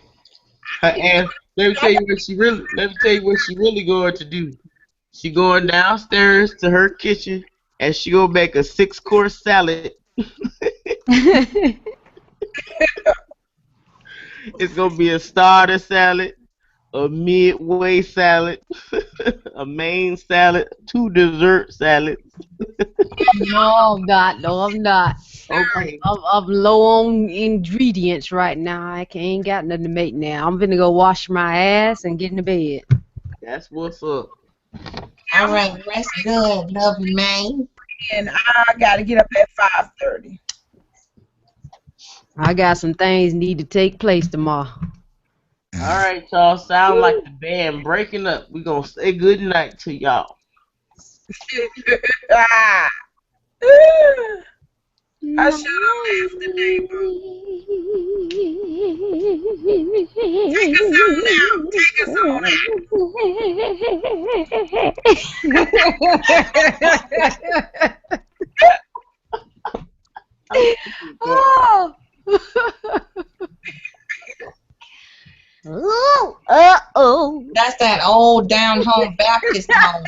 S3: Her ass. Let me tell you what she really. Let me tell you what she really going to do. She going downstairs to her kitchen and she gonna make a 6-course salad. It's gonna be a starter salad, a midway salad, a main salad, 2 dessert salads.
S6: No, I'm not. No, I'm not.
S3: Okay.
S6: I'm low on ingredients right now. I ain't got nothing to make now. I'm gonna go wash my ass and get into bed.
S3: That's what's up.
S1: All right, rest good, love you, man.
S4: And I got to get up at 5:30.
S6: I got some things need to take place tomorrow.
S3: All right, y'all. Sound like the band breaking up. We gonna say good night to y'all.
S4: Ah. I should have left today, bro. Take us on now. Take us on
S6: Oh. Uh-oh.
S1: That's that old down home Baptist moan.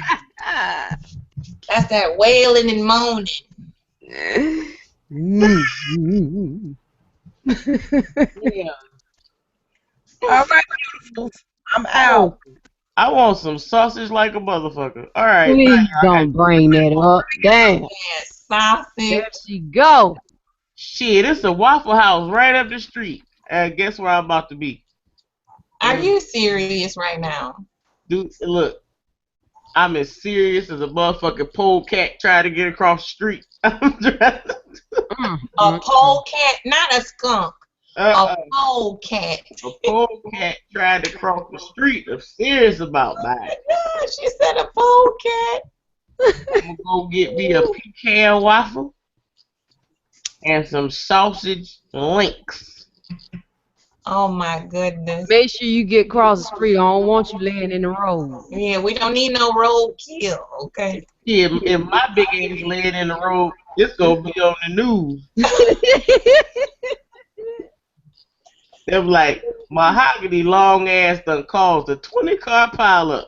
S1: That's that wailing and moaning.
S3: Yeah.
S4: All right, beautifuls. I'm out.
S3: I want some sausage like a motherfucker. All right.
S6: Please
S3: bye.
S6: don't bring that up. Damn.
S1: Yes, sausage.
S6: There she go.
S3: Shit, it's a Waffle House right up the street. Guess where I'm about to be?
S1: Are you serious right now?
S3: Dude, look, I'm as serious as a motherfucking polecat trying to get across the street. I'm trying
S1: A polecat, not a skunk.
S3: a
S1: A polecat.
S3: polecat trying to cross the street. I'm serious about that.
S1: No, she said a polecat.
S3: I'm gonna go get me a pecan waffle and some sausage links.
S1: Oh my goodness.
S6: Make sure you get across the street. I don't want you laying in the road.
S1: Yeah, we don't need no roadkill, okay?
S3: Yeah, if my big ass laying in the road, it's gonna be on the news. They're like, mahogany long ass done caused a 20-car pileup.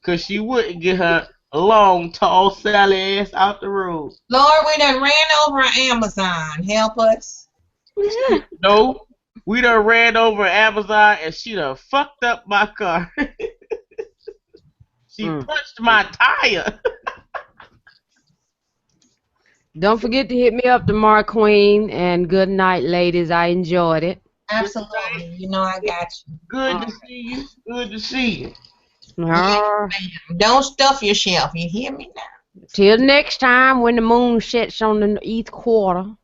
S3: Cause she wouldn't get her long, tall Sally ass out the road.
S1: Lord, we done ran over Amazon. Help us.
S3: No, we done ran over Amazon and she done fucked up my car. She punched my tire.
S6: Don't forget to hit me up tomorrow, Queen. And good night, ladies. I enjoyed it.
S1: Absolutely. You know I got you.
S3: Good to see you. Good to see you.
S6: Ah.
S1: Don't stuff yourself. You hear me now?
S5: Till next time when the moon sets on the east quarter of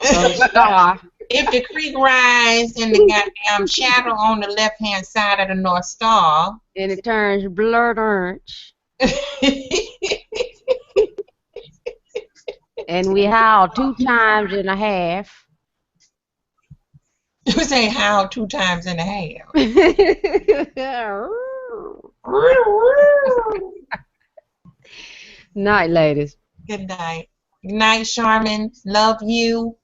S5: the star.
S1: If the creek rise and the goddamn shadow on the left-hand side of the North Star.
S5: And it turns blood orange. And we howl 2 times and a half.
S1: You say howl 2 times and a half.
S5: Night, ladies.
S1: Good night. Good night, Charmin. Love you.